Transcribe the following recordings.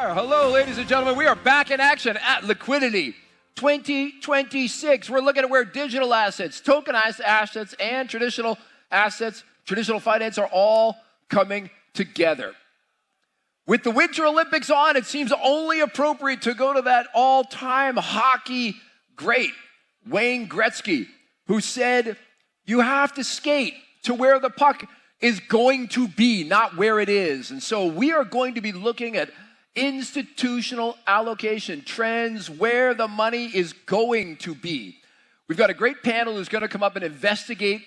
Hello, ladies and gentlemen. We are back in action at Liquidity 2026. We're looking at where digital assets, tokenized assets, and traditional assets, traditional finance are all coming together. With the Winter Olympics on, it seems only appropriate to go to that all-time hockey great, Wayne Gretzky, who said, you have to skate to where the puck is going to be, not where it is. And so we are going to be looking at institutional allocation trends, where the money is going to be. We've got a great panel who's going to come up and investigate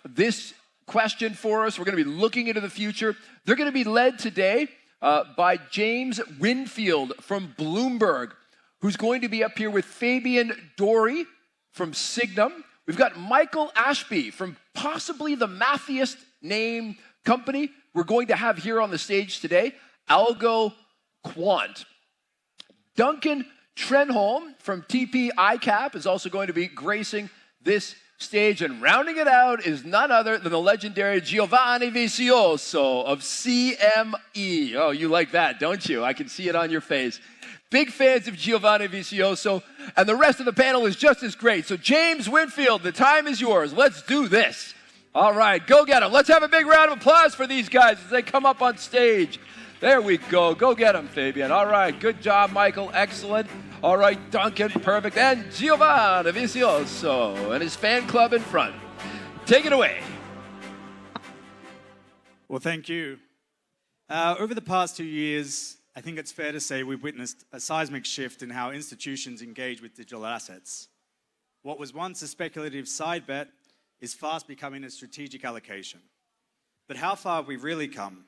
this question for us. We're going to be looking into the future. They're going to be led today by James Winfield from Bloomberg, who's going to be up here with Fabian Dorey from Signum. We've got Michael Ashby from possibly the mathiest name company we're going to have here on the stage today, Algo Quant. Duncan Trenholm from TP ICAP is also going to be gracing this stage, and rounding it out is none other than the legendary Giovanni Vicioso of CME. Oh, you like that, don't you? I can see it on your face. Big fans of Giovanni Vicioso, and the rest of the panel is just as great. So James Winfield, the time is yours. Let's do this. All right, go get them. Let's have a big round of applause for these guys as they come up on stage. There we go. Go get them, Fabian. All right, good job, Michael. Excellent. All right, Duncan, perfect. And Giovanni Vicioso and his fan club in front. Take it away. Well, thank you. Over the past 2 years, I think it's fair to say we've witnessed a seismic shift in how institutions engage with digital assets. What was once a speculative side bet is fast becoming a strategic allocation. But how far have we really come?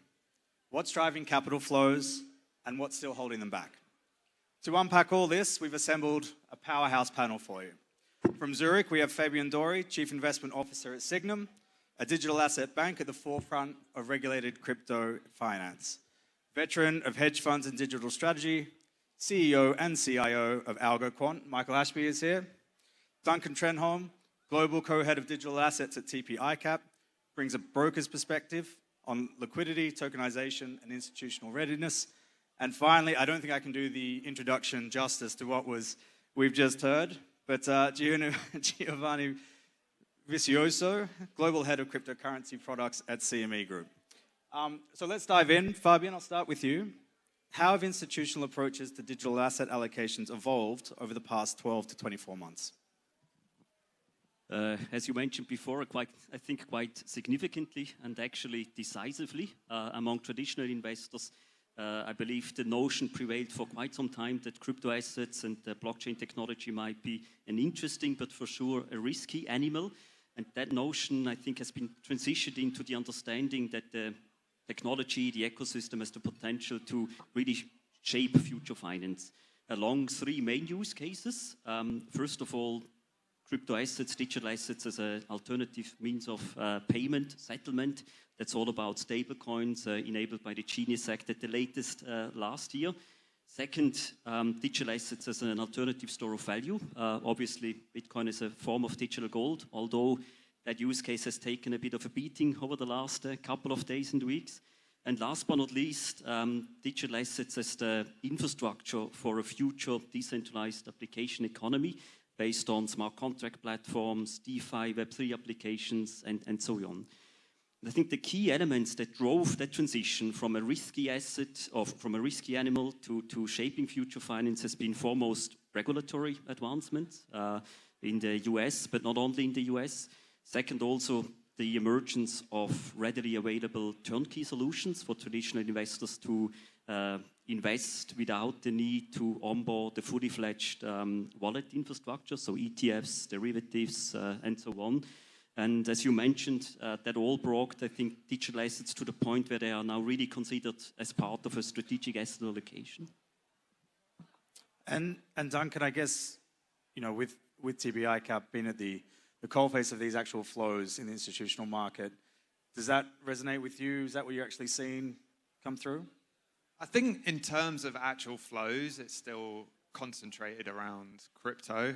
What's driving capital flows, and what's still holding them back? To unpack all this, we've assembled a powerhouse panel for you. From Zurich, we have Fabian Dorey, Chief Investment Officer at Signum, a digital asset bank at the forefront of regulated crypto finance. Veteran of hedge funds and digital strategy, CEO and CIO of Algo Quant, Michael Ashby is here. Duncan Trenholm, Global Co-Head of Digital Assets at TP ICAP, brings a broker's perspective on liquidity, tokenization, and institutional readiness. And finally, I don't think I can do the introduction justice to what we've just heard, but Giovanni Vicioso, Global Head of Cryptocurrency Products at CME Group. So let's dive in. Fabian, I'll start with you. How have institutional approaches to digital asset allocations evolved over the past 12 to 24 months? As you mentioned before, I think quite significantly and actually decisively among traditional investors. I believe the notion prevailed for quite some time that crypto assets and blockchain technology might be an interesting but for sure a risky animal. And that notion, I think, has been transitioned into the understanding that the technology, the ecosystem has the potential to really shape future finance along three main use cases. First of all, crypto assets, digital assets as an alternative means of payment, settlement. That's all about stable coins enabled by the Genius Act at the latest last year. Second, digital assets as an alternative store of value. Obviously, Bitcoin is a form of digital gold, although that use case has taken a bit of a beating over the last couple of days and weeks. And last but not least, digital assets as the infrastructure for a future decentralized application economy based on smart contract platforms, DeFi, Web3 applications, and so on. And I think the key elements that drove that transition from a risky asset or from a risky animal to shaping future finance has been foremost regulatory advancements in the US, but not only in the US. Second, also the emergence of readily available turnkey solutions for traditional investors to invest without the need to onboard the fully fledged wallet infrastructure, so ETFs, derivatives, and so on. And as you mentioned, that all brought, I think, digital assets to the point where they are now really considered as part of a strategic asset allocation. And Duncan, I guess, you know, with TP ICAP being at the coalface of these actual flows in the institutional market, does that resonate with you? Is that what you're actually seeing come through? I think in terms of actual flows, it's still concentrated around crypto.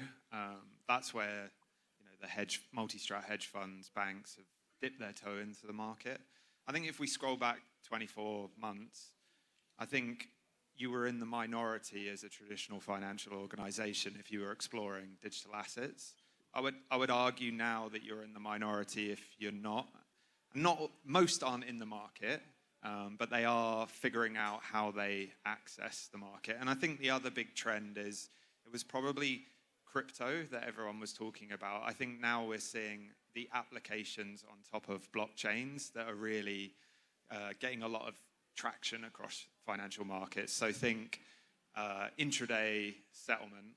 That's where the multi-strat hedge funds, banks have dipped their toe into the market. I think if we scroll back 24 months, I think you were in the minority as a traditional financial organization if you were exploring digital assets. I would argue now that you're in the minority if you're not. Most aren't in the market, but they are figuring out how they access the market. And I think the other big trend is it was probably crypto that everyone was talking about. I think now we're seeing the applications on top of blockchains that are really getting a lot of traction across financial markets. So think intraday settlement,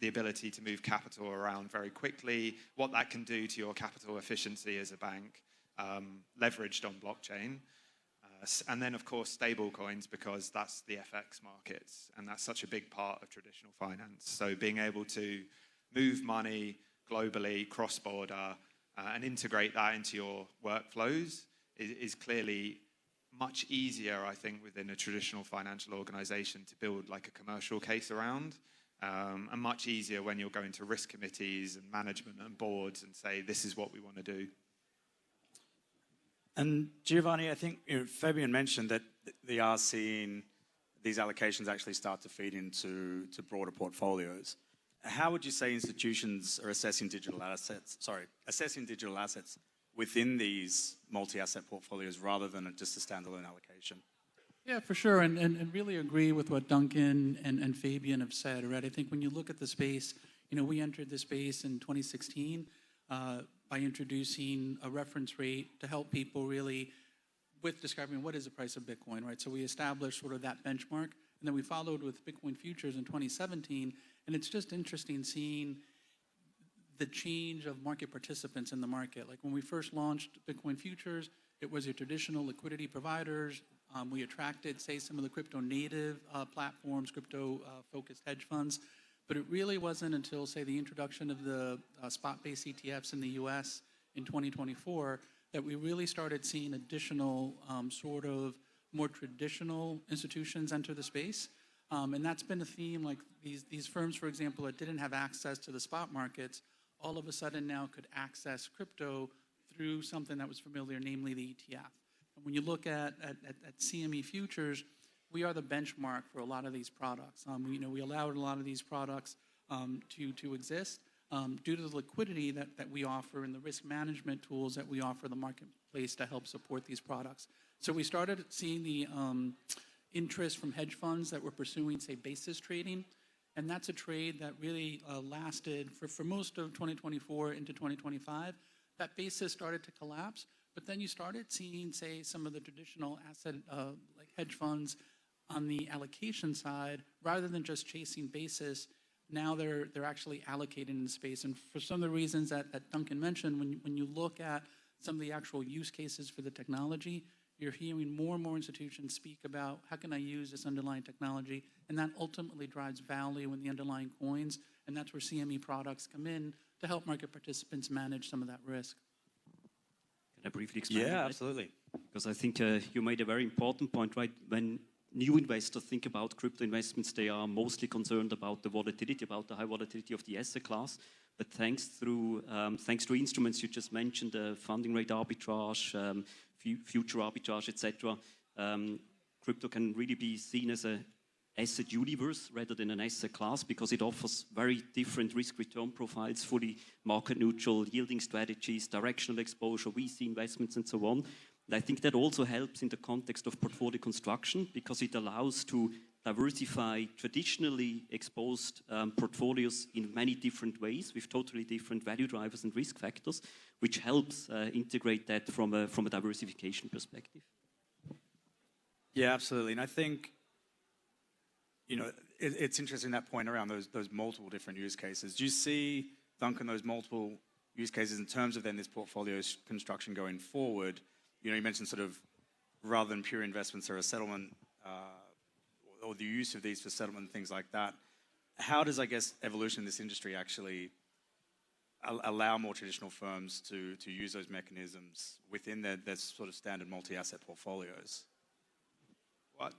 the ability to move capital around very quickly, what that can do to your capital efficiency as a bank, leveraged on blockchain. And then, of course, stable coins, because that's the FX markets, and that's such a big part of traditional finance. So being able to move money globally, cross-border, and integrate that into your workflows is clearly much easier, I think, within a traditional financial organization to build like a commercial case around, and much easier when you're going to risk committees and management and boards and say, this is what we want to do. And Giovanni, I think Fabian mentioned that they are seeing these allocations actually start to feed into broader portfolios. How would you say institutions are assessing digital assets within these multi-asset portfolios rather than just a standalone allocation? Yeah, for sure, and really agree with what Duncan and Fabian have said, right? I think when you look at the space, we entered the space in 2016 by introducing a reference rate to help people really with describing what is the price of Bitcoin, right? So we established sort of that benchmark, and then we followed with Bitcoin futures in 2017, and it's just interesting seeing the change of market participants in the market. Like when we first launched Bitcoin futures, it was your traditional liquidity providers. We attracted, say, some of the crypto native platforms, crypto focused hedge funds. But it really wasn't until, say, the introduction of the spot-based ETFs in the US in 2024 that we really started seeing additional sort of more traditional institutions enter the space. And that's been a theme, like these firms, for example, that didn't have access to the spot markets, all of a sudden now could access crypto through something that was familiar, namely the ETF. And when you look at CME futures, we are the benchmark for a lot of these products. We allowed a lot of these products to exist due to the liquidity that we offer and the risk management tools that we offer the marketplace to help support these products. So we started seeing the interest from hedge funds that were pursuing, say, basis trading. And that's a trade that really lasted for most of 2024 into 2025. That basis started to collapse. But then you started seeing, say, some of the traditional asset like hedge funds on the allocation side, rather than just chasing basis, now they're actually allocating in the space. And for some of the reasons that Duncan mentioned, when you look at some of the actual use cases for the technology, you're hearing more and more institutions speak about how can I use this underlying technology, and that ultimately drives value in the underlying coins, and that's where CME products come in to help market participants manage some of that risk. Can I briefly explain? Yeah, absolutely. Because I think you made a very important point, right? When new investors think about crypto investments, they are mostly concerned about the volatility, about the high volatility of the asset class. But thanks to instruments you just mentioned, funding rate arbitrage, future arbitrage, etc., crypto can really be seen as an asset universe rather than an asset class, because it offers very different risk-return profiles, fully market-neutral yielding strategies, directional exposure, VC investments, and so on. And I think that also helps in the context of portfolio construction, because it allows to diversify traditionally exposed portfolios in many different ways with totally different value drivers and risk factors, which helps integrate that from a diversification perspective. Yeah, absolutely. And I think, it's interesting that point around those multiple different use cases. Do you see, Duncan, those multiple use cases in terms of then this portfolio construction going forward? You mentioned sort of rather than pure investments or a settlement or the use of these for settlement and things like that. How does, I guess, evolution in this industry actually allow more traditional firms to use those mechanisms within their sort of standard multi-asset portfolios? Well,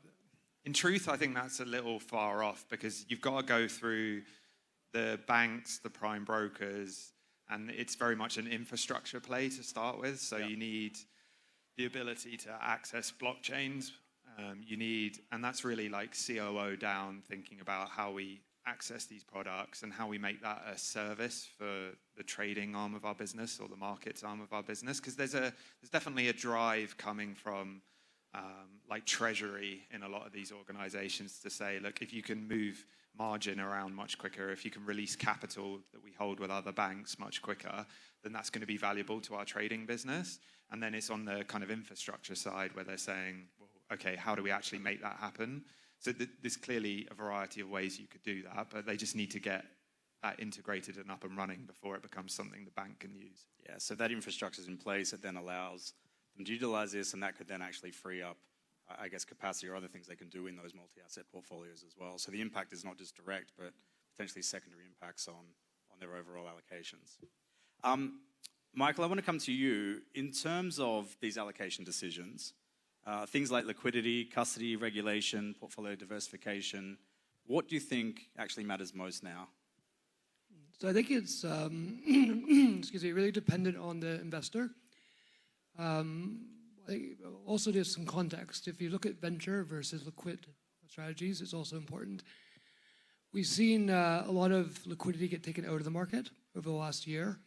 in truth, I think that's a little far off, because you've got to go through the banks, the prime brokers, and it's very much an infrastructure play to start with. So you need the ability to access blockchains You need, and that's really like COO down, thinking about how we access these products and how we make that a service for the trading arm of our business or the markets arm of our business. Because there's definitely a drive coming from like treasury in a lot of these organizations to say, look, if you can move margin around much quicker, if you can release capital that we hold with other banks much quicker, then that's going to be valuable to our trading business. And then it's on the kind of infrastructure side where they're saying, well, okay, how do we actually make that happen? So there's clearly a variety of ways you could do that, but they just need to get that integrated and up and running before it becomes something the bank can use. Yeah, so that infrastructure is in place. It then allows them to utilize this, and that could then actually free up, I guess, capacity or other things they can do in those multi-asset portfolios as well. So the impact is not just direct, but potentially secondary impacts on their overall allocations. Michael, I want to come to you. In terms of these allocation decisions, things like liquidity, custody, regulation, portfolio diversification, what do you think actually matters most now? So I think it's excuse me, really dependent on the investor. I think also there's some context. If you look at venture versus liquid strategies, it's also important. We've seen a lot of liquidity get taken out of the market over the last year.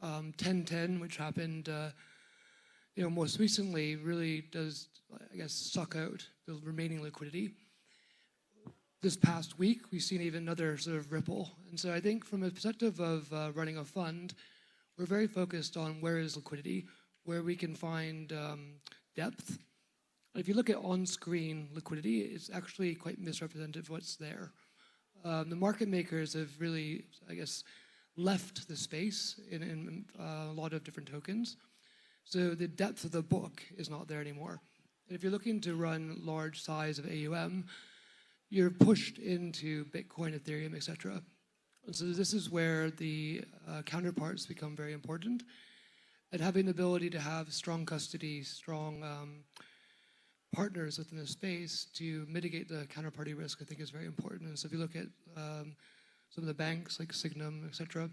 10-10, which happened most recently, really does, I guess, suck out the remaining liquidity. This past week, we've seen even another sort of ripple. And so I think from a perspective of running a fund, we're very focused on where is liquidity, where we can find depth. If you look at on-screen liquidity, it's actually quite misrepresentative what's there. The market makers have really, I guess, left the space in a lot of different tokens. So the depth of the book is not there anymore. And if you're looking to run large size of AUM, you're pushed into Bitcoin, Ethereum, etc. And so this is where the counterparts become very important. And having the ability to have strong custody, strong partners within the space to mitigate the counterparty risk, I think is very important. And so if you look at some of the banks like Signum, etc.,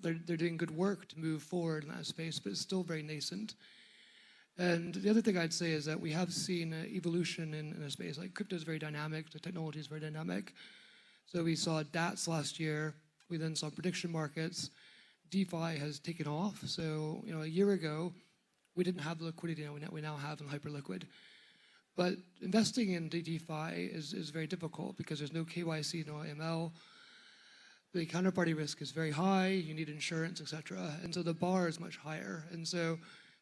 they're doing good work to move forward in that space, but it's still very nascent. And the other thing I'd say is that we have seen evolution in a space. Like crypto is very dynamic, the technology is very dynamic. So we saw DATs last year, we then saw prediction markets. DeFi has taken off. So a year ago, we didn't have the liquidity we now have in Hyperliquid. But investing in DeFi is very difficult because there's no KYC, no AML. The counterparty risk is very high, you need insurance, etc. And so the bar is much higher. And so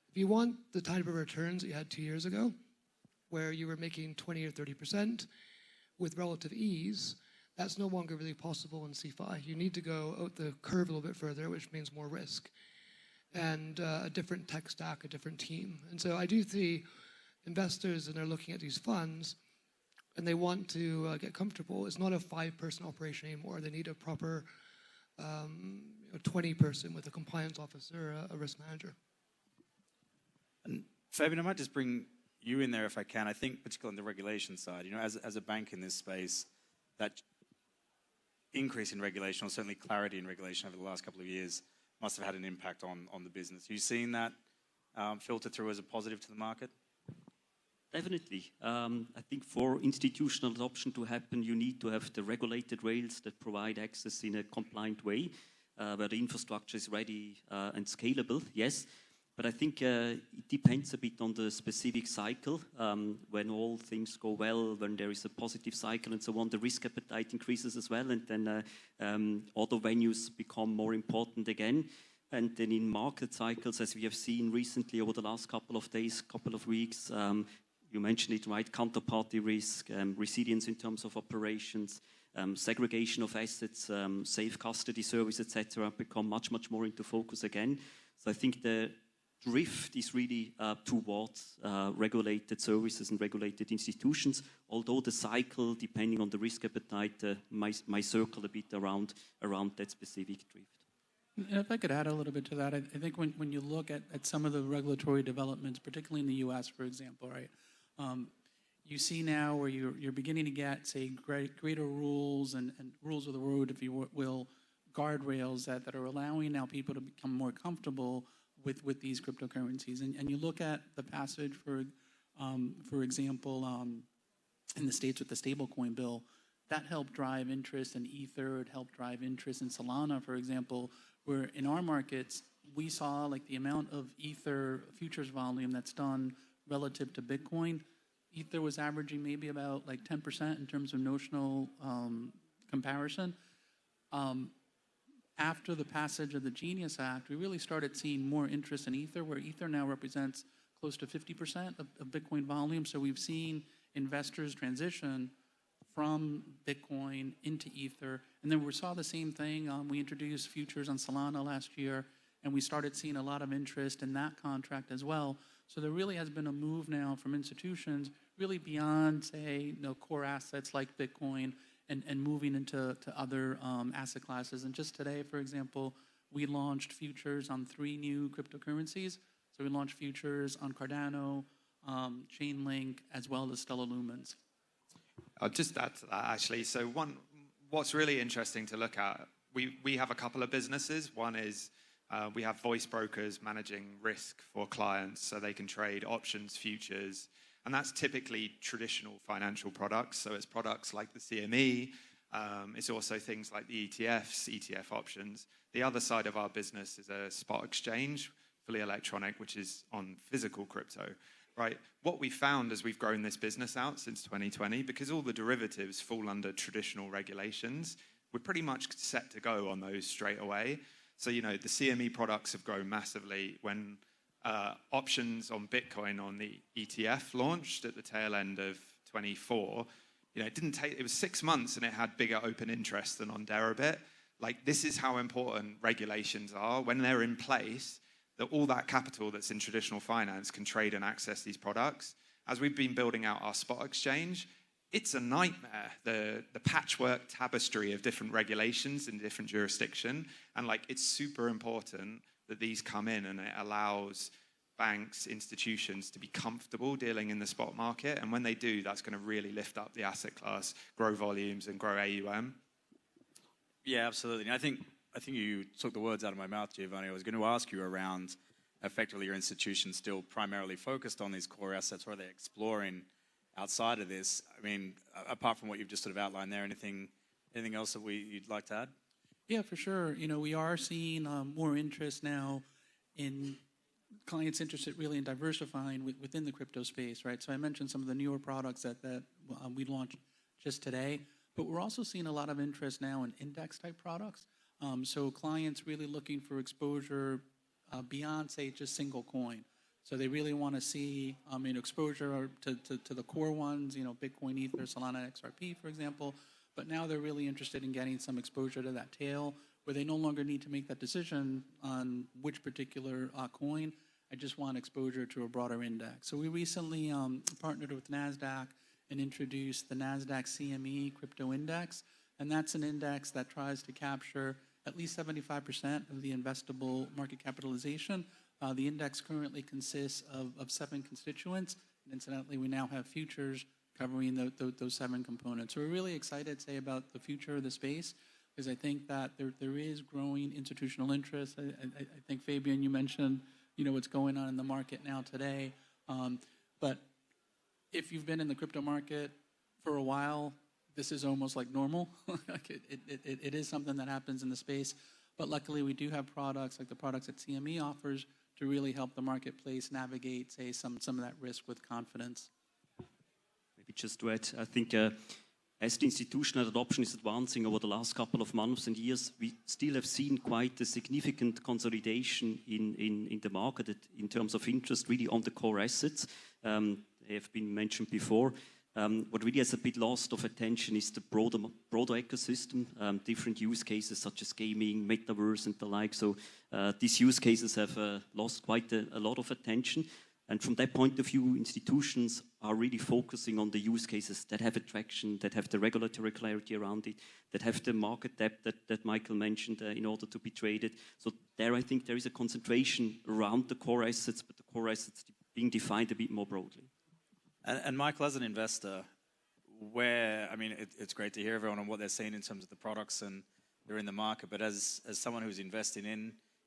if you want the type of returns that you had 2 years ago, where you were making 20 or 30% with relative ease, that's no longer really possible in CeFi. You need to go out the curve a little bit further, which means more risk. And a different tech stack, a different team. And so I do see investors, and they're looking at these funds, and they want to get comfortable. It's not a 5-person operation anymore. They need a proper 20-person with a compliance officer, a risk manager. And Fabian, I might just bring you in there if I can. I think particularly on the regulation side, as a bank in this space, that increase in regulation, or certainly clarity in regulation over the last couple of years, must have had an impact on the business. Are you seeing that filter through as a positive to the market? Definitely. I think for institutional adoption to happen, you need to have the regulated rails that provide access in a compliant way, where the infrastructure is ready and scalable, yes. But I think it depends a bit on the specific cycle. When all things go well, when there is a positive cycle and so on, the risk appetite increases as well. And then other venues become more important again. And then in market cycles, as we have seen recently over the last couple of days, couple of weeks, you mentioned it, right? Counterparty risk, resilience in terms of operations, segregation of assets, safe custody service, etc., become much, much more into focus again. So I think the drift is really towards regulated services and regulated institutions, although the cycle, depending on the risk appetite, might circle a bit around that specific drift. And if I could add a little bit to that, I think when you look at some of the regulatory developments, particularly in the US, for example, right? You see now where you're beginning to get, say, greater rules and rules of the road, if you will, guardrails that are allowing now people to become more comfortable with these cryptocurrencies. And you look at the passage for For example, in the States with the stablecoin bill, that helped drive interest in Ether. It helped drive interest in Solana, for example, where in our markets, we saw like the amount of Ether futures volume that's done relative to Bitcoin. Ether was averaging maybe about like 10% in terms of notional comparison. After the passage of the Genius Act, we really started seeing more interest in Ether, where Ether now represents close to 50% of Bitcoin volume. So we've seen investors transition from Bitcoin into Ether. And then we saw the same thing. We introduced futures on Solana last year, and we started seeing a lot of interest in that contract as well. So there really has been a move now from institutions really beyond, say, core assets like Bitcoin and moving into other asset classes. And just today, for example, we launched futures on 3 new cryptocurrencies. So we launched futures on Cardano, Chainlink, as well as Stellar Lumens. I'll just add to that, actually. So what's really interesting to look at, we have a couple of businesses. One is we have voice brokers managing risk for clients so they can trade options, futures, and that's typically traditional financial products. So it's products like the CME. It's also things like the ETFs, ETF options. The other side of our business is a spot exchange, fully electronic, which is on physical crypto. Right. What we found as we've grown this business out since 2020, because all the derivatives fall under traditional regulations, we're pretty much set to go on those straight away. So, the CME products have grown massively. When options on Bitcoin on the ETF launched at the tail end of 24, it was 6 months and it had bigger open interest than on Deribit. Like, this is how important regulations are. When they're in place, that all that capital that's in traditional finance can trade and access these products. As we've been building out our spot exchange, it's a nightmare, the patchwork tapestry of different regulations in different jurisdictions. And it's super important that these come in, and it allows banks, institutions to be comfortable dealing in the spot market. And when they do, that's going to really lift up the asset class, grow volumes, and grow AUM. Yeah, absolutely. And I think you took the words out of my mouth, Giovanni. I was going to ask you around, effectively, your institution still primarily focused on these core assets, or are they exploring outside of this? I mean, apart from what you've just sort of outlined there, anything else that you'd like to add? Yeah, for sure. We are seeing more interest now in clients interested really in diversifying within the crypto space, right? So I mentioned some of the newer products that we launched just today, but we're also seeing a lot of interest now in index-type products. So clients really looking for exposure beyond, say, just single coin. So they really want to see exposure to the core ones, Bitcoin, Ether, Solana, XRP, for example. But now they're really interested in getting some exposure to that tail, where they no longer need to make that decision on which particular coin. I just want exposure to a broader index. So we recently partnered with NASDAQ and introduced the NASDAQ CME Crypto Index. And that's an index that tries to capture at least 75% of the investable market capitalization. The index currently consists of 7 constituents. And incidentally, we now have futures covering those 7 components. So we're really excited, say, about the future of the space, because I think that there is growing institutional interest. I think, Fabian, you mentioned, what's going on in the market now today. But if you've been in the crypto market for a while, this is almost like normal. It is something that happens in the space. But luckily, we do have products like the products that CME offers to really help the marketplace navigate, say, some of that risk with confidence. Maybe just to add, I think as the institutional adoption is advancing over the last couple of months and years, we still have seen quite a significant consolidation in the market in terms of interest really on the core assets. They have been mentioned before. What really has a bit lost of attention is the broader ecosystem, different use cases such as gaming, metaverse, and the like. So these use cases have lost quite a lot of attention. And from that point of view, institutions are really focusing on the use cases that have attraction, that have the regulatory clarity around it, that have the market depth that Michael mentioned in order to be traded. So there, I think there is a concentration around the core assets, but the core assets being defined a bit more broadly. And Michael, as an investor, it's great to hear everyone on what they're saying in terms of the products and they're in the market, but as someone who's investing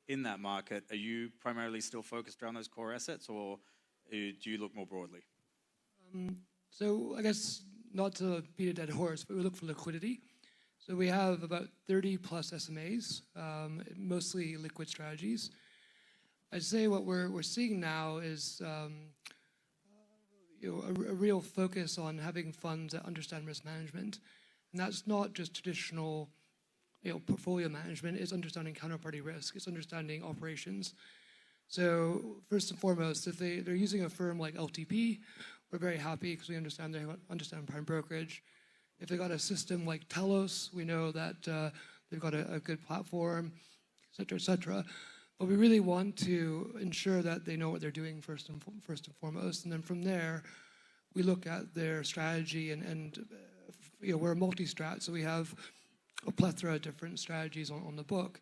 in that market, are you primarily still focused around those core assets, or do you look more broadly? So I guess not to beat a dead horse, but we look for liquidity. So we have about 30 plus SMAs, mostly liquid strategies. I'd say what we're seeing now is a real focus on having funds that understand risk management. And that's not just traditional portfolio management, it's understanding counterparty risk, it's understanding operations. So first and foremost, if they're using a firm like LTP, we're very happy because we understand they understand prime brokerage. If they got a system like Telos, we know that they've got a good platform, et cetera, et cetera. But we really want to ensure that they know what they're doing first and foremost. And then from there, we look at their strategy and we're a multi-strat, so we have a plethora of different strategies on the book.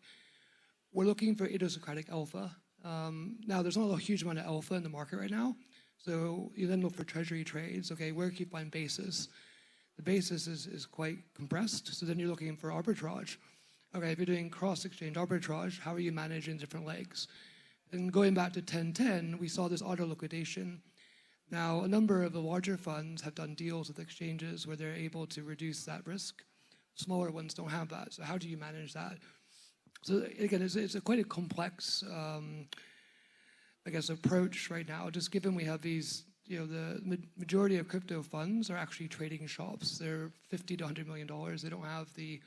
We're looking for idiosyncratic alpha. Now, there's not a huge amount of alpha in the market right now. So you then look for treasury trades. Okay, where can you find basis? The basis is quite compressed. So then you're looking for arbitrage. Okay, if you're doing cross-exchange arbitrage, how are you managing different legs? And going back to 1010, we saw this auto liquidation. Now, a number of the larger funds have done deals with exchanges where they're able to reduce that risk. Smaller ones don't have that. So how do you manage that? So again, it's quite a complex, I guess, approach right now, just given we have these, the majority of crypto funds are actually trading shops. They're $50 to $100 million. They don't have the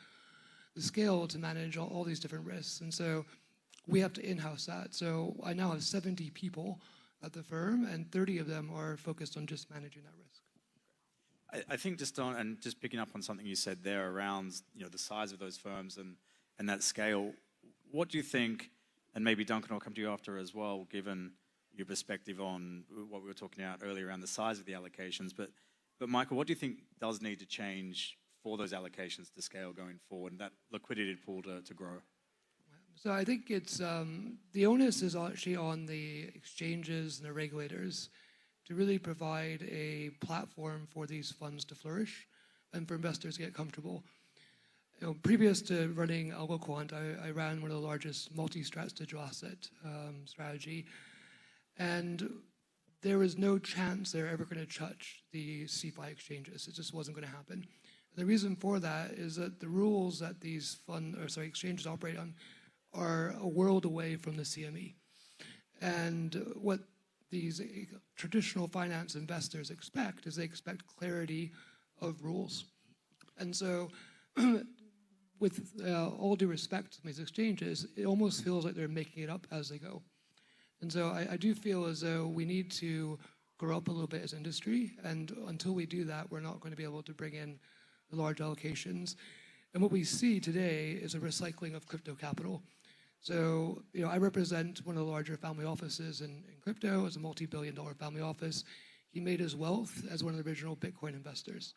scale to manage all these different risks. And so we have to in-house that. So I now have 70 people at the firm, and 30 of them are focused on just managing that risk. I think just picking up on something you said there around the size of those firms and that scale, what do you think, and maybe Duncan will come to you after as well, given your perspective on what we were talking about earlier around the size of the allocations, but Michael, what do you think does need to change for those allocations to scale going forward and that liquidity pool to grow? So I think it's the onus is actually on the exchanges and the regulators to really provide a platform for these funds to flourish and for investors to get comfortable. Previous to running AlgoQuant, I ran one of the largest multi-strat digital asset strategy, and there was no chance they're ever going to touch the CeFi exchanges. It just wasn't going to happen. And the reason for that is that the rules that these exchanges operate on are a world away from the CME. And what these traditional finance investors expect is they expect clarity of rules. And so with all due respect to these exchanges, it almost feels like they're making it up as they go. And so I do feel as though we need to grow up a little bit as industry, and until we do that, we're not going to be able to bring in the large allocations. And what we see today is a recycling of crypto capital. So, I represent one of the larger family offices in crypto as a multi-billion-dollar family office. He made his wealth as one of the original Bitcoin investors.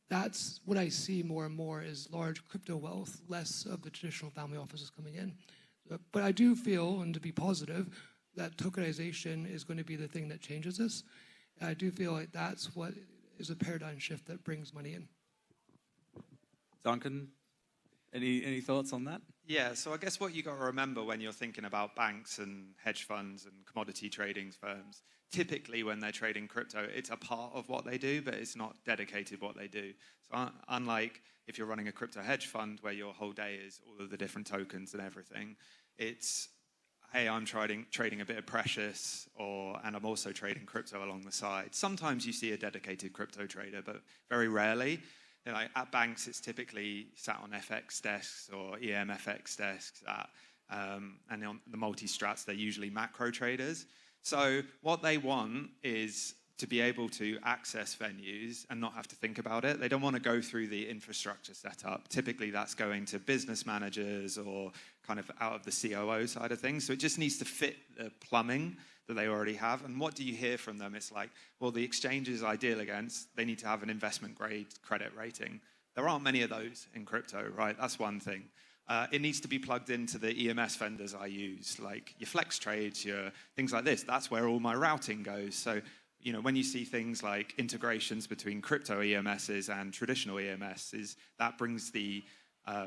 That's what I see more and more is large crypto wealth, less of the traditional family offices coming in. But I do feel, and to be positive, that tokenization is going to be the thing that changes this. And I do feel like that's what is a paradigm shift that brings money in. Duncan, any thoughts on that? Yeah, so I guess what you got to remember when you're thinking about banks and hedge funds and commodity trading firms, typically when they're trading crypto, it's a part of what they do, but it's not dedicated what they do. So unlike if you're running a crypto hedge fund where your whole day is all of the different tokens and everything, it's, hey, I'm trading a bit of precious, and I'm also trading crypto along the side. Sometimes you see a dedicated crypto trader, but very rarely. At banks, it's typically sat on FX desks or EMFX desks. And on the multi-strats, they're usually macro traders. So what they want is to be able to access venues and not have to think about it. They don't want to go through the infrastructure setup. Typically, that's going to business managers or kind of out of the COO side of things. So it just needs to fit the plumbing that they already have. And what do you hear from them? It's like, well, the exchanges I deal against, they need to have an investment grade credit rating. There aren't many of those in crypto, right? That's one thing. It needs to be plugged into the EMS vendors I use, like your flex trades, your things like this. That's where all my routing goes. So, when you see things like integrations between crypto EMSs and traditional EMSs, that brings the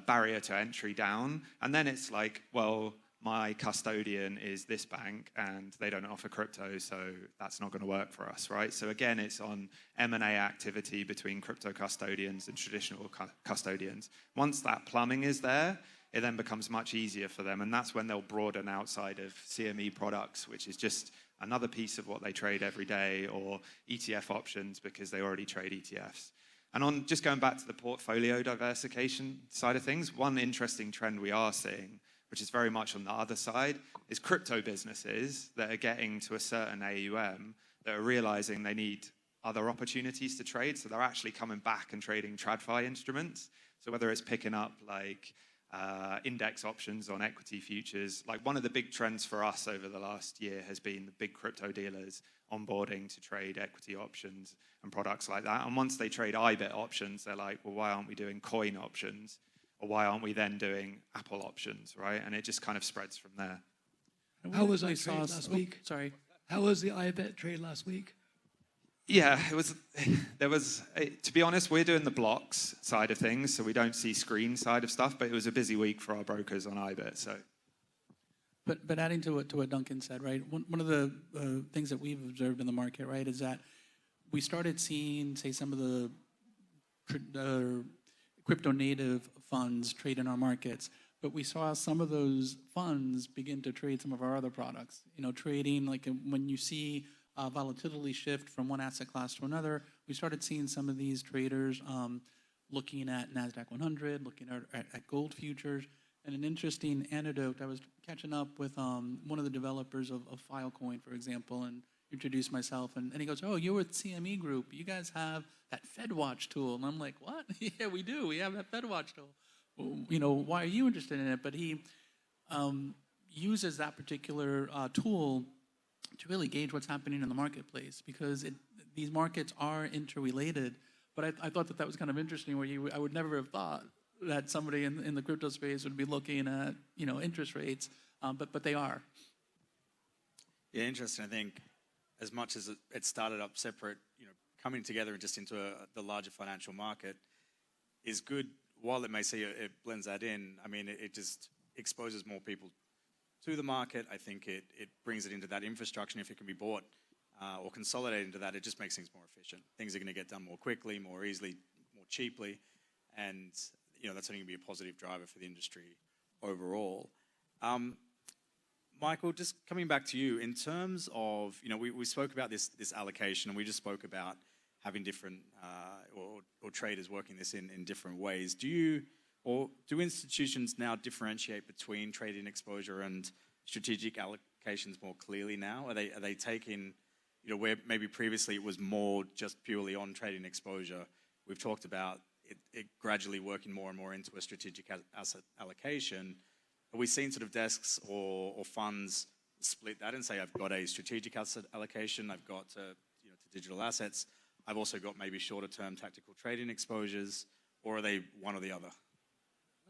barrier to entry down. And then it's like, well, my custodian is this bank and they don't offer crypto, so that's not going to work for us, right? So again, it's on M&A activity between crypto custodians and traditional custodians. Once that plumbing is there, it then becomes much easier for them, and that's when they'll broaden outside of CME products, which is just another piece of what they trade every day, or ETF options because they already trade ETFs. And on just going back to the portfolio diversification side of things, one interesting trend we are seeing, which is very much on the other side, is crypto businesses that are getting to a certain AUM that are realizing they need other opportunities to trade. So they're actually coming back and trading TradFi instruments. So whether it's picking up like index options on equity futures, like one of the big trends for us over the last year has been the big crypto dealers onboarding to trade equity options and products like that. And once they trade IBIT options, they're like, well, why aren't we doing coin options? Or why aren't we then doing Apple options, right? And it just kind of spreads from there. How was that trade last week? Sorry. How was the IBET trade last week? Yeah, there was, to be honest, we're doing the blocks side of things, so we don't see screen side of stuff, but it was a busy week for our brokers on IBIT, so. But adding to what Duncan said, right? One of the things that we've observed in the market, right, is that we started seeing, say, some of the crypto native funds trade in our markets, but we saw some of those funds begin to trade some of our other products. You know, trading, like when you see volatility shift from one asset class to another, we started seeing some of these traders looking at NASDAQ 100, looking at gold futures. And an interesting anecdote, I was catching up with one of the developers of Filecoin, for example, and introduced myself, and he goes, oh, you're with CME Group. You guys have that FedWatch tool. And I'm like, what? Yeah, we do. We have that FedWatch tool. Well, you know, why are you interested in it? But he uses that particular tool to really gauge what's happening in the marketplace, because these markets are interrelated. But I thought that was kind of interesting, where I would never have thought that somebody in the crypto space would be looking at, you know, interest rates, but they are. Yeah, interesting. I think as much as it started up separate, you know, coming together just into the larger financial market is good. While it may say it blends that in, I mean, it just exposes more people to the market. I think it brings it into that infrastructure. And if it can be bought or consolidated into that, it just makes things more efficient. Things are going to get done more quickly, more easily, more cheaply. And, you know, that's only going to be a positive driver for the industry overall. Michael, just coming back to you, in terms of, you know, we spoke about this allocation, and we just spoke about having different, or traders working this in different ways. Do institutions now differentiate between trading exposure and strategic allocations more clearly now? Are they taking, you know, where maybe previously it was more just purely on trading exposure? We've talked about it gradually working more and more into a strategic asset allocation. Are we seeing sort of desks or funds split that and say, I've got a strategic asset allocation, I've got to digital assets, I've also got maybe shorter term tactical trading exposures, or are they one or the other?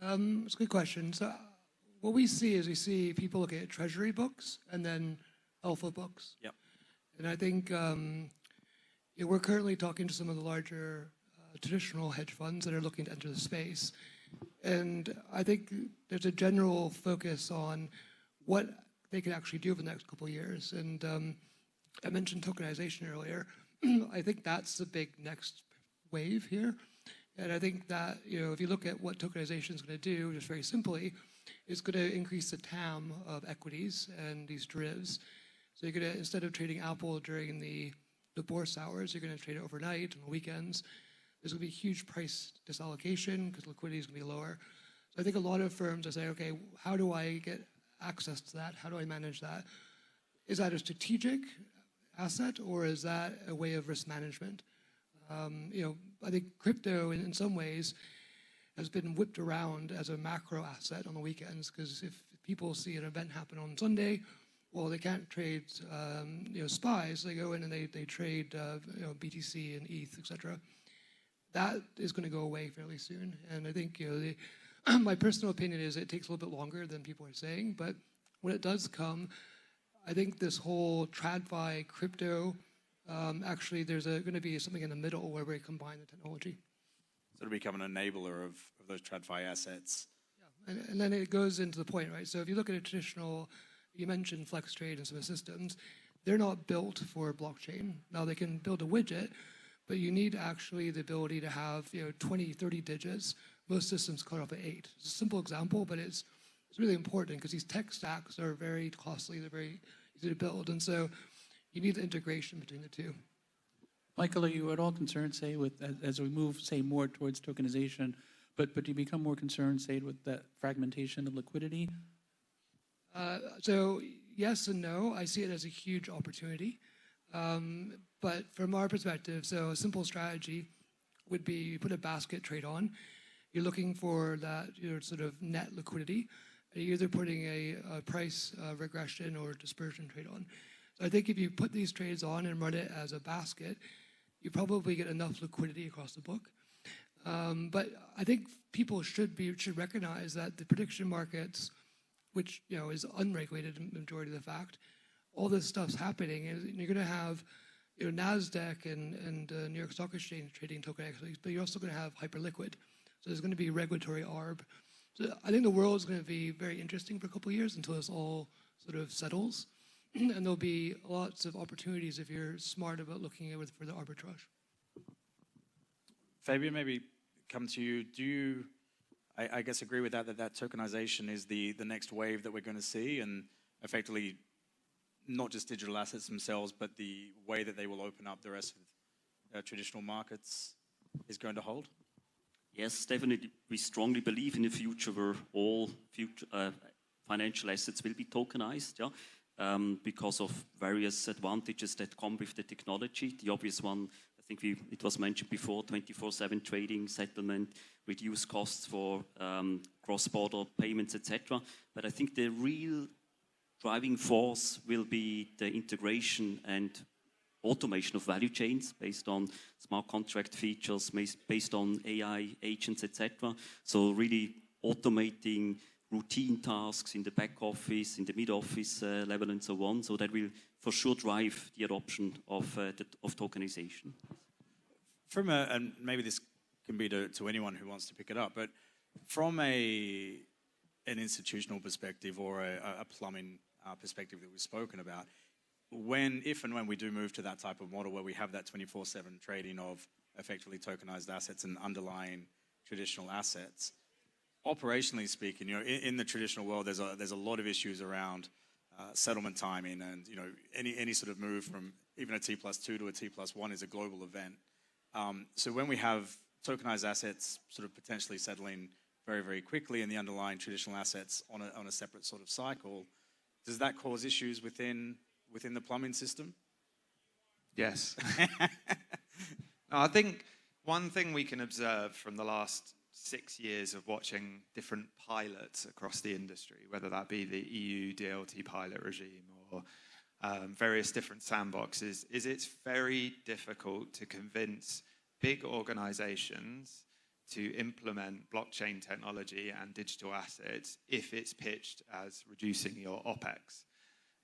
It's a good question. So what we see people looking at treasury books and then alpha books. Yep. And I think we're currently talking to some of the larger traditional hedge funds that are looking to enter the space. And I think there's a general focus on what they can actually do over the next couple of years. And I mentioned tokenization earlier. I think that's the big next wave here. And I think that, you know, if you look at what tokenization is going to do, just very simply, it's going to increase the TAM of equities and these derivatives. So you're going to, instead of trading Apple during the bourse hours, you're going to trade it overnight on the weekends. There's going to be huge price disallocation because liquidity is going to be lower. So I think a lot of firms are saying, okay, how do I get access to that? How do I manage that? Is that a strategic asset, or is that a way of risk management? You know, I think crypto in some ways has been whipped around as a macro asset on the weekends, because if people see an event happen on Sunday, well, they can't trade SPYs. They go in and they trade BTC and ETH, etc. That is going to go away fairly soon. And I think, you know, my personal opinion is it takes a little bit longer than people are saying, but when it does come, I think this whole TradFi crypto, actually there's going to be something in the middle where we combine the technology. Sort of become an enabler of those TradFi assets. And then it goes into the point, right? So if you look at a traditional, you mentioned flex trade and some systems, they're not built for blockchain. Now they can build a widget, but you need actually the ability to have 20, 30 digits. Most systems cut off at 8. It's a simple example, but it's really important because these tech stacks are very costly. They're very easy to build, and so you need the integration between the two. Michael, are you at all concerned, say, with as we move, say, more towards tokenization, but do you become more concerned, say, with that fragmentation of liquidity? So yes and no. I see it as a huge opportunity. But from our perspective, so a simple strategy would be you put a basket trade on. You're looking for that sort of net liquidity. You're either putting a price regression or dispersion trade on. So I think if you put these trades on and run it as a basket, you probably get enough liquidity across the book. But I think people should recognize that the prediction markets, which is unregulated in the majority of the fact, all this stuff's happening, and you're going to have NASDAQ and New York Stock Exchange trading token equities, but you're also going to have hyperliquid. So there's going to be regulatory arb. So I think the world is going to be very interesting for a couple of years until this all sort of settles. And there'll be lots of opportunities if you're smart about looking at it for the arbitrage. Fabian, maybe come to you. Do you, I guess, agree with that tokenization is the next wave that we're going to see, and effectively not just digital assets themselves, but the way that they will open up the rest of traditional markets is going to hold? Yes, definitely. We strongly believe in a future where all future financial assets will be tokenized, because of various advantages that come with the technology. The obvious one, I think it was mentioned before, 24/7 trading, settlement, reduced costs for cross-border payments, etc. But I think the real driving force will be the integration and automation of value chains based on smart contract features, based on AI agents, etc. So really automating routine tasks in the back office, in the mid office level, and so on. So that will for sure drive the adoption of tokenization. From and maybe this can be to anyone who wants to pick it up, but from an institutional perspective or a plumbing perspective that we've spoken about, if and when we do move to that type of model where we have that 24/7 trading of effectively tokenized assets and underlying traditional assets, operationally speaking, in the traditional world, there's a lot of issues around settlement timing, and any sort of move from even a T+2 to a T+1 is a global event. So when we have tokenized assets sort of potentially settling very, very quickly and the underlying traditional assets on a separate sort of cycle, does that cause issues within the plumbing system? Yes. I think one thing we can observe from the last 6 years of watching different pilots across the industry, whether that be the EU DLT pilot regime or various different sandboxes, is it's very difficult to convince big organizations to implement blockchain technology and digital assets if it's pitched as reducing your OPEX.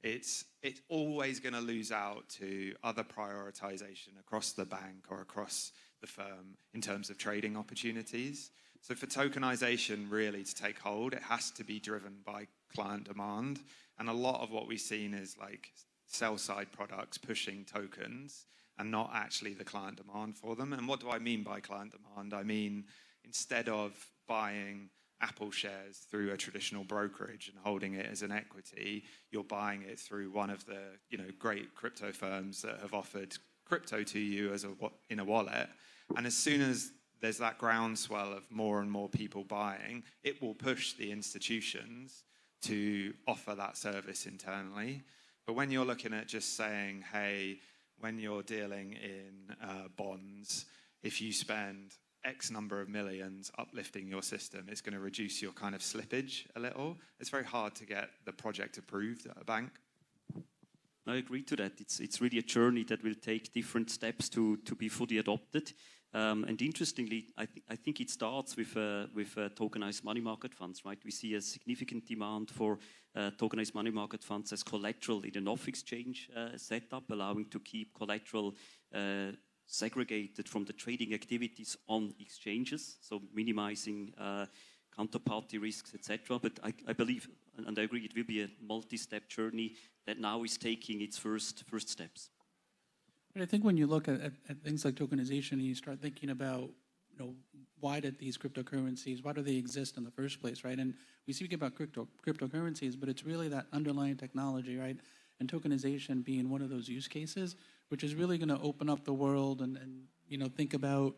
It's always going to lose out to other prioritization across the bank or across the firm in terms of trading opportunities. So for tokenization really to take hold, it has to be driven by client demand. And a lot of what we've seen is like sell-side products pushing tokens and not actually the client demand for them. And what do I mean by client demand? I mean, instead of buying Apple shares through a traditional brokerage and holding it as an equity, you're buying it through one of the great crypto firms that have offered crypto to you as in a wallet. And as soon as there's that groundswell of more and more people buying, it will push the institutions to offer that service internally. But when you're looking at just saying, hey, when you're dealing in bonds, if you spend X number of millions uplifting your system, it's going to reduce your kind of slippage a little. It's very hard to get the project approved at a bank. I agree to that. It's really a journey that will take different steps to be fully adopted. And interestingly, I think it starts with tokenized money market funds, right? We see a significant demand for tokenized money market funds as collateral in an off-exchange setup, allowing to keep collateral segregated from the trading activities on exchanges, so minimizing counterparty risks, etc. But I believe, and I agree, it will be a multi-step journey that now is taking its first steps. But I think when you look at things like tokenization and you start thinking about, why did these cryptocurrencies, why do they exist in the first place, right? And we speak about cryptocurrencies, but it's really that underlying technology, right? And tokenization being one of those use cases, which is really going to open up the world and think about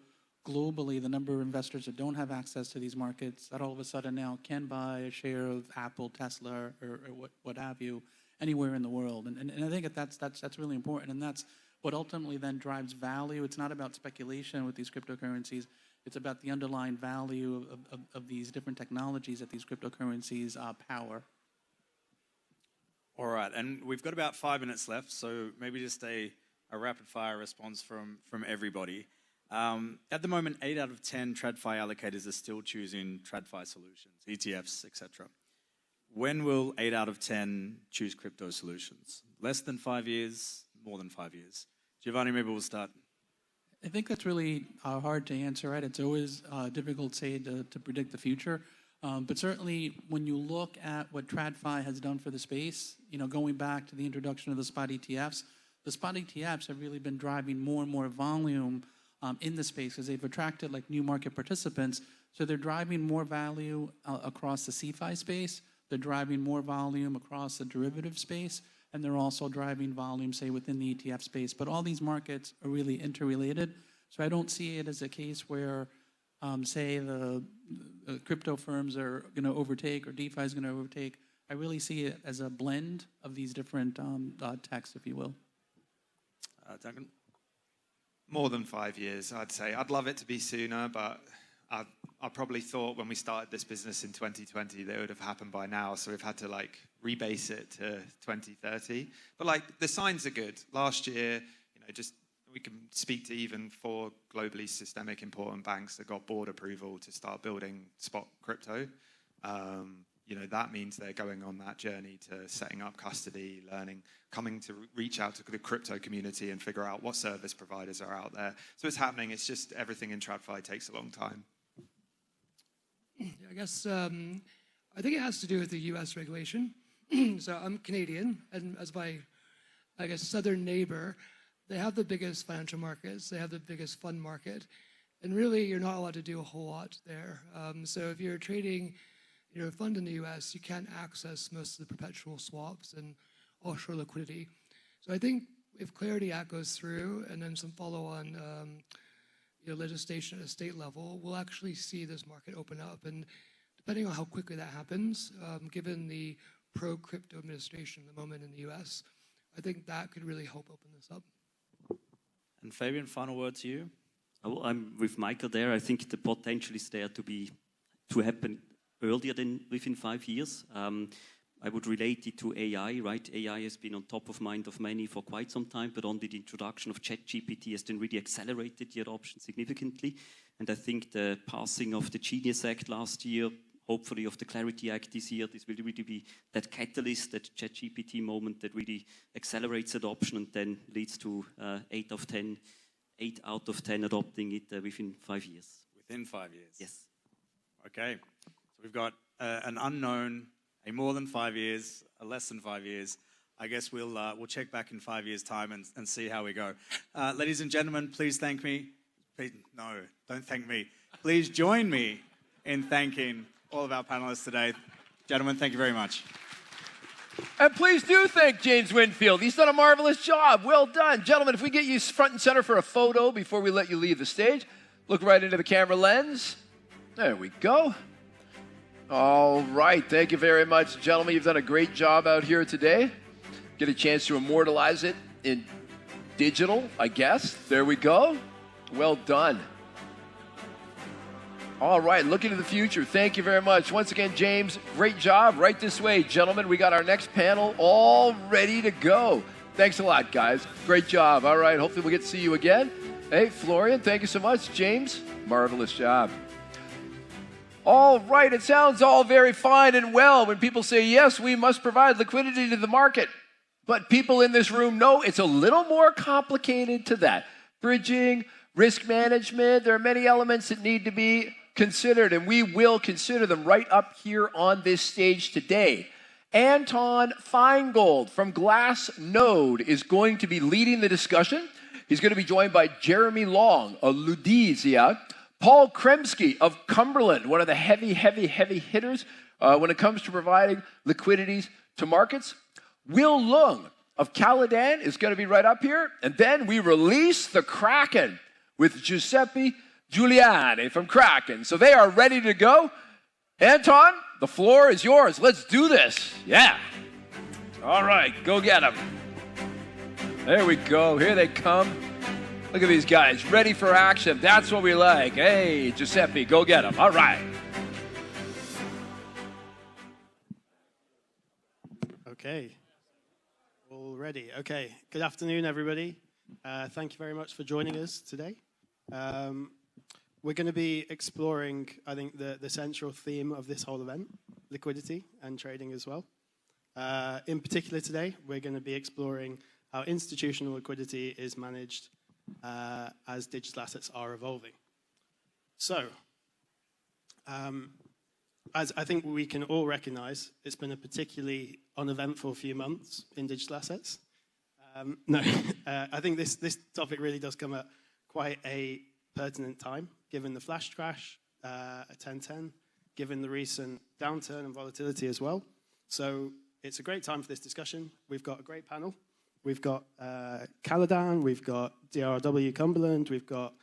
globally the number of investors that don't have access to these markets that all of a sudden now can buy a share of Apple, Tesla, or what have you, anywhere in the world. And I think that's really important, and that's what ultimately then drives value. It's not about speculation with these cryptocurrencies. It's about the underlying value of these different technologies that these cryptocurrencies power. All right, and we've got about 5 minutes left, so maybe just a rapid-fire response from everybody. At the moment, 8 out of 10 TradFi allocators are still choosing TradFi solutions, ETFs, etc. When will 8 out of 10 choose crypto solutions? Less than 5 years, more than 5 years? Giovanni, maybe we'll start. I think that's really hard to answer, right? It's always difficult, say, to predict the future. But certainly, when you look at what TradFi has done for the space, going back to the introduction of the spot ETFs, the spot ETFs have really been driving more and more volume in the space because they've attracted new market participants. So they're driving more value across the CFI space. They're driving more volume across the derivative space. And they're also driving volume, say, within the ETF space. But all these markets are really interrelated. So I don't see it as a case where, say, the crypto firms are going to overtake or DeFi is going to overtake. I really see it as a blend of these different techs, if you will. Duncan? More than 5 years, I'd say. I'd love it to be sooner, but I probably thought when we started this business in 2020 that it would have happened by now. So we've had to rebase it to 2030. But the signs are good. Last year, just we can speak to even 4 globally systemic important banks that got board approval to start building spot crypto. That means they're going on that journey to setting up custody, learning, coming to reach out to the crypto community and figure out what service providers are out there. So it's happening. It's just everything in TradFi takes a long time. I guess I think it has to do with the U.S. regulation. So I'm Canadian, and as my, southern neighbor, they have the biggest financial markets. They have the biggest fund market, and really, you're not allowed to do a whole lot there. So if you're trading a fund in the U.S., you can't access most of the perpetual swaps and offshore liquidity. So I think if Clarity Act goes through, and then some follow-on legislation at a state level, we'll actually see this market open up. And depending on how quickly that happens, given the pro-crypto administration at the moment in the US, I think that could really help open this up. And Fabian, final word to you. Well, I'm with Michael there. I think the potential is there to happen earlier than within 5 years. I would relate it to AI, right? AI has been on top of mind of many for quite some time, but only the introduction of ChatGPT has then really accelerated the adoption significantly. And I think the passing of the Genius Act last year, hopefully of the Clarity Act this year, this will really be that catalyst, that ChatGPT moment that really accelerates adoption and then leads to 8 out of 10 adopting it within 5 years. Within 5 years? Yes. Okay. So we've got an unknown, a more than 5 years, a less than 5 years. I guess we'll check back in 5 years' time and see how we go. Ladies and gentlemen, please thank me. No, don't thank me. Please join me in thanking all of our panelists today. Gentlemen, thank you very much. And please do thank James Winfield. He's done a marvelous job. Well done. Gentlemen, if we get you front and center for a photo before we let you leave the stage, look right into the camera lens. There we go. All right. Thank you very much, gentlemen. You've done a great job out here today. Get a chance to immortalize it in digital, I guess. There we go. Well done. All right, looking to the future. Thank you very much. Once again, James, great job. Right this way, gentlemen. We got our next panel all ready to go. Thanks a lot, guys. Great job. All right, hopefully we'll get to see you again. Hey, Florian, thank you so much. James, marvelous job. All right, it sounds all very fine and well when people say, yes, we must provide liquidity to the market. But people in this room know it's a little more complicated to that. Bridging, risk management, there are many elements that need to be considered, and we will consider them right up here on this stage today. Anton Feingold from Glassnode is going to be leading the discussion. He's going to be joined by Jeremy Long of Ludizia, Paul Kremski of Cumberland, one of the heavy hitters when it comes to providing liquidities to markets. Will Lung of Caladan is going to be right up here. And then we release the Kraken with Giuseppe Giuliani from Kraken. So they are ready to go. Anton, the floor is yours. Let's do this. Yeah. All right, go get them. There we go. Here they come. Look at these guys, ready for action. That's what we like. Hey, Giuseppe, go get them. All right. Okay. All ready. Okay. Good afternoon, everybody. Thank you very much for joining us today. We're going to be exploring, I think, the central theme of this whole event, liquidity and trading as well. In particular today, we're going to be exploring how institutional liquidity is managed as digital assets are evolving. So, as I think we can all recognize, it's been a particularly uneventful few months in digital assets. I think this topic really does come at quite a pertinent time, given the flash crash at 10:10, given the recent downturn and volatility as well. So it's a great time for this discussion. We've got a great panel. We've got Caladan, we've got DRW Cumberland, we've got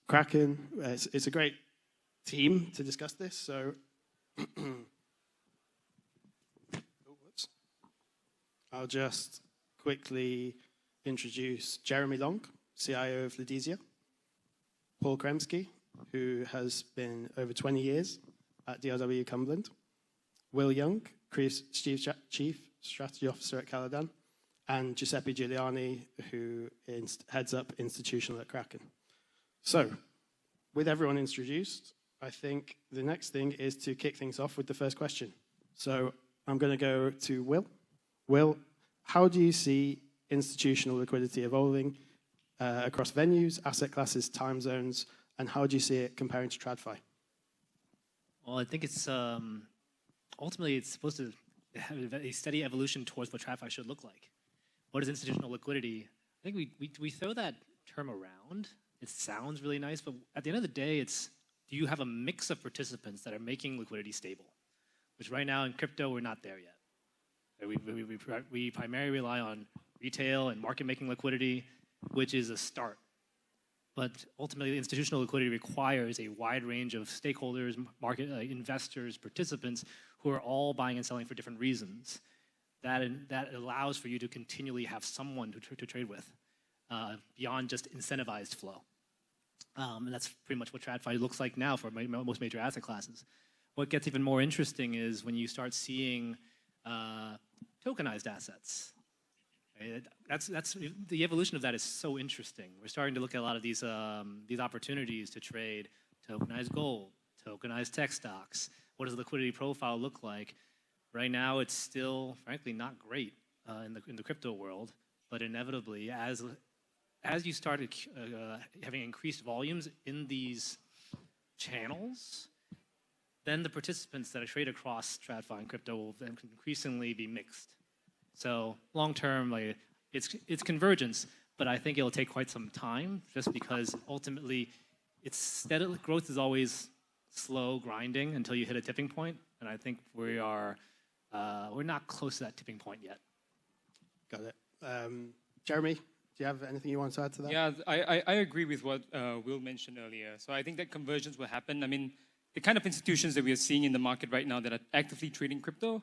Kraken. It's a great team to discuss this. So I'll just quickly introduce Jeremy Long, CIO of Ludizia, Paul Kremski, who has been over 20 years at DRW Cumberland, Will Young, Chief Strategy Officer at Caladan, and Giuseppe Giuliani, who heads up institutional at Kraken. So, with everyone introduced, I think the next thing is to kick things off with the first question. So, I'm going to go to Will. Will, how do you see institutional liquidity evolving across venues, asset classes, time zones, and how do you see it comparing to TradFi? Well, I think it's ultimately it's supposed to have a steady evolution towards what TradFi should look like. What is institutional liquidity? I think we throw that term around. It sounds really nice, but at the end of the day, it's do you have a mix of participants that are making liquidity stable? Which right now in crypto, we're not there yet. We primarily rely on retail and market-making liquidity, which is a start. But ultimately, institutional liquidity requires a wide range of stakeholders, market investors, participants who are all buying and selling for different reasons. That allows for you to continually have someone to trade with beyond just incentivized flow. And that's pretty much what TradFi looks like now for most major asset classes. What gets even more interesting is when you start seeing tokenized assets. Right? That's the evolution of that is so interesting. We're starting to look at a lot of these opportunities to trade tokenized gold, tokenized tech stocks. What does the liquidity profile look like? Right now, it's still, frankly, not great in the crypto world. But inevitably, as you started having increased volumes in these channels, then the participants that trade across TradFi and crypto will then increasingly be mixed. So long term, it's convergence, but I think it'll take quite some time, just because ultimately, growth is always slow grinding until you hit a tipping point, and I think we're not close to that tipping point yet. Got it. Jeremy, do you have anything you want to add to that? Yeah, I agree with what Will mentioned earlier. So I think that convergence will happen. I mean, the kind of institutions that we are seeing in the market right now that are actively trading crypto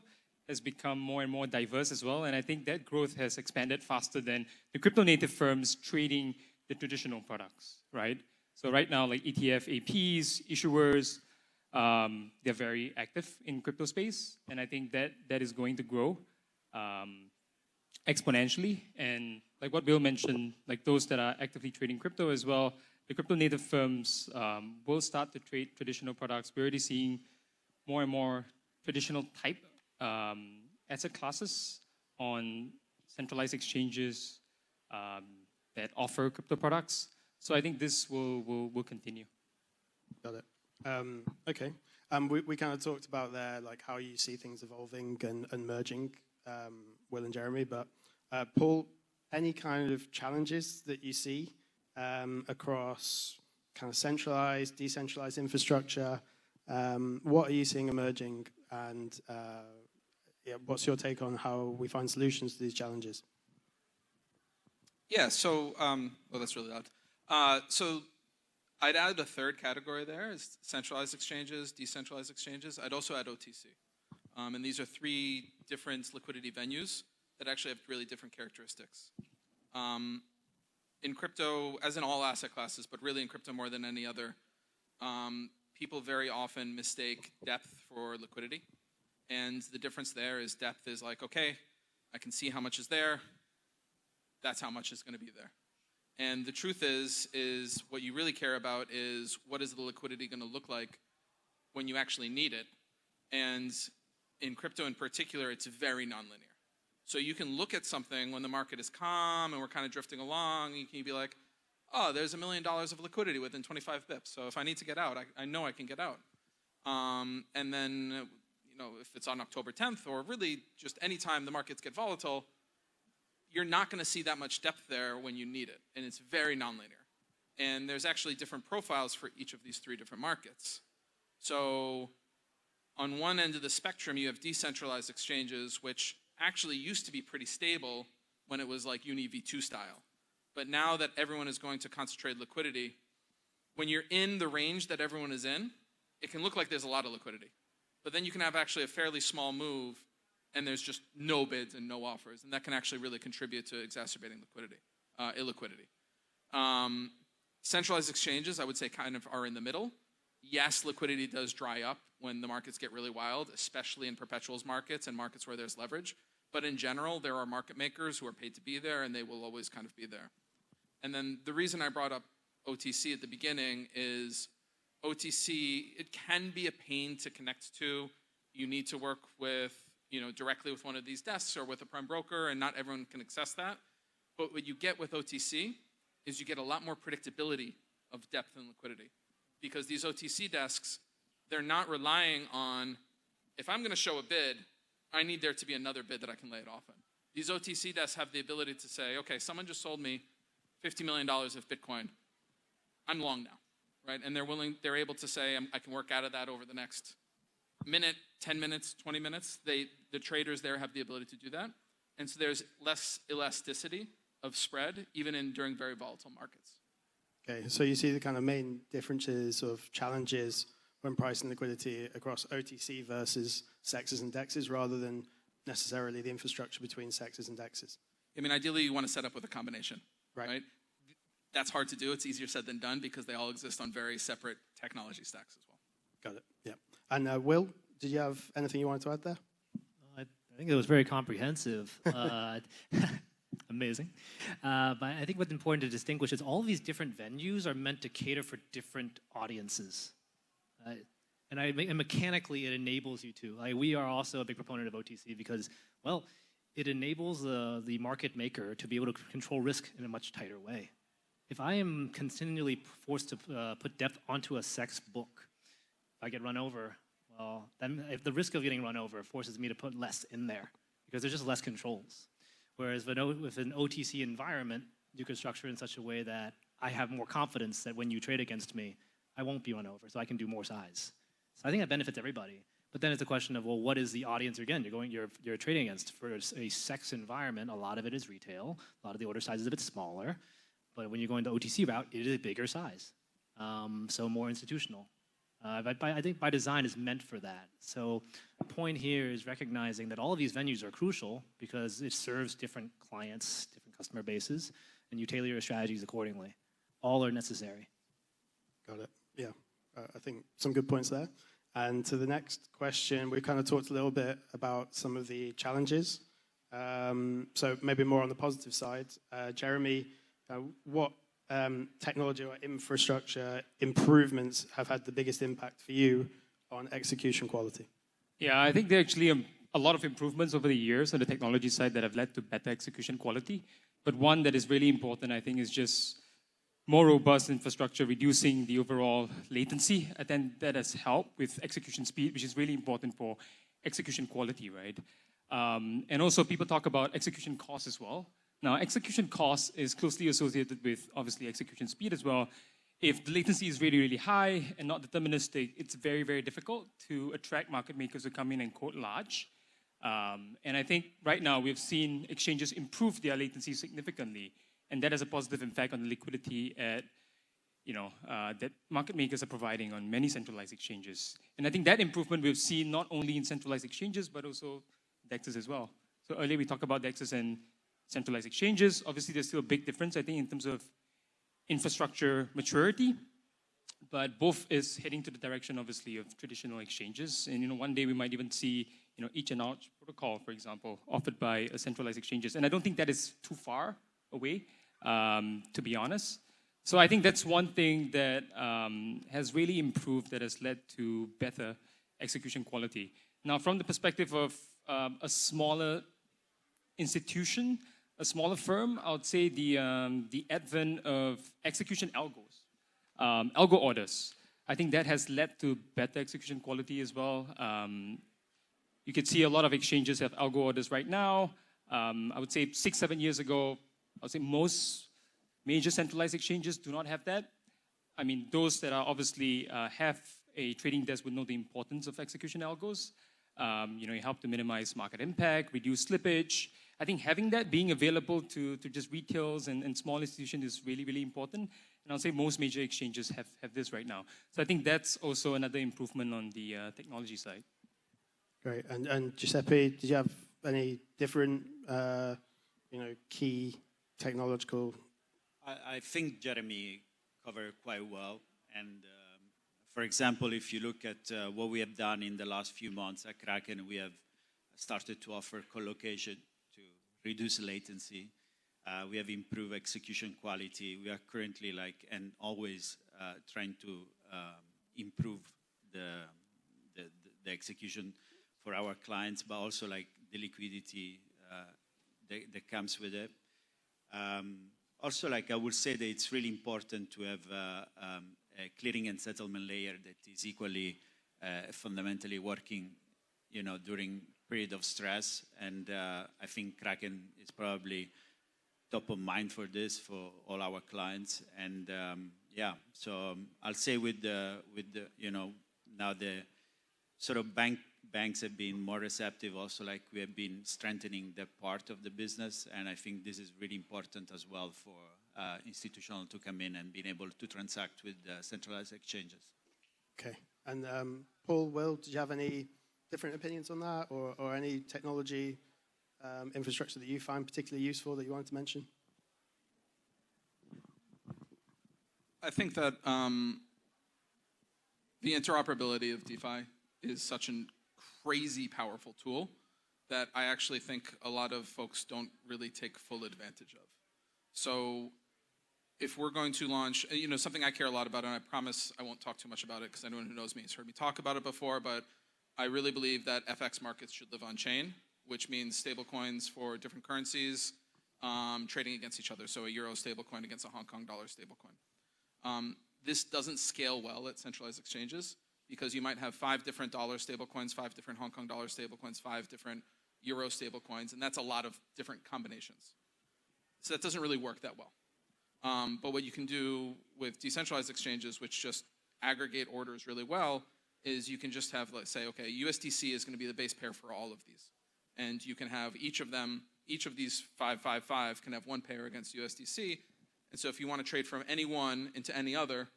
has become more and more diverse as well. And I think that growth has expanded faster than the crypto native firms trading the traditional products, right? So right now, like ETF, APs, issuers, they're very active in crypto space. And I think that is going to grow exponentially. And like what Bill mentioned, like those that are actively trading crypto as well, the crypto native firms will start to trade traditional products. We're already seeing more and more traditional type asset classes on centralized exchanges that offer crypto products. So I think this will continue. Got it. Okay. We kind of talked about there, like how you see things evolving and merging, Will and Jeremy. But Paul, any kind of challenges that you see across kind of centralized, decentralized infrastructure? What are you seeing emerging, and what's your take on how we find solutions to these challenges? Yeah, so, that's really loud. So I'd add a third category there is centralized exchanges, decentralized exchanges. I'd also add OTC. And these are three different liquidity venues that actually have really different characteristics. In crypto, as in all asset classes, but really in crypto more than any other, people very often mistake depth for liquidity. And the difference there is depth is like, okay, I can see how much is there. That's how much is going to be there. And the truth is what you really care about is what is the liquidity going to look like when you actually need it. And in crypto in particular, it's very nonlinear. So you can look at something when the market is calm and we're kind of drifting along, you can be like, oh, there's $1 million of liquidity within 25 bips. So if I need to get out, I know I can get out. And then, if it's on October 10th or really just any time the markets get volatile, you're not going to see that much depth there when you need it. And it's very nonlinear. And there's actually different profiles for each of these three different markets. So on one end of the spectrum, you have decentralized exchanges, which actually used to be pretty stable when it was like Uni V2 style. But now that everyone is going to concentrate liquidity, when you're in the range that everyone is in, it can look like there's a lot of liquidity. But then you can have actually a fairly small move and there's just no bids and no offers. And that can actually really contribute to exacerbating illiquidity. Centralized exchanges, I would say, kind of are in the middle. Yes, liquidity does dry up when the markets get really wild, especially in perpetuals markets and markets where there's leverage. But in general, there are market makers who are paid to be there, and they will always kind of be there. And then the reason I brought up OTC at the beginning is OTC, it can be a pain to connect to. You need to work with, directly with one of these desks or with a prime broker, and not everyone can access that. But what you get with OTC is you get a lot more predictability of depth and liquidity. Because these OTC desks, they're not relying on, if I'm going to show a bid, I need there to be another bid that I can lay it off in. These OTC desks have the ability to say, okay, someone just sold me $50 million of Bitcoin. I'm long now, right? And they're able to say, I can work out of that over the next minute, 10 minutes, 20 minutes. The traders there have the ability to do that. And so there's less elasticity of spread, even during very volatile markets. Okay, so you see the kind of main differences of challenges when pricing liquidity across OTC versus CEXs and DEXs rather than necessarily the infrastructure between CEXs and DEXs. I mean, ideally, you want to set up with a combination, right? That's hard to do. It's easier said than done because they all exist on very separate technology stacks as well. Got it, yeah. And Will, did you have anything you wanted to add there? I think it was very comprehensive. Amazing. But I think what's important to distinguish is all these different venues are meant to cater for different audiences. And mechanically, it enables you to. We are also a big proponent of OTC because, well, it enables the market maker to be able to control risk in a much tighter way. If I am continually forced to put depth onto a CEX book, if I get run over, well, then if the risk of getting run over forces me to put less in there because there's just less controls. Whereas with an OTC environment, you can structure it in such a way that I have more confidence that when you trade against me, I won't be run over, so I can do more size. So I think that benefits everybody. But then it's a question of, well, what is the audience again you're trading against? For a CEX environment, a lot of it is retail. A lot of the order size is a bit smaller. But when you're going the OTC route, it is a bigger size, so more institutional. I think by design is meant for that. So the point here is recognizing that all of these venues are crucial because it serves different clients, different customer bases, and you tailor your strategies accordingly. All are necessary. Got it, yeah. I think some good points there. And to the next question, we kind of talked a little bit about some of the challenges. So maybe more on the positive side. Jeremy, what technology or infrastructure improvements have had the biggest impact for you on execution quality? Yeah, I think there are actually a lot of improvements over the years on the technology side that have led to better execution quality. But one that is really important, I think, is just more robust infrastructure, reducing the overall latency, and then that has helped with execution speed, which is really important for execution quality, right? And also people talk about execution costs as well. Now, execution costs is closely associated with obviously execution speed as well. If the latency is really, really high and not deterministic, it's very, very difficult to attract market makers to come in and quote large. And I think right now we've seen exchanges improve their latency significantly, and that has a positive impact on the liquidity that market makers are providing on many centralized exchanges. And I think that improvement we've seen not only in centralized exchanges, but also DEXs as well. So earlier we talked about DEXs and centralized exchanges. Obviously, there's still a big difference, I think, in terms of infrastructure maturity, but both is heading to the direction, obviously, of traditional exchanges. And one day we might even see each and out protocol, for example, offered by a centralized exchanges. And I don't think that is too far away, to be honest. So I think that's one thing that has really improved, that has led to better execution quality. Now, from the perspective of a smaller institution, a smaller firm, I would say the advent of execution algos, algo orders. I think that has led to better execution quality as well. You could see a lot of exchanges have algo orders right now. I would say 6-7 years ago, I would say most major centralized exchanges do not have that. I mean, those that are obviously have a trading desk would know the importance of execution algos. You help to minimize market impact, reduce slippage. I think having that being available to just retails and small institutions is really, really important. And I'll say most major exchanges have this right now. So I think that's also another improvement on the technology side. Great. And Giuseppe, did you have any different, key technological? I think Jeremy covered quite well. And for example, if you look at what we have done in the last few months at Kraken, we have started to offer collocation to reduce latency. We have improved execution quality. We are currently and always trying to improve the execution for our clients, but also the liquidity that comes with it. Also, I would say that it's really important to have a clearing and settlement layer that is equally fundamentally working, during period of stress. And I think Kraken is probably top of mind for this for all our clients. And so I'll say with the now the sort of banks have been more receptive. Also, we have been strengthening that part of the business, and I think this is really important as well for institutional to come in and being able to transact with centralized exchanges. Okay. And Paul, Will, did you have any different opinions on that, or any technology infrastructure that you find particularly useful that you wanted to mention? I think that the interoperability of DeFi is such a crazy powerful tool that I actually think a lot of folks don't really take full advantage of. So if we're going to launch, something I care a lot about, and I promise I won't talk too much about it because anyone who knows me has heard me talk about it before, but I really believe that FX markets should live on chain, which means stablecoins for different currencies trading against each other. So a euro stablecoin against a Hong Kong dollar stablecoin. This doesn't scale well at centralized exchanges because you might have 5 different dollar stablecoins, 5 different Hong Kong dollar stablecoins, 5 different euro stablecoins, and that's a lot of different combinations. So that doesn't really work that well. But what you can do with decentralized exchanges, which just aggregate orders really well, is you can just have, let's say, okay, USDC is going to be the base pair for all of these. And you can have each of these 555 can have one pair against USDC. And so if you want to trade from any one into any other,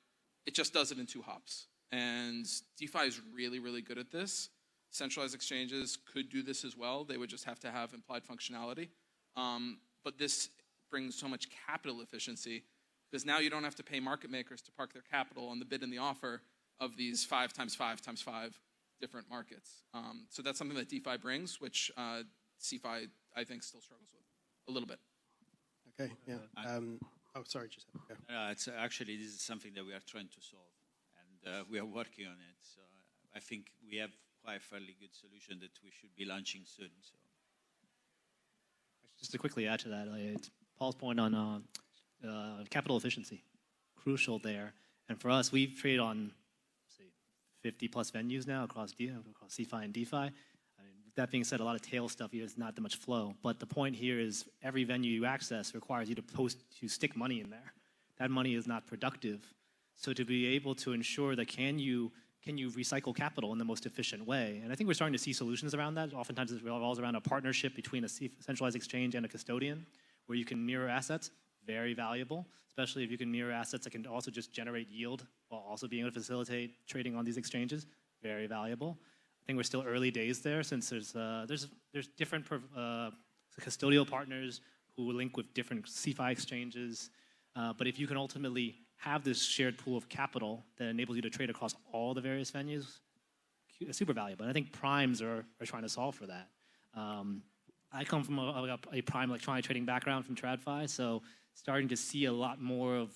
it just does it in 2 hops. And DeFi is really, really good at this. Centralized exchanges could do this as well. They would just have to have implied functionality. But this brings so much capital efficiency because now you don't have to pay market makers to park their capital on the bid and the offer of these 5 times 5 times 5 different markets. So that's something that DeFi brings, which CeFi, I think, still struggles with a little bit. Okay, yeah. Sorry, Giuseppe. It's actually, this is something that we are trying to solve, and we are working on it. So I think we have quite a fairly good solution that we should be launching soon. So. Just to quickly add to that, it's Paul's point on capital efficiency. crucial there. And for us, we've traded on, say, 50 plus venues now across CeFi and DeFi. I mean, that being said, a lot of tail stuff here is not that much flow. But the point here is every venue you access requires you to stick money in there. That money is not productive. So to be able to ensure that can you recycle capital in the most efficient way? And I think we're starting to see solutions around that. Oftentimes it revolves around a partnership between a centralized exchange and a custodian where you can mirror assets, very valuable, especially if you can mirror assets that can also just generate yield while also being able to facilitate trading on these exchanges, very valuable. I think we're still early days there since there's different custodial partners who will link with different CeFi exchanges. But if you can ultimately have this shared pool of capital that enables you to trade across all the various venues, super valuable. And I think primes are trying to solve for that. I come from a prime electronic trading background from TradFi, so starting to see a lot more of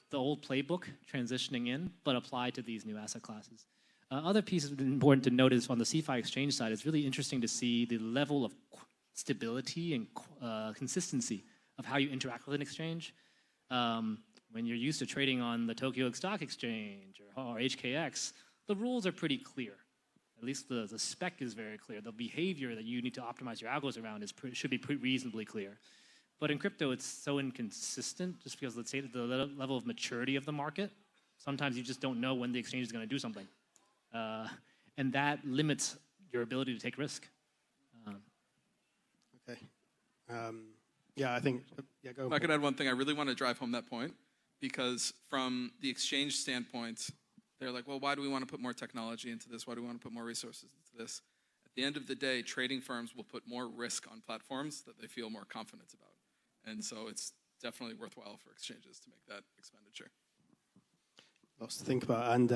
the old playbook transitioning in, but applied to these new asset classes. Other piece that's important to notice on the CeFi exchange side, it's really interesting to see the level of stability and consistency of how you interact with an exchange. When you're used to trading on the Tokyo Stock Exchange or HKX, the rules are pretty clear. At least the spec is very clear. The behavior that you need to optimize your algos around should be reasonably clear. But in crypto, it's so inconsistent just because, let's say, the level of maturity of the market. Sometimes you just don't know when the exchange is going to do something. And that limits your ability to take risk. Okay. Yeah, I think, go. If I could add one thing, I really want to drive home that point because from the exchange standpoint, they're like, well, why do we want to put more technology into this? Why do we want to put more resources into this? At the end of the day, trading firms will put more risk on platforms that they feel more confident about. And so it's definitely worthwhile for exchanges to make that expenditure. Lots to think about. And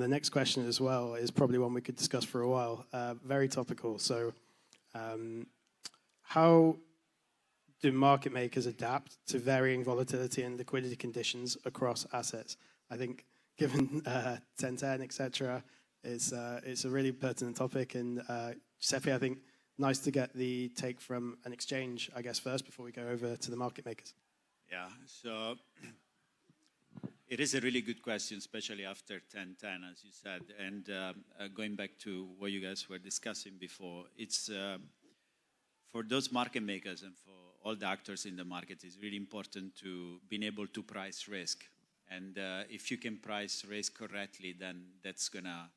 the next question as well is probably one we could discuss for a while. Very topical. So how do market makers adapt to varying volatility and liquidity conditions across assets? I think given 1010, et cetera, it's a really pertinent topic. And Giuseppe, I think nice to get the take from an exchange, I guess, first before we go over to the market makers. Yeah, so it is a really good question, especially after 1010, as you said. And going back to what you guys were discussing before, it's for those market makers and for all the actors in the market, it's really important to being able to price risk. And if you can price risk correctly, then that's gonna,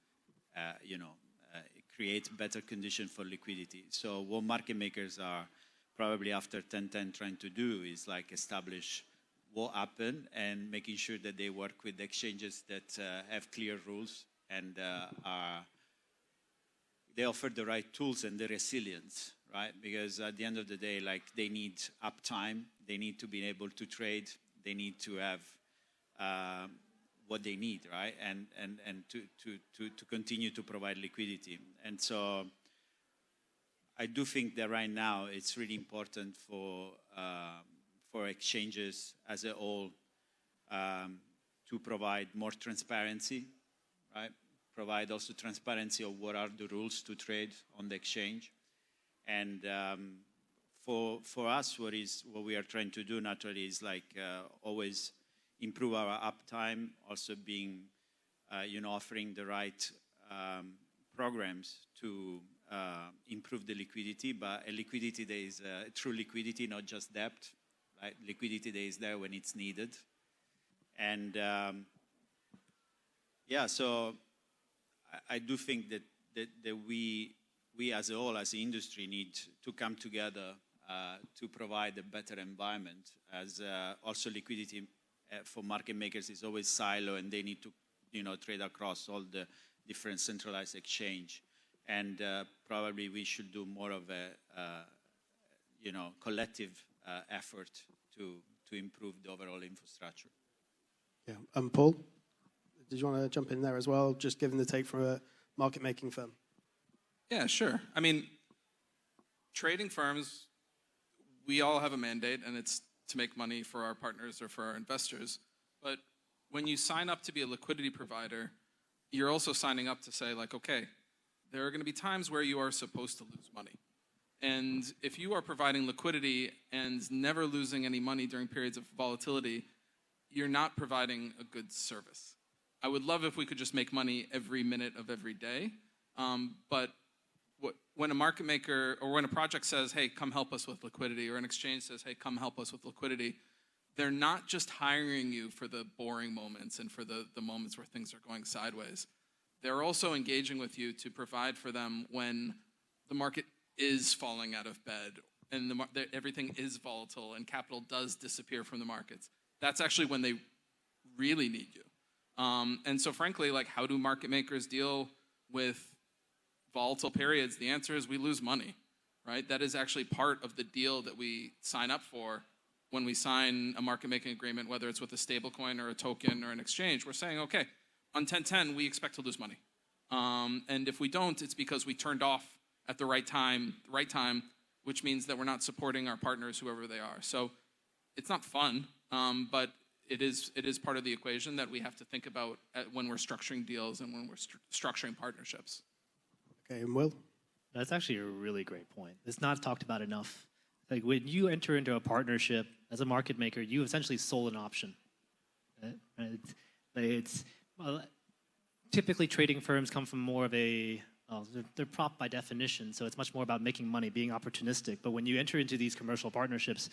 create better condition for liquidity. So what market makers are probably after 1010 trying to do is like establish what happened and making sure that they work with exchanges that have clear rules and they offer the right tools and the resilience, right? Because at the end of the day, like they need uptime, they need to be able to trade, they need to have what they need, right? And to continue to provide liquidity. And so I do think that right now it's really important for exchanges as a whole to provide more transparency, right? Provide also transparency of what are the rules to trade on the exchange. And for us, what we are trying to do naturally is like always improve our uptime, also being, offering the right programs to improve the liquidity, but a liquidity that is true liquidity, not just debt, right? Liquidity that is there when it's needed. And so I do think that we as a whole, as an industry, need to come together to provide a better environment, as also liquidity for market makers is always silo, and they need to, trade across all the different centralized exchange. And probably we should do more of a, collective effort to improve the overall infrastructure. Yeah, Paul, did you want to jump in there as well, just given the take from a market-making firm? Yeah, sure. I mean, trading firms, we all have a mandate, and it's to make money for our partners or for our investors. But when you sign up to be a liquidity provider, you're also signing up to say, like, okay, there are going to be times where you are supposed to lose money. And if you are providing liquidity and never losing any money during periods of volatility, you're not providing a good service. I would love if we could just make money every minute of every day, but when a market maker or when a project says, hey, come help us with liquidity, or an exchange says, hey, come help us with liquidity, they're not just hiring you for the boring moments and for the moments where things are going sideways. They're also engaging with you to provide for them when the market is falling out of bed and everything is volatile and capital does disappear from the markets. That's actually when they really need you. And so frankly, like, how do market makers deal with volatile periods? The answer is we lose money, right? That is actually part of the deal that we sign up for when we sign a market making agreement, whether it's with a stable coin or a token or an exchange. We're saying, okay, on 10/10, we expect to lose money. And if we don't, it's because we turned off at the right time, which means that we're not supporting our partners, whoever they are. So it's not fun, but it is part of the equation that we have to think about when we're structuring deals and when we're structuring partnerships. Okay, and Will? That's actually a really great point. It's not talked about enough. Like, when you enter into a partnership as a market maker, you essentially sold an option. Typically trading firms come from more of they're prop by definition, so it's much more about making money, being opportunistic. But when you enter into these commercial partnerships,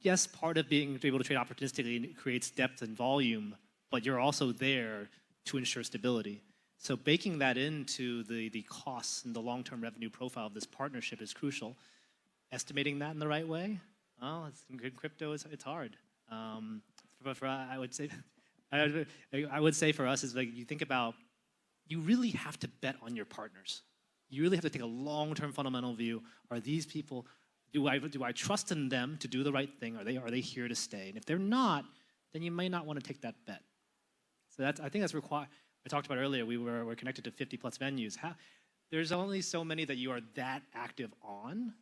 yes, part of being able to trade opportunistically creates depth and volume, but you're also there to ensure stability. So baking that into the costs and the long-term revenue profile of this partnership is crucial. Estimating that in the right way, in crypto, it's hard. I would say for us is, like, you think about, you really have to bet on your partners. You really have to take a long-term fundamental view. Are these people, do I trust in them to do the right thing? Are they here to stay? And if they're not, then you may not want to take that bet. So I think that's required. I talked about earlier, we're connected to 50 plus venues. There's only so many that you are that active on,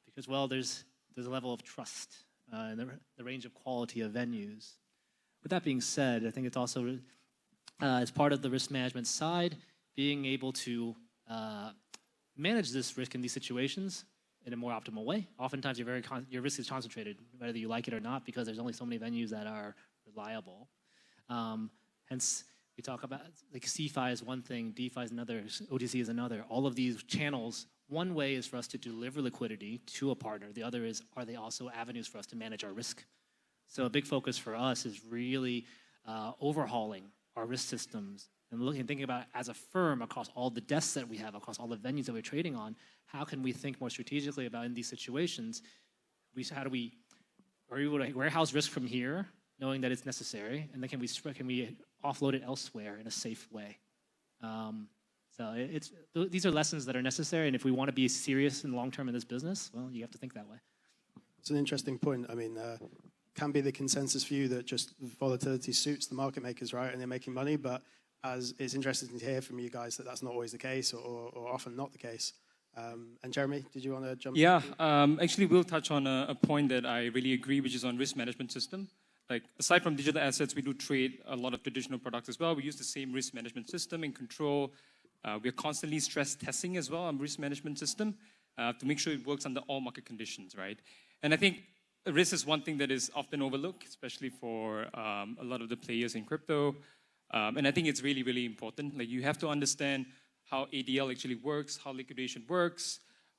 because, well, there's a level of trust and the range of quality of venues. With that being said, I think it's also, as part of the risk management side, being able to manage this risk in these situations in a more optimal way. Oftentimes, your risk is concentrated, whether you like it or not, because there's only so many venues that are reliable. Hence, we talk about, like, CeFi is one thing, DeFi is another, OTC is another. All of these channels, one way is for us to deliver liquidity to a partner. The other is, are they also avenues for us to manage our risk? So a big focus for us is really overhauling our risk systems and thinking about, as a firm, across all the desks that we have, across all the venues that we're trading on, how can we think more strategically about, in these situations, are we able to warehouse risk from here, knowing that it's necessary, and then can we offload it elsewhere in a safe way? So these are lessons that are necessary, and if we want to be serious and long-term in this business, well, you have to think that way. It's an interesting point. I mean, can be the consensus view that just volatility suits the market makers, right, and they're making money, but as it's interesting to hear from you guys that that's not always the case, or often not the case. And Jeremy, did you want to jump in? Yeah, actually we'll touch on a point that I really agree, which is on risk management system. Like, aside from digital assets, we do trade a lot of traditional products as well. We use the same risk management system and control. We're constantly stress testing as well on risk management system to make sure it works under all market conditions, right? And I think risk is one thing that is often overlooked, especially for a lot of the players in crypto. And I think it's really, really important. Like, you have to understand how ADL actually works, how liquidation works,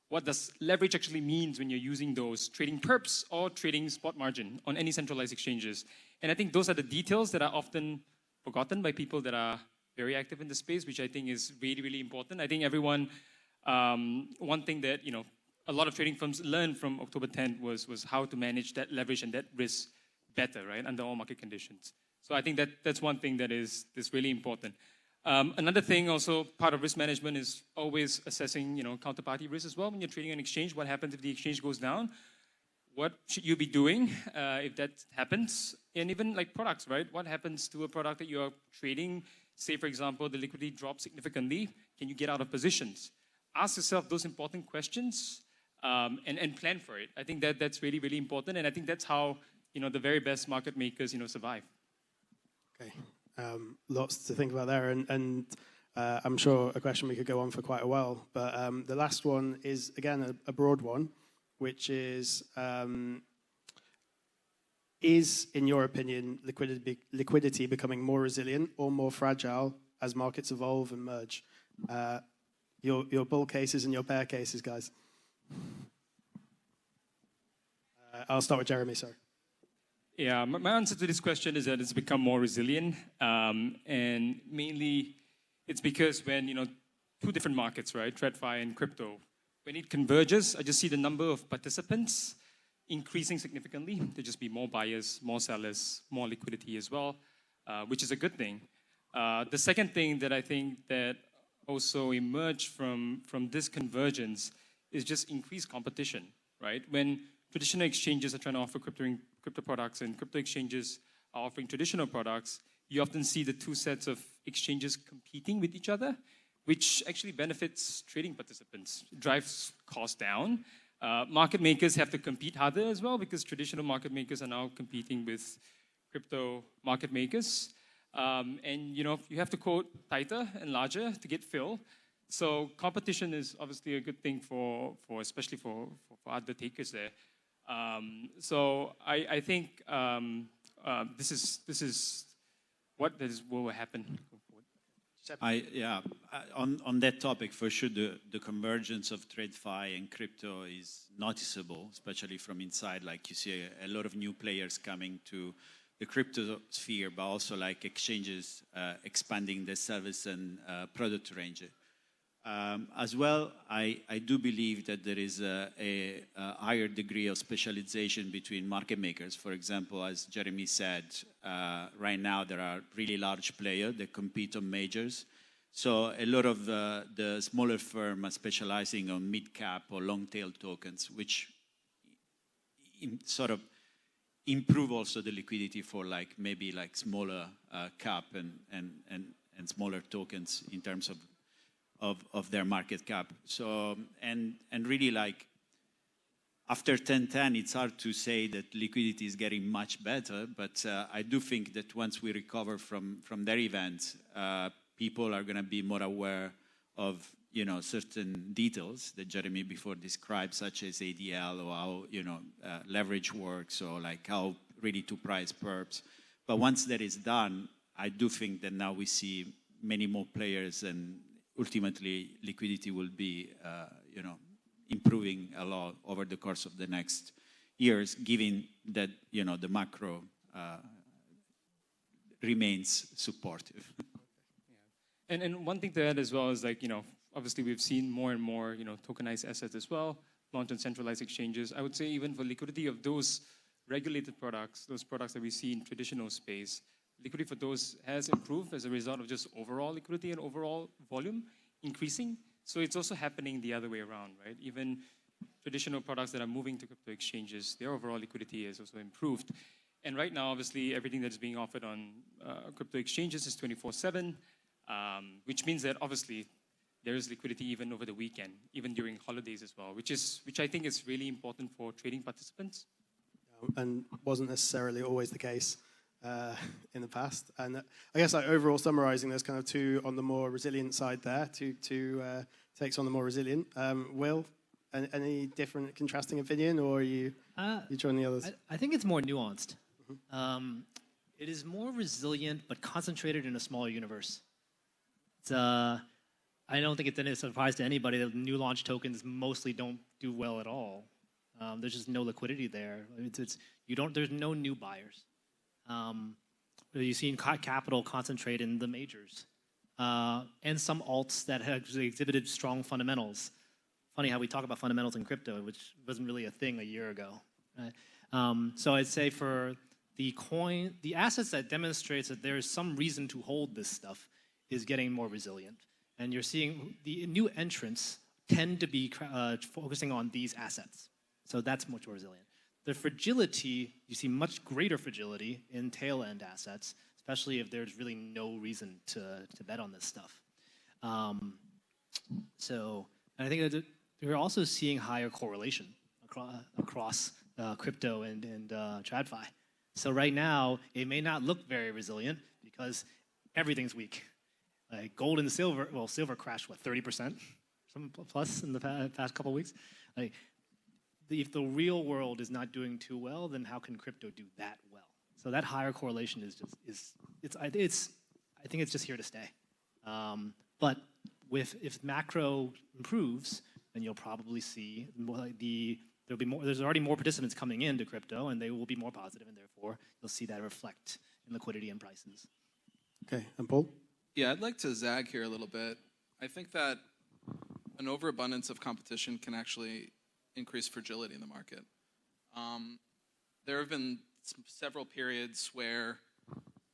what does leverage actually means when you're using those trading perps or trading spot margin on any centralized exchanges. And I think those are the details that are often forgotten by people that are very active in the space, which I think is really, really important. I think everyone, one thing that, a lot of trading firms learned from October 10th was how to manage that leverage and that risk better, right, under all market conditions. So I think that's one thing that is really important. Another thing also, part of risk management is always assessing, counterparty risk as well. When you're trading an exchange, what happens if the exchange goes down? What should you be doing if that happens? And even like products, right? What happens to a product that you're trading? Say, for example, the liquidity drops significantly. Can you get out of positions? Ask yourself those important questions and plan for it. I think that's really, really important. And I think that's how, the very best market makers, survive. Okay. Lots to think about there, and I'm sure a question we could go on for quite a while, but the last one is, again, a broad one, which is, Is, in your opinion, liquidity becoming more resilient or more fragile as markets evolve and merge? Your bull cases and your bear cases, guys. I'll start with Jeremy, sorry. Yeah, my answer to this question is that it's become more resilient, and mainly it's because when two different markets, right, TradFi and crypto, when it converges, I just see the number of participants increasing significantly. There just be more buyers, more sellers, more liquidity as well, which is a good thing. The second thing that I think that also emerged from this convergence is just increased competition, right? When traditional exchanges are trying to offer crypto products and crypto exchanges are offering traditional products, you often see the two sets of exchanges competing with each other, which actually benefits trading participants, drives costs down. Market makers have to compete harder as well because traditional market makers are now competing with crypto market makers. And you have to quote tighter and larger to get fill. So competition is obviously a good thing for especially for other takers there. So I think this is what will happen. On that topic, for sure, the convergence of TradFi and crypto is noticeable, especially from inside. Like you see a lot of new players coming to the crypto sphere, but also like exchanges expanding their service and product range. As well, I do believe that there is a higher degree of specialization between market makers. For example, as Jeremy said, right now there are really large players that compete on majors. So a lot of the smaller firms are specializing on mid-cap or long-tail tokens, which sort of improve also the liquidity for maybe smaller cap and smaller tokens in terms of their market cap. So and really after 10/10, it's hard to say that liquidity is getting much better, but I do think that once we recover from their events, people are going to be more aware of certain details that Jeremy before described, such as ADL or how leverage works, or how ready to price perps. But once that is done, I do think that now we see many more players, and ultimately liquidity will be improving a lot over the course of the next years, given that the macro remains supportive. And one thing to add as well is obviously we've seen more and more tokenized assets as well, launched on centralized exchanges. I would say even for liquidity of those regulated products, those products that we see in traditional space, liquidity for those has improved as a result of just overall liquidity and overall volume increasing. So it's also happening the other way around, right? Even traditional products that are moving to crypto exchanges, their overall liquidity has also improved. And right now, obviously, everything that's being offered on crypto exchanges is 24/7, which means that obviously there is liquidity even over the weekend, even during holidays as well, which I think is really important for trading participants. And wasn't necessarily always the case in the past. And I guess overall summarizing, there's kind of two on the more resilient side there, two takes on the more resilient. Will, any different contrasting opinion, or you join the others? I think it's more nuanced. Mm-hmm. It is more resilient, but concentrated in a smaller universe. I don't think it's any surprise to anybody that new launch tokens mostly don't do well at all. There's just no liquidity there. There's no new buyers. You've seen capital concentrate in the majors, and some alts that have exhibited strong fundamentals. Funny how we talk about fundamentals in crypto, which wasn't really a thing a year ago. Right? So I'd say for the assets that demonstrates that there is some reason to hold this stuff is getting more resilient. And you're seeing the new entrants tend to be focusing on these assets. So that's much more resilient. The fragility, you see much greater fragility in tail end assets, especially if there's really no reason to bet on this stuff. And I think that we're also seeing higher correlation across crypto and TradFi. So right now, it may not look very resilient because everything's weak. Like gold and silver, silver crashed, 30%? Some plus in the past couple of weeks? if the real world is not doing too well, then how can crypto do that well? So that higher correlation I think it's just here to stay. But if macro improves, then you'll probably see there's already more participants coming into crypto, and they will be more positive, and therefore you'll see that reflect in liquidity and prices. Okay, and Paul? Yeah, I'd like to zag here a little bit. I think that an overabundance of competition can actually increase fragility in the market. There have been several periods where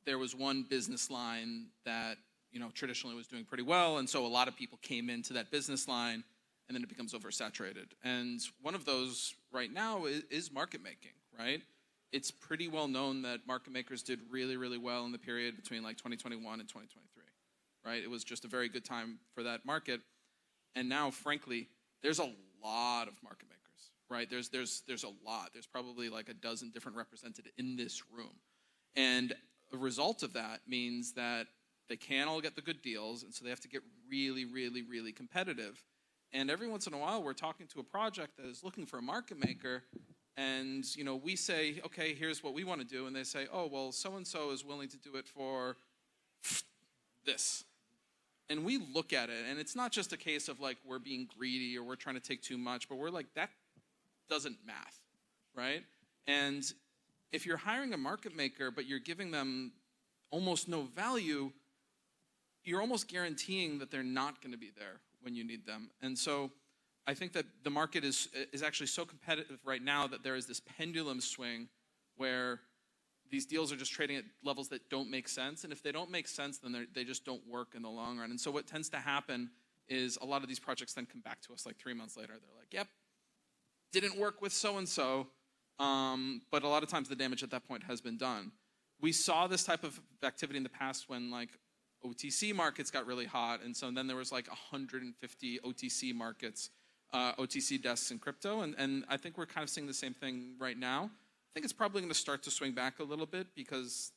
there was one business line that traditionally was doing pretty well, and so a lot of people came into that business line, and then it becomes oversaturated. And one of those right now is market making, right? It's pretty well known that market makers did really, really well in the period between like 2021 and 2023, right? It was just a very good time for that market. And now, frankly, there's a lot of market makers, right? There's a lot. There's probably like a dozen different represented in this room. And a result of that means that they can't all get the good deals, and so they have to get really, really, really competitive. And every once in a while, we're talking to a project that is looking for a market maker, and we say, okay, here's what we want to do, and they say, oh, well, so-and-so is willing to do it for this. And we look at it, and it's not just a case of like we're being greedy or we're trying to take too much, but we're like, that doesn't math, right? And if you're hiring a market maker, but you're giving them almost no value, you're almost guaranteeing that they're not going to be there when you need them. And so I think that the market is actually so competitive right now that there is this pendulum swing where these deals are just trading at levels that don't make sense. And if they don't make sense, then they just don't work in the long run. And so what tends to happen is a lot of these projects then come back to us like 3 months later. They're like, yep, didn't work with so-and-so. But a lot of times the damage at that point has been done. We saw this type of activity in the past when like OTC markets got really hot. And so then there was like 150 OTC markets, OTC desks in crypto. And I think we're kind of seeing the same thing right now. I think it's probably going to start to swing back a little bit because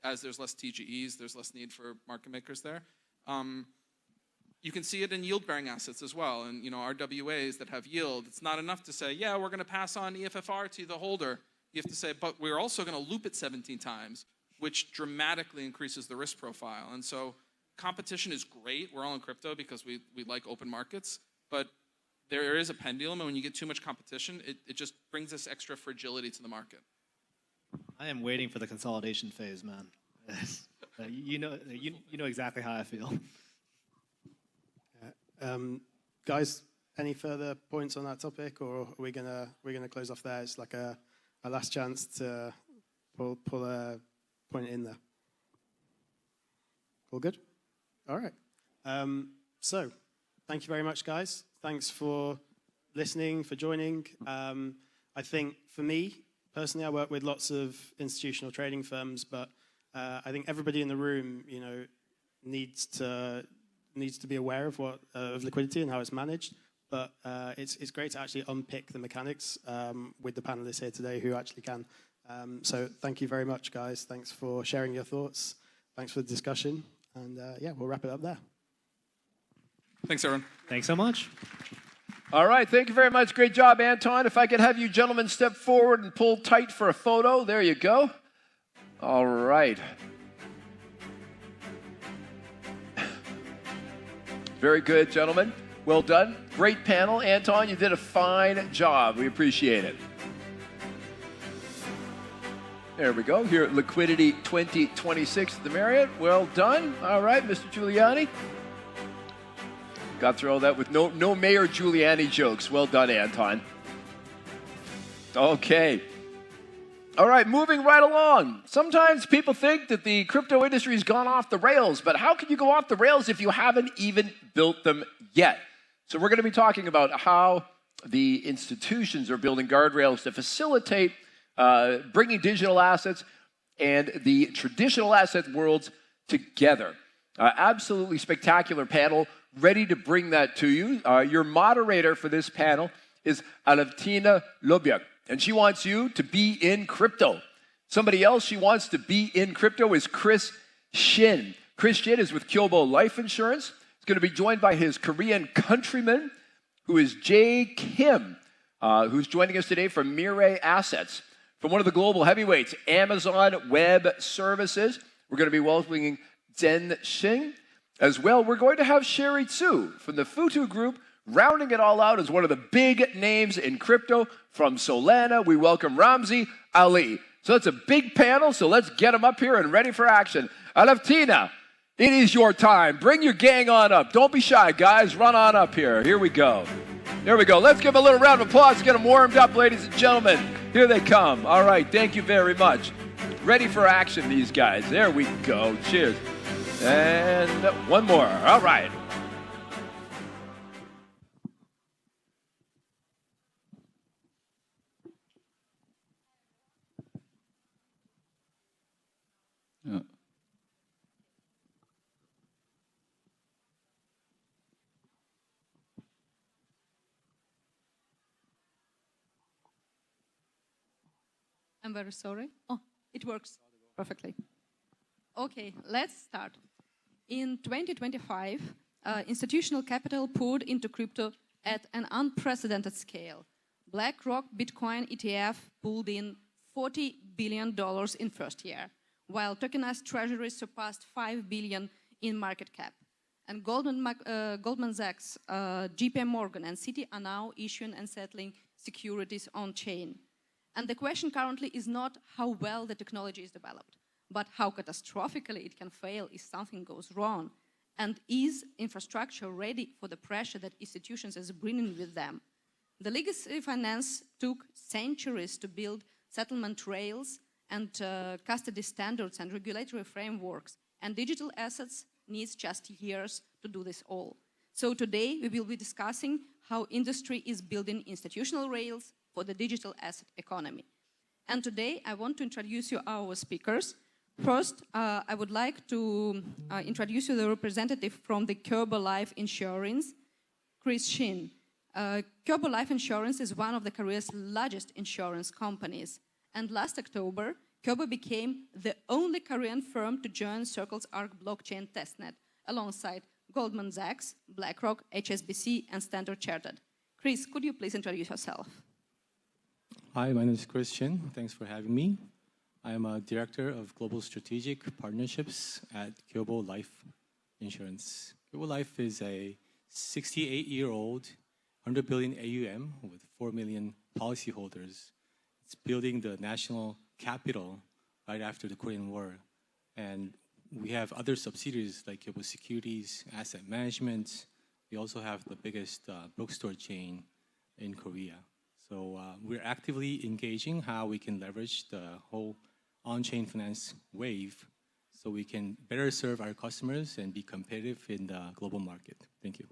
as there's less TGEs, there's less need for market makers there. You can see it in yield-bearing assets as well. And RWAs that have yield, it's not enough to say, yeah, we're going to pass on EFFR to the holder. You have to say, but we're also going to loop it 17 times, which dramatically increases the risk profile. And so competition is great. We're all in crypto because we like open markets. But there is a pendulum, and when you get too much competition, it just brings this extra fragility to the market. I am waiting for the consolidation phase, man. You know exactly how I feel. Guys, any further points on that topic, or are we gonna close off there? It's like a last chance to pull a point in there. All good? All right. So, thank you very much, guys. Thanks for listening, for joining. I think for me, personally, I work with lots of institutional trading firms, but I think everybody in the room, needs to be aware of of liquidity and how it's managed. But it's great to actually unpick the mechanics with the panelists here today who actually can. So thank you very much, guys. Thanks for sharing your thoughts. Thanks for the discussion. And we'll wrap it up there. Thanks, everyone. Thanks so much. All right, thank you very much. Great job, Anton. If I could have you gentlemen step forward and pull tight for a photo. There you go. All right. Very good, gentlemen. Well done. Great panel. Anton, you did a fine job. We appreciate it. There we go. Here at Liquidity 2026 at the Marriott. Well done. All right, Mr. Giuliani. Got through all that with no Mayor Giuliani jokes. Well done, Anton. Okay. All right, moving right along. Sometimes people think that the crypto industry has gone off the rails, but how can you go off the rails if you haven't even built them yet? So we're going to be talking about how the institutions are building guardrails to facilitate bringing digital assets and the traditional asset worlds together. Absolutely spectacular panel, ready to bring that to you. Your moderator for this panel is Alevtina Lobiak, and she wants you to be in crypto. Somebody else she wants to be in crypto is Chris Shin. Chris Shin is with Kyobo Life Insurance. He's going to be joined by his Korean countryman, who is Jae Kim. who's joining us today from Mirai Assets. From one of the global heavyweights, Amazon Web Services, we're going to be welcoming Zhen Xing. As well, we're going to have Sherry Tsu from the Futu Group, rounding it all out as one of the big names in crypto. From Solana, we welcome Ramzi Ali. So it's a big panel, so let's get them up here and ready for action. Aleftina, it is your time. Bring your gang on up. Don't be shy, guys. Run on up here. Here we go. There we go. Let's give them a little round of applause. Get them warmed up, ladies and gentlemen. Here they come. All right, thank you very much. Ready for action, these guys. There we go. Cheers. And one more. All right. I'm very sorry. Oh, it works perfectly. Okay, let's start. In 2025, institutional capital poured into crypto at an unprecedented scale. BlackRock Bitcoin ETF pulled in $40 billion in first year, while tokenized treasuries surpassed $5 billion in market cap. And Goldman Sachs, JP Morgan, and Citi are now issuing and settling securities on-chain. And the question currently is not how well the technology is developed, but how catastrophically it can fail if something goes wrong. And is infrastructure ready for the pressure that institutions are bringing with them? The legacy finance took centuries to build settlement rails and custody standards and regulatory frameworks, and digital assets needs just years to do this all. So today we will be discussing how industry is building institutional rails for the digital asset economy. And today I want to introduce you our speakers. First, I would like to introduce you the representative from the Kerber Life Insurance, Chris Shin. Kerber Life Insurance is one of the Korea's largest insurance companies. And last October, Kerber became the only Korean firm to join Circle's ARC blockchain testnet, alongside Goldman Sachs, BlackRock, HSBC, and Standard Chartered. Chris, could you please introduce yourself? Hi, my name is Christian. Thanks for having me. I am a Director of Global Strategic Partnerships at Kyobo Life Insurance. Kyobo Life is a 68-year-old, 100 billion AUM with 4 million policyholders. It's building the national capital right after the Korean War. And we have other subsidiaries like Kyobo Securities, Asset Management. We also have the biggest bookstore chain in Korea. So we're actively engaging how we can leverage the whole on-chain finance wave so we can better serve our customers and be competitive in the global market. Thank you.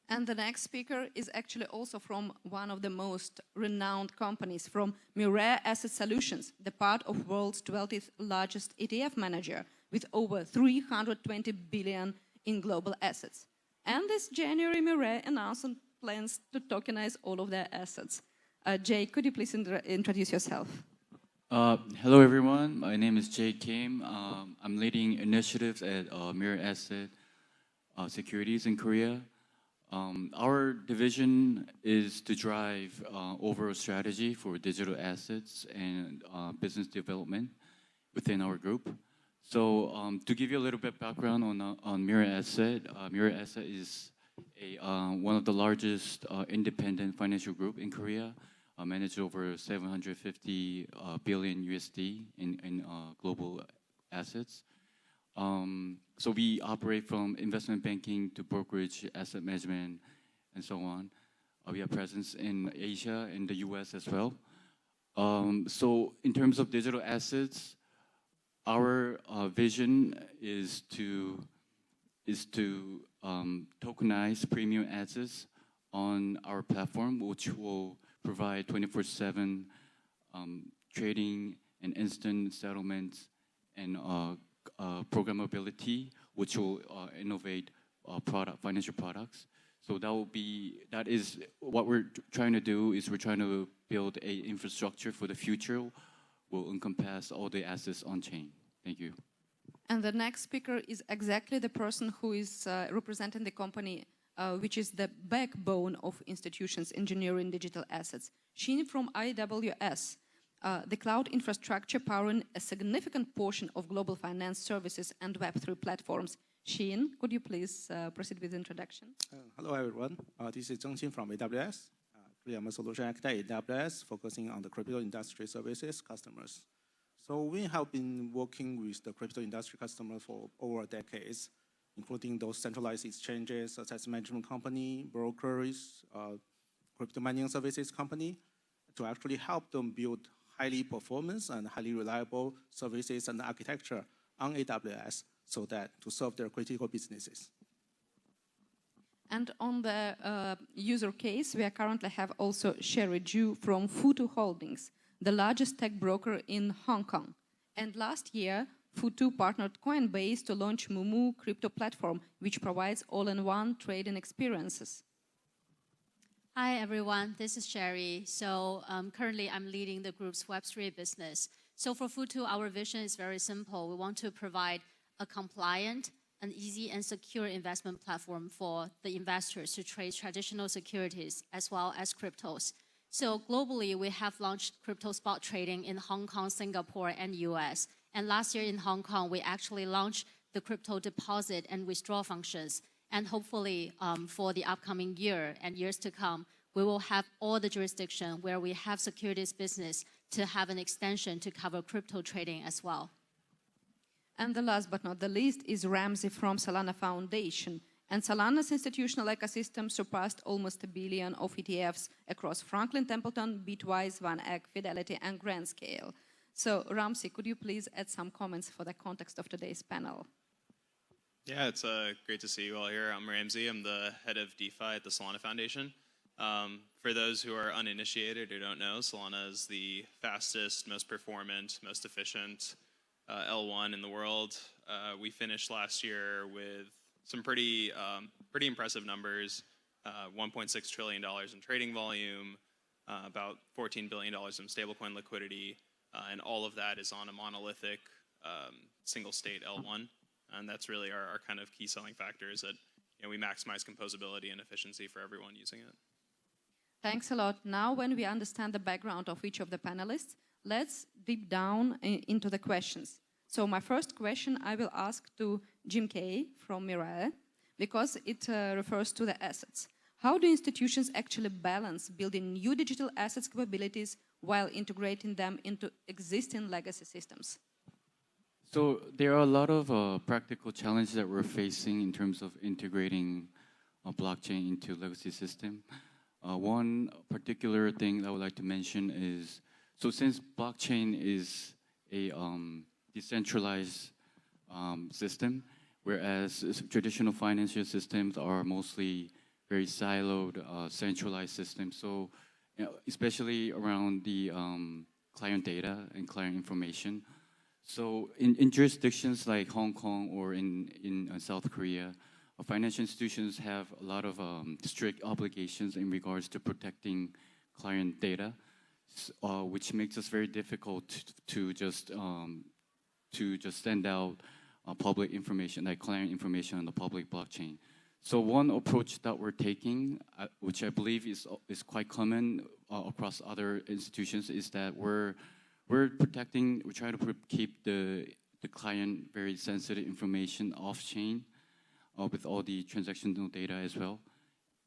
And the next speaker is actually also from one of the most renowned companies, from Mirai Asset Solutions, the part of world's 12th largest ETF manager with over 320 billion in global assets. And this January, Mirai announced plans to tokenize all of their assets. Jay, could you please introduce yourself? Hello, everyone. My name is Jay Kim. I'm leading initiatives at Mirai Asset Securities in Korea. Our division is to drive overall strategy for digital assets and business development within our group. So to give you a little bit background on Mirai Asset is one of the largest independent financial group in Korea, managed over 750 billion USD in global assets. So we operate from investment banking to brokerage, asset management, and so on. We have presence in Asia and the US as well. So in terms of digital assets, our vision is to tokenize premium assets on our platform, which will provide 24/7 trading and instant settlements and programmability, which will innovate financial products. So that is what we're trying to do. Is we're trying to build a infrastructure for the future, will encompass all the assets on chain. Thank you. And the next speaker is exactly the person who is representing the company which is the backbone of institutions engineering digital assets. Sheen from IWS, the cloud infrastructure powering a significant portion of global finance services and Web3 platforms. Sheen, could you please proceed with the introduction? Hello, everyone. This is Zheng Qin from AWS. Currently, I'm a solution architect at AWS, focusing on the crypto industry services customers. So we have been working with the crypto industry customers for over decades, including those centralized exchanges such as management company, brokers, crypto mining services company, to actually help them build highly performance and highly reliable services and architecture on AWS so that to serve their critical businesses. And on the user case, we currently have also Sherry Ju from Futu Holdings, the largest tech broker in Hong Kong. And last year, Futu partnered Coinbase to launch Mumu crypto platform, which provides all-in-one trading experiences. Hi, everyone. This is Sherry. So currently, I'm leading the group's Web3 business. So for Futu, our vision is very simple. We want to provide a compliant, an easy and secure investment platform for the investors to trade traditional securities as well as cryptos. So globally, we have launched crypto spot trading in Hong Kong, Singapore, and US. And last year in Hong Kong, we actually launched the crypto deposit and withdrawal functions. And hopefully, for the upcoming year and years to come, we will have all the jurisdiction where we have securities business to have an extension to cover crypto trading as well. And the last but not the least is Ramsey from Solana Foundation. And Solana's institutional ecosystem surpassed almost 1 billion of ETFs across Franklin Templeton, Bitwise, Van Eck, Fidelity, and Grayscale. So, Ramsey, could you please add some comments for the context of today's panel? Yeah, it's great to see you all here. I'm Ramsey. I'm the head of DeFi at the Solana Foundation. For those who are uninitiated or don't know, Solana is the fastest, most performant, most efficient L1 in the world. We finished last year with some pretty impressive numbers, $1.6 trillion in trading volume, about $14 billion in stablecoin liquidity, and all of that is on a monolithic single state L1. And that's really our kind of key selling factor is that we maximize composability and efficiency for everyone using it. Thanks a lot. Now, when we understand the background of each of the panelists, let's deep down into the questions. So my first question I will ask to Jim Kay from Mirai, because it refers to the assets. How do institutions actually balance building new digital assets capabilities while integrating them into existing legacy systems? So there are a lot of practical challenges that we're facing in terms of integrating a blockchain into legacy system. One particular thing I would like to mention is, so since blockchain is a decentralized system, whereas traditional financial systems are mostly very siloed, centralized systems. So especially around the client data and client information. So in jurisdictions like Hong Kong or in South Korea, financial institutions have a lot of strict obligations in regards to protecting client data, which makes it very difficult to just send out public information, like client information on the public blockchain. So one approach that we're taking, which I believe is quite common across other institutions, is that we're trying to keep the client very sensitive information off-chain with all the transactional data as well,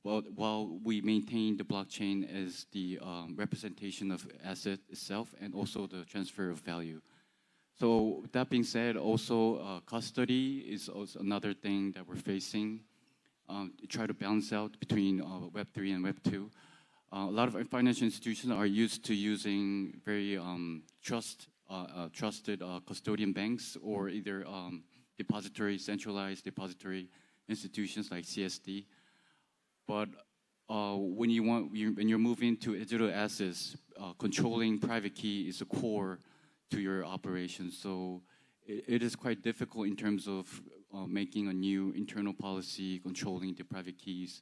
while we maintain the blockchain as the representation of asset itself and also the transfer of value. So with that being said, also custody is also another thing that we're facing. Try to balance out between Web3 and Web2. A lot of financial institutions are used to using very trusted custodian banks or either centralized depository institutions like CSD. But when you're moving to digital assets, controlling private key is a core to your operation. So it is quite difficult in terms of making a new internal policy controlling the private keys.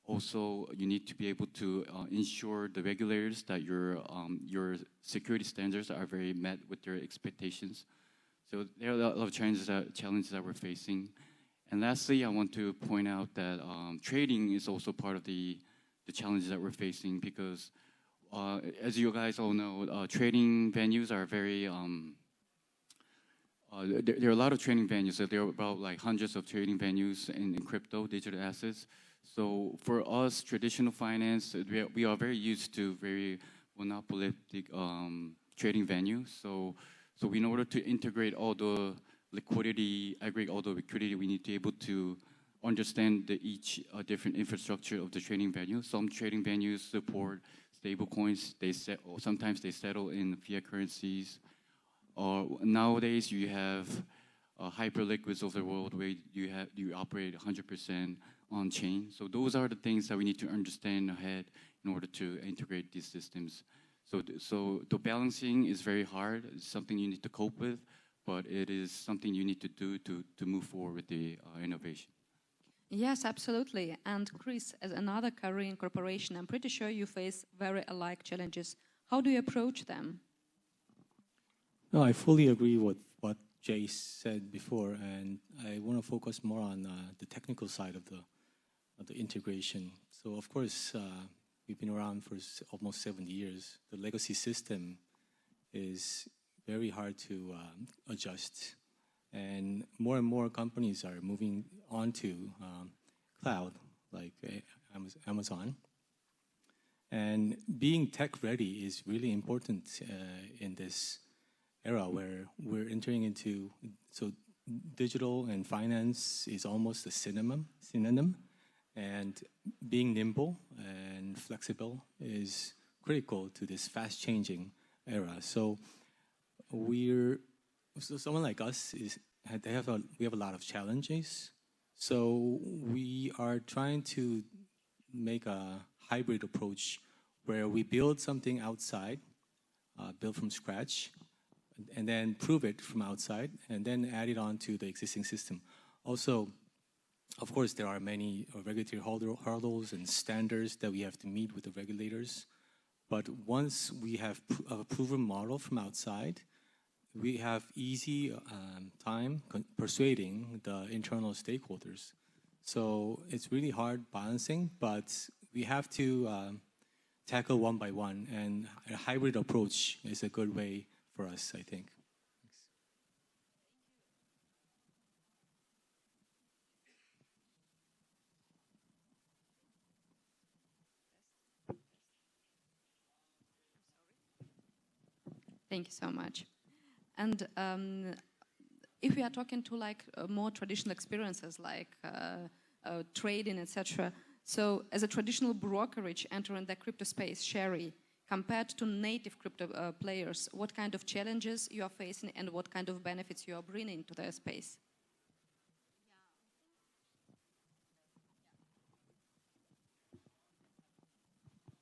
Also, you need to be able to ensure the regulators that your security standards are very met with their expectations. So there are a lot of challenges that we're facing. And lastly, I want to point out that trading is also part of the challenges that we're facing because, as you guys all know, trading venues are very, there are a lot of trading venues. So there are about like hundreds of trading venues in crypto, digital assets. So for us, traditional finance, we are very used to very monopolistic trading venues. So in order to integrate all the liquidity, aggregate all the liquidity, we need to be able to understand each different infrastructure of the trading venue. Some trading venues support stable coins. Sometimes they settle in fiat currencies. Nowadays, you have hyperliquids of the world where you operate 100% on chain. So those are the things that we need to understand ahead in order to integrate these systems. So the balancing is very hard. It's something you need to cope with, but it is something you need to do to move forward with the innovation. Yes, absolutely. And Chris, as another Korean corporation, I'm pretty sure you face very alike challenges. How do you approach them? No, I fully agree with what Jay said before, and I want to focus more on the technical side of the integration. So, of course, we've been around for almost 70 years. The legacy system is very hard to adjust, and more companies are moving on to cloud, like Amazon. And being tech ready is really important in this era where we're entering into, so digital and finance is almost a synonym, and being nimble and flexible is critical to this fast changing era. So someone like us we have a lot of challenges. So we are trying to make a hybrid approach where we build something outside, build from scratch, and then prove it from outside, and then add it on to the existing system. Also, of course, there are many regulatory hurdles and standards that we have to meet with the regulators. But once we have a proven model from outside, we have easy time persuading the internal stakeholders. So it's really hard balancing, but we have to tackle one by one, and a hybrid approach is a good way for us, I think. Thank you so much. And if we are talking to like more traditional experiences like trading, etc. So as a traditional brokerage entering the crypto space, Sherry, compared to native crypto players, what kind of challenges you are facing and what kind of benefits you are bringing to their space?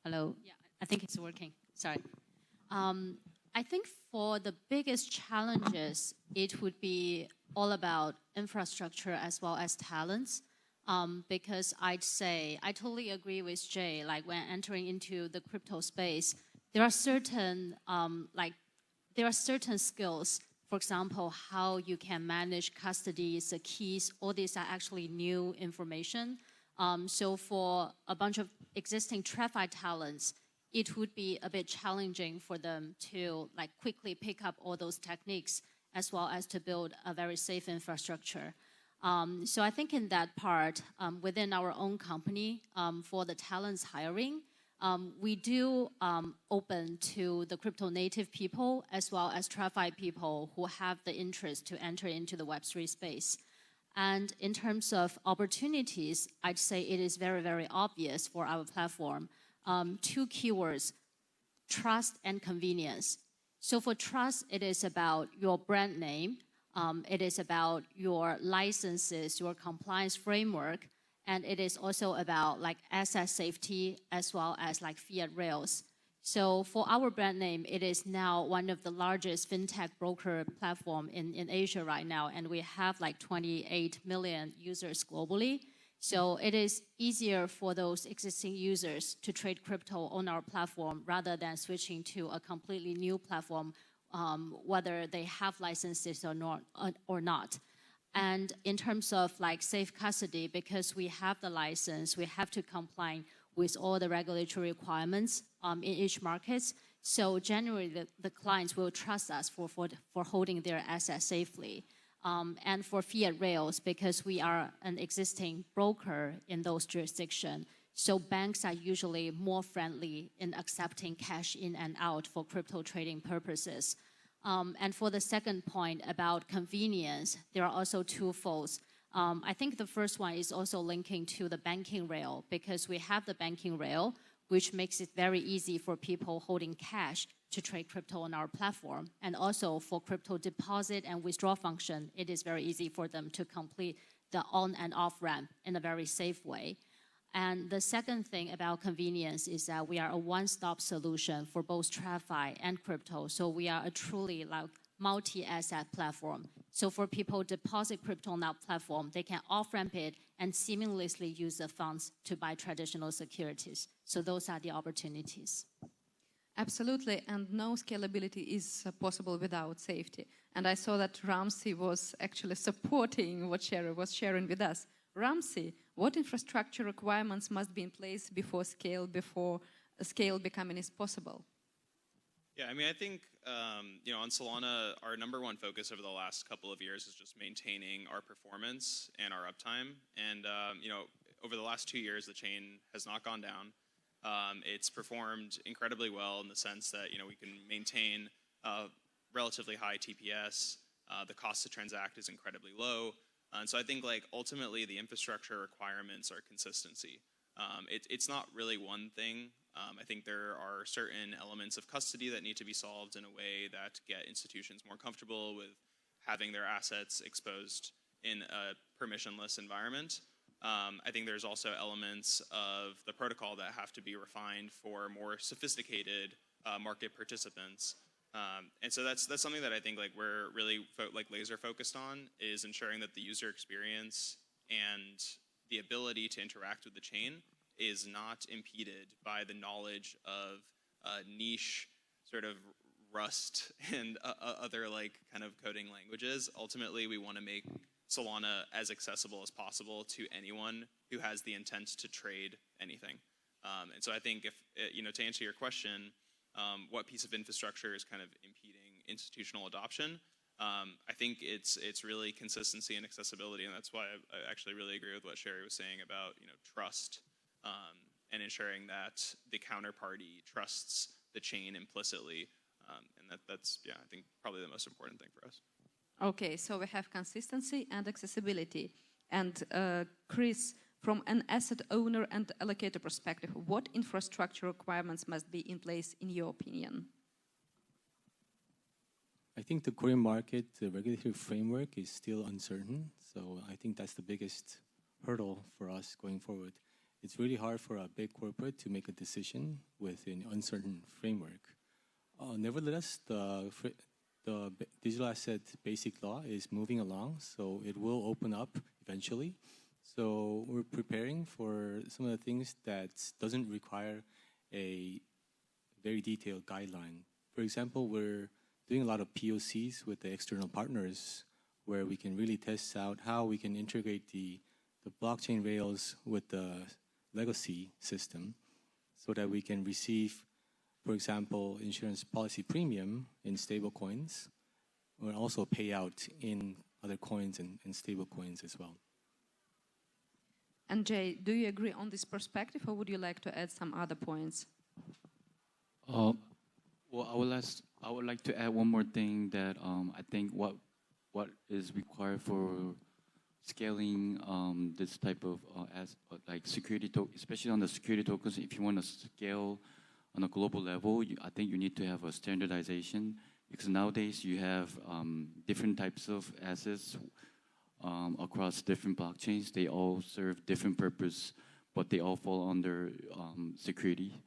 Hello. Yeah, I think it's working. Sorry. I think for the biggest challenges, it would be all about infrastructure as well as talents. Because I'd say, I totally agree with Jay, like when entering into the crypto space, there are certain, skills, for example, how you can manage custodies, the keys, all these are actually new information. So for a bunch of existing TradFi talents, it would be a bit challenging for them to like quickly pick up all those techniques as well as to build a very safe infrastructure. So I think in that part, within our own company, for the talents hiring, we do open to the crypto native people as well as TradFi people who have the interest to enter into the Web3 space. And in terms of opportunities, I'd say it is very, very obvious for our platform. Two keywords, trust and convenience. So for trust, it is about your brand name. It is about your licenses, your compliance framework, and it is also about like asset safety as well as like fiat rails. So for our brand name, it is now one of the largest fintech broker platform in Asia right now, and we have like 28 million users globally. So it is easier for those existing users to trade crypto on our platform rather than switching to a completely new platform, whether they have licenses or not. And in terms of like safe custody, because we have the license, we have to comply with all the regulatory requirements in each market. So generally, the clients will trust us for holding their assets safely. And for fiat rails, because we are an existing broker in those jurisdictions, so banks are usually more friendly in accepting cash in and out for crypto trading purposes. And for the second point about convenience, there are also two folds. I think the first one is also linking to the banking rail, because we have the banking rail, which makes it very easy for people holding cash to trade crypto on our platform. And also for crypto deposit and withdrawal function, it is very easy for them to complete the on and off ramp in a very safe way. And the second thing about convenience is that we are a one-stop solution for both TradFi and crypto. So we are a truly like multi-asset platform. So for people deposit crypto on our platform, they can off-ramp it and seamlessly use the funds to buy traditional securities. So those are the opportunities. Absolutely, and no scalability is possible without safety. And I saw that Ramsey was actually supporting what Sherry was sharing with us. Ramsey, what infrastructure requirements must be in place before scale becoming is possible? Yeah, I mean, I think, on Solana, our number one focus over the last couple of years is just maintaining our performance and our uptime. And, over the last 2 years, the chain has not gone down. It's performed incredibly well in the sense that, we can maintain relatively high TPS. The cost to transact is incredibly low. And so I think, ultimately, the infrastructure requirements are consistency. It's not really one thing. I think there are certain elements of custody that need to be solved in a way that get institutions more comfortable with having their assets exposed in a permissionless environment. I think there's also elements of the protocol that have to be refined for more sophisticated market participants. And so that's something that I think we're really laser focused on, is ensuring that the user experience and the ability to interact with the chain is not impeded by the knowledge of niche sort of Rust and other kind of coding languages. Ultimately, we want to make Solana as accessible as possible to anyone who has the intent to trade anything. And so I think if, to answer your question, what piece of infrastructure is kind of impeding institutional adoption? I think it's really consistency and accessibility, and that's why I actually really agree with what Sherry was saying about trust and ensuring that the counterparty trusts the chain implicitly, and that's I think probably the most important thing for us. Okay, so we have consistency and accessibility. And Chris, from an asset owner and allocator perspective, what infrastructure requirements must be in place in your opinion? I think the Korean market, the regulatory framework is still uncertain. So I think that's the biggest hurdle for us going forward. It's really hard for a big corporate to make a decision with an uncertain framework. Nevertheless, the digital asset basic law is moving along, so it will open up eventually. So we're preparing for some of the things that doesn't require a very detailed guideline. For example, we're doing a lot of POCs with the external partners where we can really test out how we can integrate the blockchain rails with the legacy system so that we can receive, for example, insurance policy premium in stable coins, or also pay out in other coins and stable coins as well. And Jay, do you agree on this perspective, or would you like to add some other points? Well, I would like to add one more thing that I think what is required for scaling this type of security especially on the security tokens. If you want to scale on a global level, I think you need to have a standardization, because nowadays you have different types of assets across different blockchains. They all serve different purpose, but they all fall under security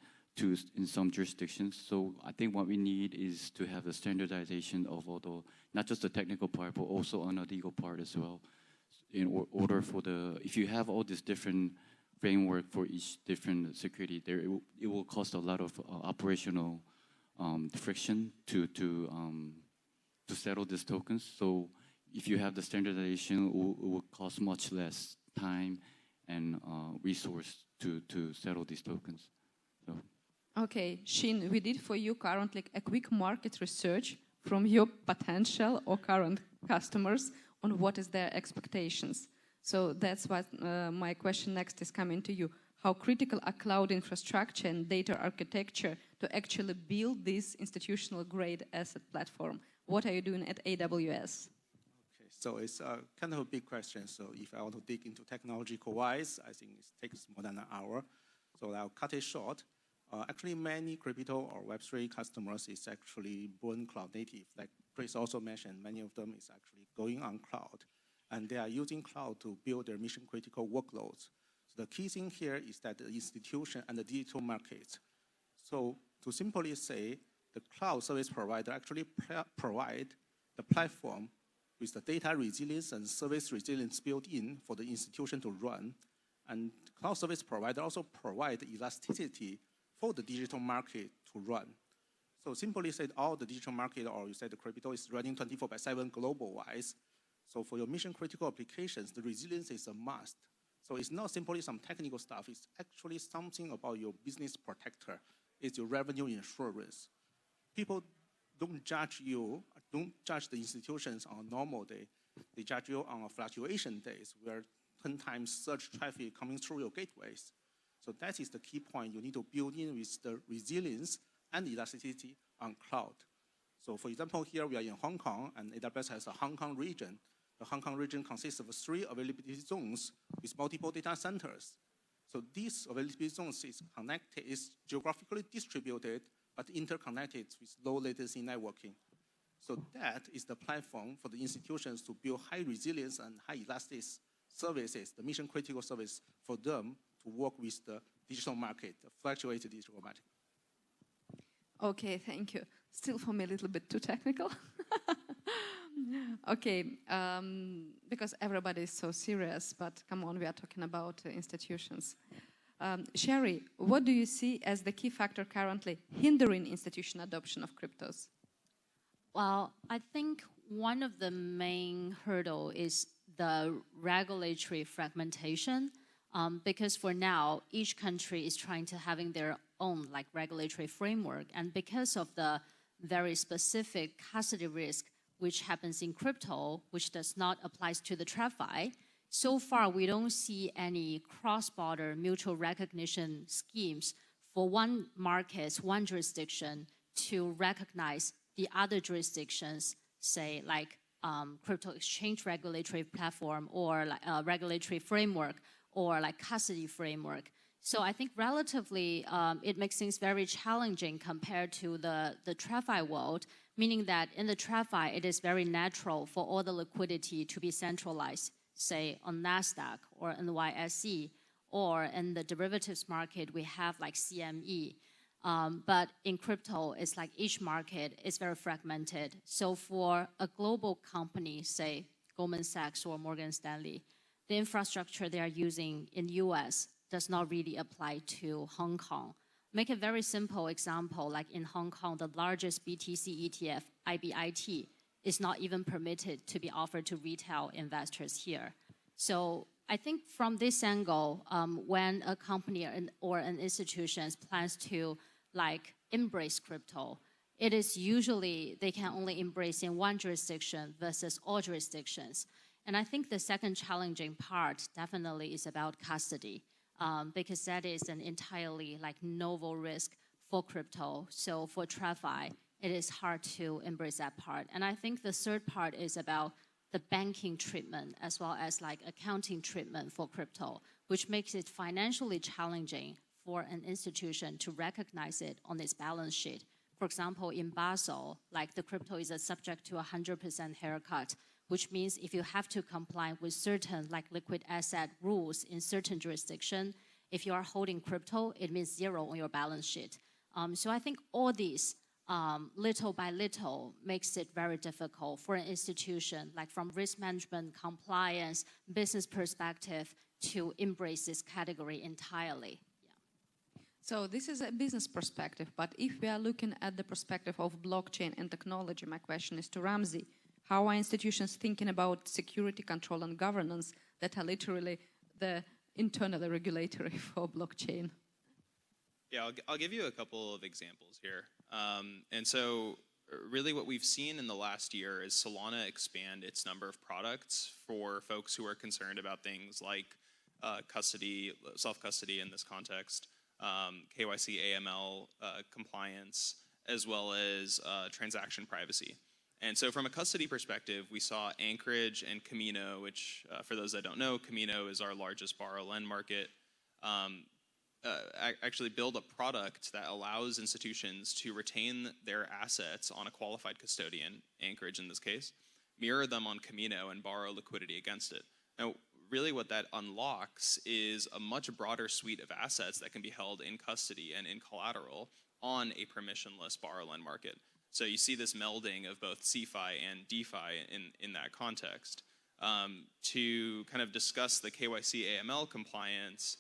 in some jurisdictions. So I think what we need is to have a standardization of not just the technical part, but also on the legal part as well. In order for if you have all this different framework for each different security, it will cost a lot of operational friction to settle these tokens. So if you have the standardization, it will cost much less time and resource to settle these tokens. So. Okay, Shin, we did for you currently a quick market research from your potential or current customers on what is their expectations. So that's what my question next is coming to you. How critical are cloud infrastructure and data architecture to actually build this institutional grade asset platform? What are you doing at AWS? Okay, so it's kind of a big question. So if I want to dig into technological wise, I think it takes more than an hour. So I'll cut it short. Actually, many crypto or Web3 customers is actually born cloud native. Like Chris also mentioned, many of them is actually going on cloud. And they are using cloud to build their mission critical workloads. So the key thing here is that the institution and the digital markets. So to simply say, the cloud service provider actually provide the platform with the data resilience and service resilience built in for the institution to run. And cloud service provider also provide elasticity for the digital market to run. So simply said, all the digital market, or you said the crypto is running 24/7 global-wise. So for your mission-critical applications, the resilience is a must. So it's not simply some technical stuff. It's actually something about your business protector. It's your revenue insurance. People don't judge you, don't judge the institutions on a normal day. They judge you on a fluctuation days where 10 times surge traffic coming through your gateways. So that is the key point. You need to build in with the resilience and elasticity on cloud. So for example, here we are in Hong Kong, and AWS has a Hong Kong region. The Hong Kong region consists of 3 availability zones with multiple data centers. So these availability zones is geographically distributed, but interconnected with low latency networking. So that is the platform for the institutions to build high resilience and high elastic services, the mission critical service for them to work with the digital market, the fluctuated digital market. Okay, thank you. Still for me a little bit too technical. Okay, because everybody is so serious, but come on, we are talking about institutions. Sherry, what do you see as the key factor currently hindering institutional adoption of cryptos? Well, I think one of the main hurdle is the regulatory fragmentation, because for now, each country is trying to having their own like regulatory framework, and because of the very specific custody risk which happens in crypto, which does not apply to the TradFi, so far we don't see any cross-border mutual recognition schemes for one market, one jurisdiction to recognize the other jurisdictions, say like crypto exchange regulatory platform or like regulatory framework or like custody framework. So I think relatively it makes things very challenging compared to the TradFi world, meaning that in the TradFi it is very natural for all the liquidity to be centralized, say on NASDAQ or NYSE, or in the derivatives market we have like CME. But in crypto, it's like each market is very fragmented. So for a global company, say Goldman Sachs or Morgan Stanley, the infrastructure they are using in US does not really apply to Hong Kong. Make a very simple example, like in Hong Kong, the largest BTC ETF, IBIT, is not even permitted to be offered to retail investors here. So I think from this angle, when a company or an institution plans to like embrace crypto, it is usually they can only embrace in one jurisdiction versus all jurisdictions. And I think the second challenging part definitely is about custody, because that is an entirely like novel risk for crypto. So for TradFi, it is hard to embrace that part. And I think the third part is about the banking treatment as well as like accounting treatment for crypto, which makes it financially challenging for an institution to recognize it on its balance sheet. For example, in Basel, like the crypto is subject to 100% haircut, which means if you have to comply with certain like liquid asset rules in certain jurisdiction, if you are holding crypto, it means 0 on your balance sheet. So I think all these little by little makes it very difficult for an institution, like from risk management, compliance, business perspective, to embrace this category entirely. So this is a business perspective, but if we are looking at the perspective of blockchain and technology, my question is to Ramzi. How are institutions thinking about security, control, and governance that are literally the internal regulatory for blockchain? Yeah, I'll give you a couple of examples here. And so really what we've seen in the last year is Solana expand its number of products for folks who are concerned about things like custody, self-custody in this context, KYC, AML compliance, as well as transaction privacy. And so from a custody perspective, we saw Anchorage and Camino, which for those that don't know, Camino is our largest borrow-lend market, actually build a product that allows institutions to retain their assets on a qualified custodian, Anchorage in this case, mirror them on Camino and borrow liquidity against it. Now, really what that unlocks is a much broader suite of assets that can be held in custody and in collateral on a permissionless borrow-lend market. So you see this melding of both CeFi and DeFi in that context. To kind of discuss the KYC AML compliance,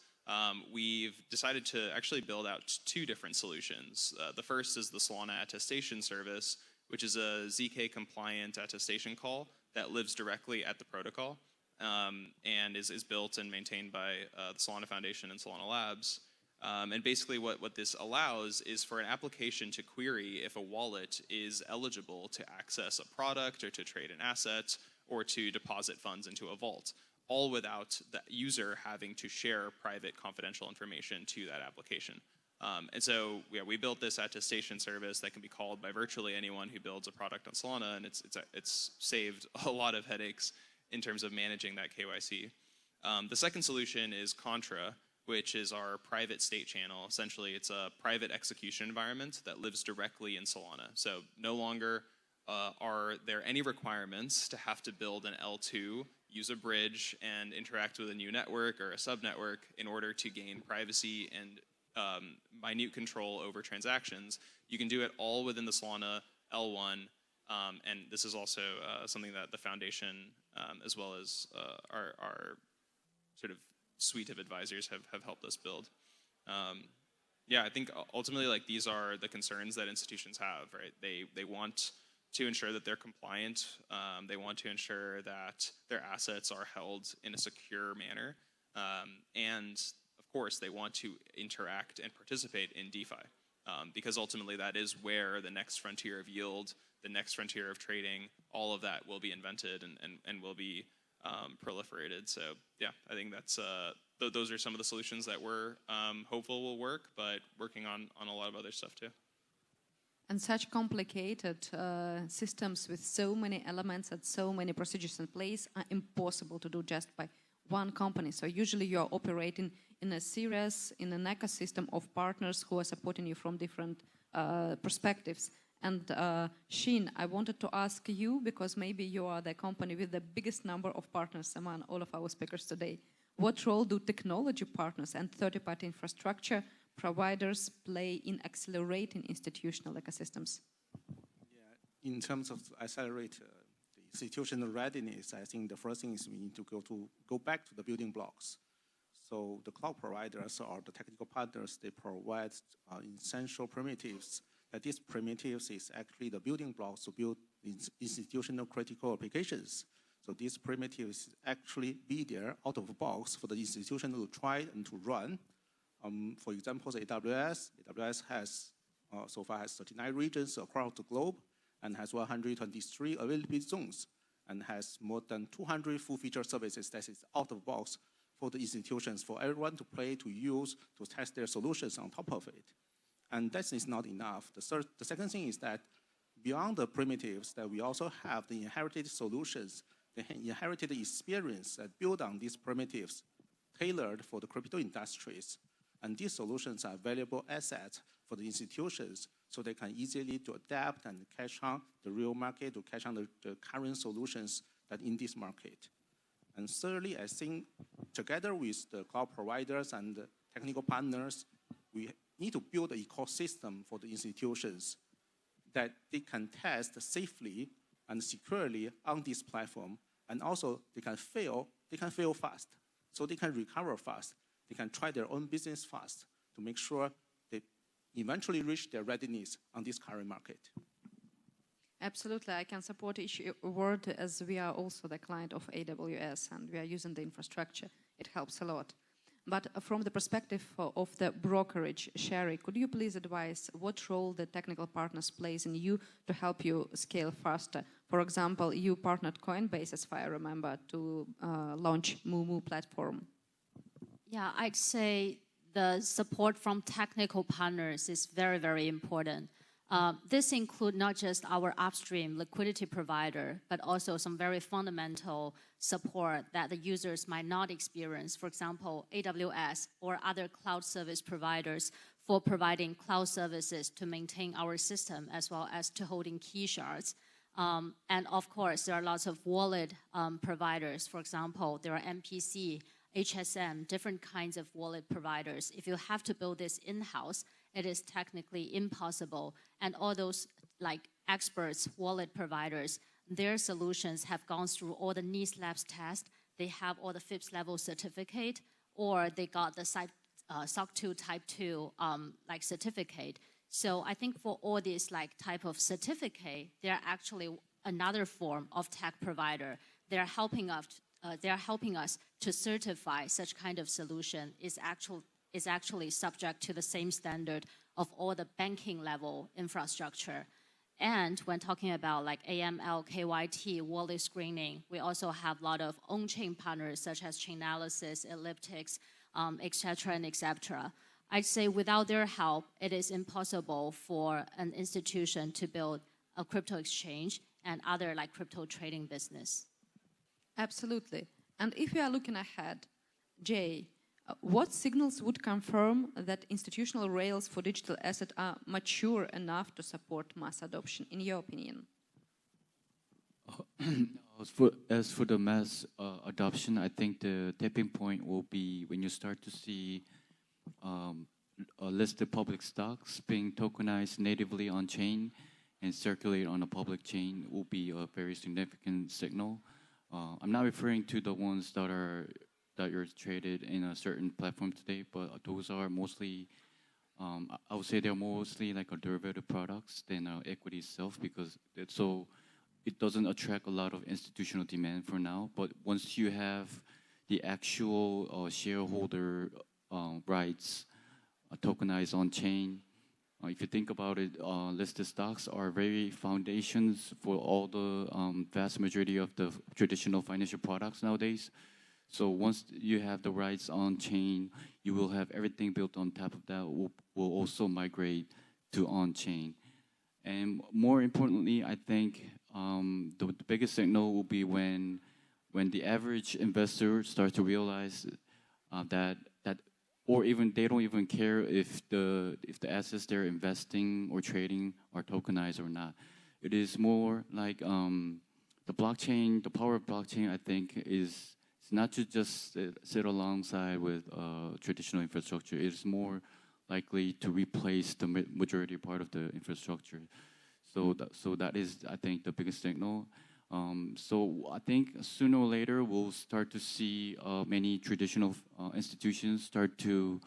we've decided to actually build out two different solutions. The first is the Solana attestation service, which is a ZK compliant attestation call that lives directly at the protocol and is built and maintained by the Solana Foundation and Solana Labs. And basically what this allows is for an application to query if a wallet is eligible to access a product or to trade an asset or to deposit funds into a vault, all without the user having to share private confidential information to that application. And so yeah, we built this attestation service that can be called by virtually anyone who builds a product on Solana, and it's saved a lot of headaches in terms of managing that KYC. The second solution is Contra, which is our private state channel. Essentially, it's a private execution environment that lives directly in Solana. So no longer are there any requirements to have to build an L2, use a bridge, and interact with a new network or a subnetwork in order to gain privacy and minute control over transactions. You can do it all within the Solana L1, and this is also something that the foundation, as well as our sort of suite of advisors have helped us build. Yeah, I think ultimately like these are the concerns that institutions have, right? They want to ensure that they're compliant. They want to ensure that their assets are held in a secure manner. And of course, they want to interact and participate in DeFi because ultimately that is where the next frontier of yield, the next frontier of trading, all of that will be invented and will be proliferated. So yeah, I think that's those are some of the solutions that we're hopeful will work, but working on a lot of other stuff too. And such complicated systems with so many elements and so many procedures in place are impossible to do just by one company. So usually you're operating in a series, in an ecosystem of partners who are supporting you from different perspectives. And Sheen, I wanted to ask you, because maybe you are the company with the biggest number of partners among all of our speakers today. What role do technology partners and third-party infrastructure providers play in accelerating institutional ecosystems? Yeah, in terms of accelerate the institutional readiness, I think the first thing is we need to go back to the building blocks. So the cloud providers or the technical partners, they provide essential primitives. That these primitives is actually the building blocks to build institutional critical applications. So these primitives actually be there out of the box for the institution to try and to run. For example, the AWS has so far has 39 regions across the globe and has 123 availability zones and has more than 200 full-feature services that is out of the box for the institutions, for everyone to play, to use, to test their solutions on top of it. And that is not enough. The second thing is that beyond the primitives, that we also have the inherited solutions, the inherited experience that build on these primitives tailored for the crypto industries. And these solutions are valuable assets for the institutions so they can easily to adapt and catch on the real market, to catch on the current solutions that in this market. And thirdly, I think together with the cloud providers and the technical partners, we need to build an ecosystem for the institutions that they can test safely and securely on this platform. And also they can fail fast. So they can recover fast. They can try their own business fast to make sure they eventually reach their readiness on this current market. Absolutely, I can support each word as we are also the client of AWS and we are using the infrastructure. It helps a lot. But from the perspective of the brokerage, Sherry, could you please advise what role the technical partners plays in you to help you scale faster? For example, you partnered Coinbase, as far as I remember, to launch Moomoo platform. Yeah, I'd say the support from technical partners is very, very important. This includes not just our upstream liquidity provider, but also some very fundamental support that the users might not experience. For example, AWS or other cloud service providers for providing cloud services to maintain our system as well as to holding key shards. And of course, there are lots of wallet providers. For example, there are MPC, HSM, different kinds of wallet providers. If you have to build this in-house, it is technically impossible. And all those like experts, wallet providers, their solutions have gone through all the NIST Labs test. They have all the FIPS level certificate, or they got the SOC 2 Type 2 like certificate. So I think for all these like type of certificate, they're actually another form of tech provider. They're helping us to certify such kind of solution is actually subject to the same standard of all the banking level infrastructure. And when talking about like AML, KYT, wallet screening, we also have a lot of on-chain partners such as Chainalysis, Elliptics, et cetera, and et cetera. I'd say without their help, it is impossible for an institution to build a crypto exchange and other like crypto trading business. Absolutely. And if we are looking ahead, Jay, what signals would confirm that institutional rails for digital assets are mature enough to support mass adoption, in your opinion? As for the mass adoption, I think the tipping point will be when you start to see listed public stocks being tokenized natively on chain and circulate on a public chain will be a very significant signal. I'm not referring to the ones that are traded in a certain platform today, but those are mostly, I would say they're mostly like a derivative products than equity itself, because it doesn't attract a lot of institutional demand for now. But once you have the actual shareholder rights tokenized on chain, if you think about it, listed stocks are very foundations for all the vast majority of the traditional financial products nowadays. So once you have the rights on chain, you will have everything built on top of that will also migrate to on chain. And more importantly, I think the biggest signal will be when the average investor starts to realize that or even they don't even care if the assets they're investing or trading are tokenized or not. It is more like the blockchain, the power of blockchain, I think, is not to just sit alongside with traditional infrastructure. It is more likely to replace the majority part of the infrastructure. So that is, I think, the biggest signal. So I think sooner or later we'll start to see many traditional institutions start to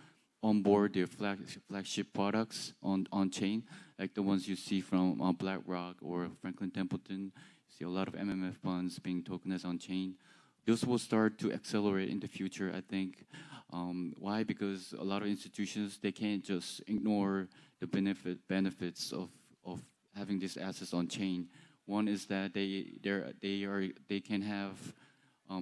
onboard their flagship products on chain, like the ones you see from BlackRock or Franklin Templeton. You see a lot of MMF funds being tokenized on chain. This will start to accelerate in the future, I think. Why? Because a lot of institutions, they can't just ignore the benefits of having these assets on chain. One is that they can have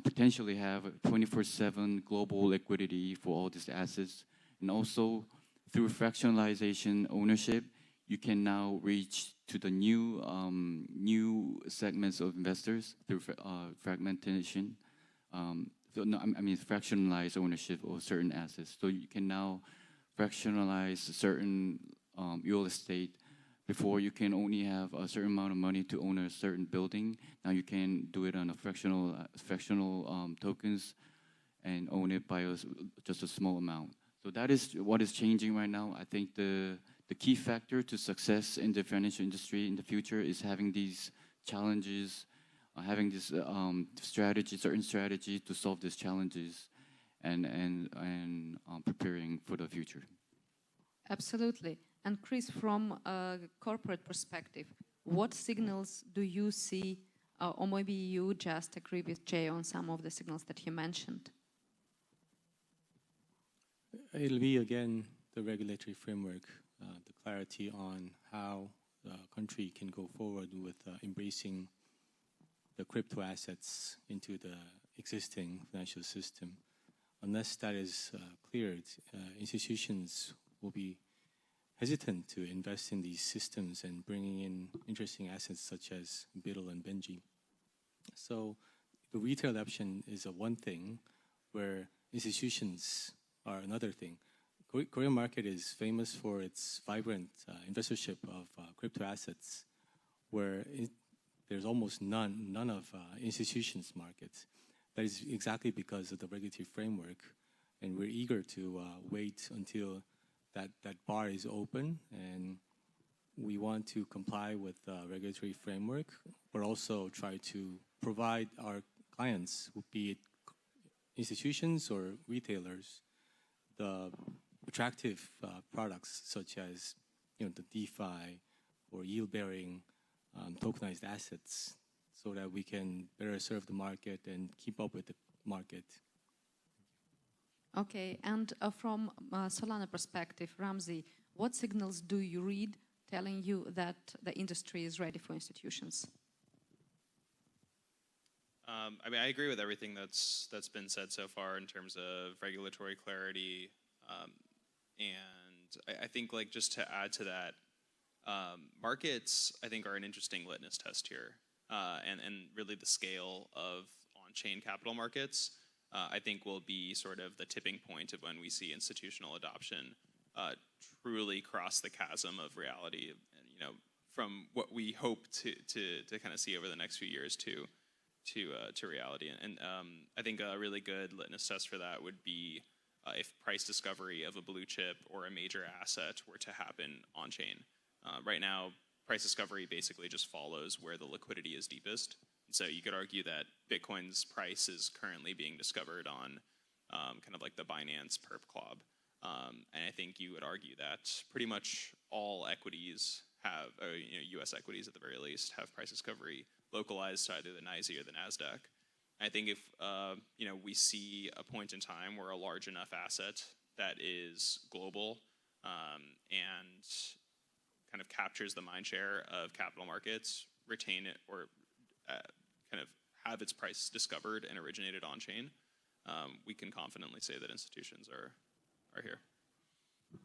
potentially have 24/7 global liquidity for all these assets, and also through fractionalization ownership, you can now reach to the new segments of investors through fragmentation. I mean fractionalized ownership of certain assets. So you can now fractionalize certain real estate. Before, you can only have a certain amount of money to own a certain building. Now you can do it on a fractional tokens and own it by just a small amount. So that is what is changing right now. I think the key factor to success in the financial industry in the future is having these challenges, having this certain strategy to solve these challenges, and preparing for the future. Absolutely. And Chris, from a corporate perspective, what signals do you see, or maybe you just agree with Jay on some of the signals that he mentioned? It'll be, again, the regulatory framework, the clarity on how the country can go forward with embracing the crypto assets into the existing financial system. Unless that is cleared, institutions will be hesitant to invest in these systems and bringing in interesting assets such as Biddle and Benji. So the retail adoption is a one thing, where institutions are another thing. Korean market is famous for its vibrant investorship of crypto assets, where there's almost none of institutions markets. That is exactly because of the regulatory framework, and we're eager to wait until that bar is open, and we want to comply with the regulatory framework, but also try to provide our clients, be it institutions or retailers, the attractive products such as the DeFi or yield-bearing tokenized assets, so that we can better serve the market and keep up with the market. Okay, and from Solana perspective, Ramzi, what signals do you read telling you that the industry is ready for institutions? I mean, I agree with everything that's been said so far in terms of regulatory clarity, and I think, like, just to add to that, markets, I think, are an interesting litmus test here, and really the scale of on-chain capital markets, I think, will be sort of the tipping point of when we see institutional adoption truly cross the chasm of reality, from what we hope to kind of see over the next few years to reality. And I think a really good litmus test for that would be if price discovery of a blue chip or a major asset were to happen on-chain. Right now, price discovery basically just follows where the liquidity is deepest. So you could argue that Bitcoin's price is currently being discovered on kind of like the Binance perp club. And I think you would argue that pretty much all equities have, US equities at the very least, have price discovery localized to either the NYSE or the NASDAQ. I think if we see a point in time where a large enough asset that is global and kind of captures the mind share of capital markets, retain it, or kind of have its price discovered and originated on chain, we can confidently say that institutions are here.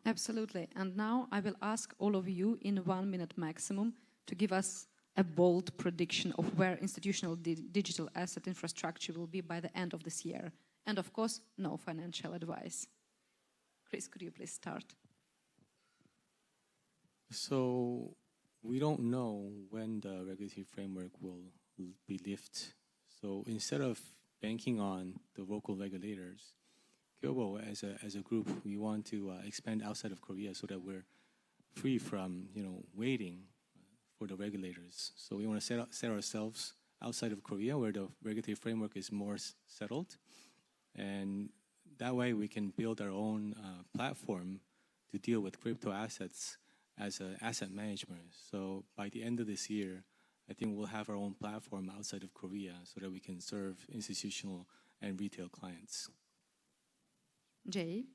Absolutely. And now I will ask all of you in 1 minute maximum to give us a bold prediction of where institutional digital asset infrastructure will be by the end of this year. And of course, no financial advice. Chris, could you please start? So we don't know when the regulatory framework will be lifted. So instead of banking on the local regulators, Kyobo, as a group, we want to expand outside of Korea so that we're free from waiting for the regulators. So we want to set ourselves outside of Korea, where the regulatory framework is more settled, and that way we can build our own platform to deal with crypto assets as an asset management. So by the end of this year, I think we'll have our own platform outside of Korea so that we can serve institutional and retail clients. Jay?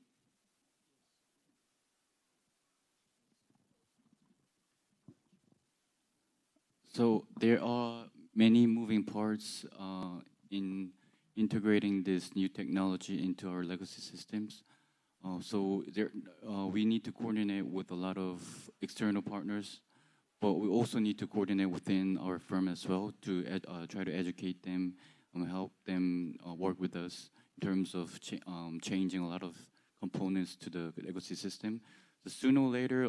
So there are many moving parts in integrating this new technology into our legacy systems. So we need to coordinate with a lot of external partners, but we also need to coordinate within our firm as well to try to educate them and help them work with us in terms of changing a lot of components to the legacy system. So sooner or later,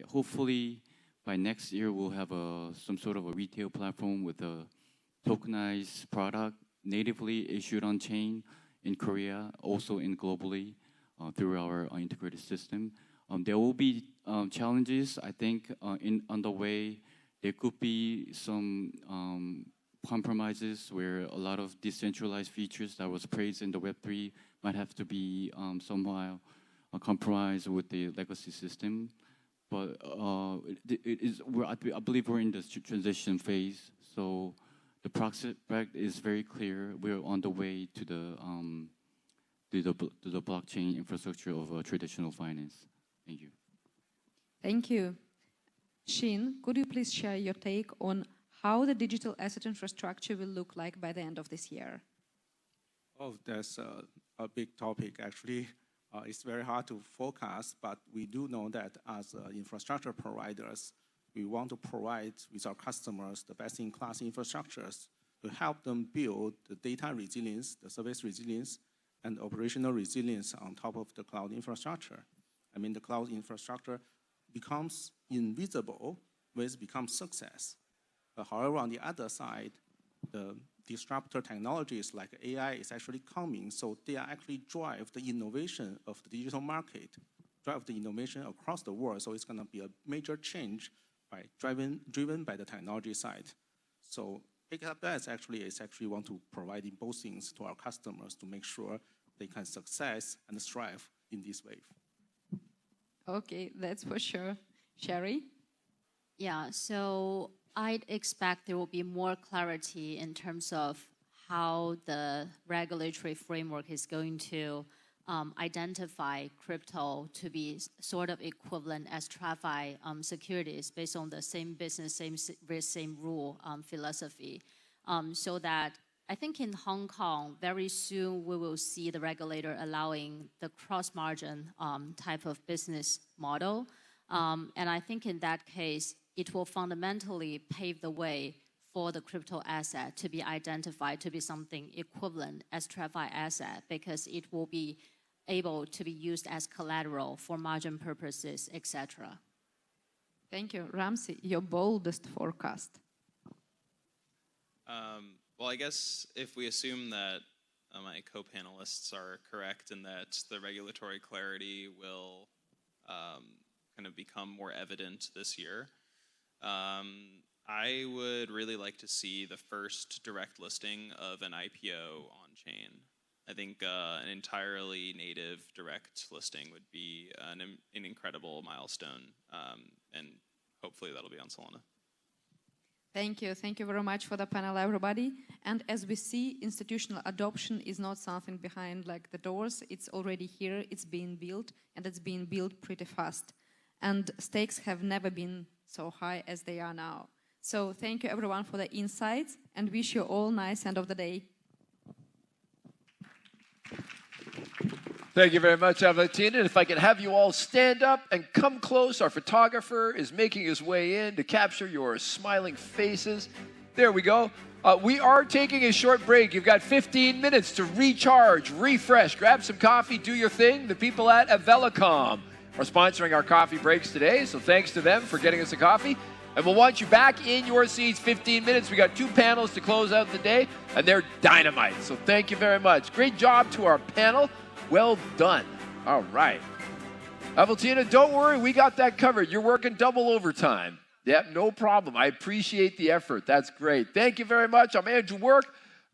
hopefully by next year, we'll have some sort of a retail platform with a tokenized product natively issued on chain in Korea, also globally through our integrated system. There will be challenges, I think, on the way. There could be some compromises where a lot of decentralized features that was praised in the Web3 might have to be somehow compromised with the legacy system. but it is. I believe we're in the transition phase. So the prospect is very clear. We're on the way to the blockchain infrastructure of traditional finance. Thank you. Thank you. Shin, could you please share your take on how the digital asset infrastructure will look like by the end of this year? Oh, that's a big topic, actually. It's very hard to forecast, but we do know that as infrastructure providers, we want to provide with our customers the best-in-class infrastructures to help them build the data resilience, the service resilience, and operational resilience on top of the cloud infrastructure. I mean, the cloud infrastructure becomes invisible when it becomes success. However, on the other side, the disruptor technologies like AI is actually coming, so they are actually drive the innovation of the digital market, drive the innovation across the world. So it's going to be a major change by driven by the technology side. So AWS actually want to provide both things to our customers to make sure they can success and strive in this wave. Okay, that's for sure. Sherry? Yeah, so I'd expect there will be more clarity in terms of how the regulatory framework is going to identify crypto to be sort of equivalent as TradFi securities based on the same business, same risk, same rule philosophy. So that I think in Hong Kong, very soon we will see the regulator allowing the cross-margin type of business model. And I think in that case, it will fundamentally pave the way for the crypto asset to be identified to be something equivalent as TradFi asset, because it will be able to be used as collateral for margin purposes, etc. Thank you. Ramsey, your boldest forecast. Well, I guess if we assume that my co-panelists are correct and that the regulatory clarity will kind of become more evident this year, I would really like to see the first direct listing of an IPO on-chain. I think an entirely native direct listing would be an incredible milestone, and hopefully that'll be on Solana. Thank you. Thank you very much for the panel, everybody. And as we see, institutional adoption is not something behind like the doors. It's already here. It's being built, and it's being built pretty fast. And stakes have never been so high as they are now. So thank you, everyone, for the insights, and wish you all nice end of the day. Thank you very much, Valentina. And if I can have you all stand up and come close. Our photographer is making his way in to capture your smiling faces. There we go. We are taking a short break. You've got 15 minutes to recharge, refresh, grab some coffee, do your thing. The people at Avelicom are sponsoring our coffee breaks today, so thanks to them for getting us a coffee. And we'll want you back in your seats 15 minutes. We got 2 panels to close out the day, and they're dynamite. So thank you very much. Great job to our panel. Well done. All right. Valentina, don't worry. We got that covered. You're working double overtime. Yep, no problem. I appreciate the effort. That's great. Thank you very much. I'm Andrew Work.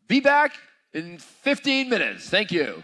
Be back in 15 minutes. Thank you.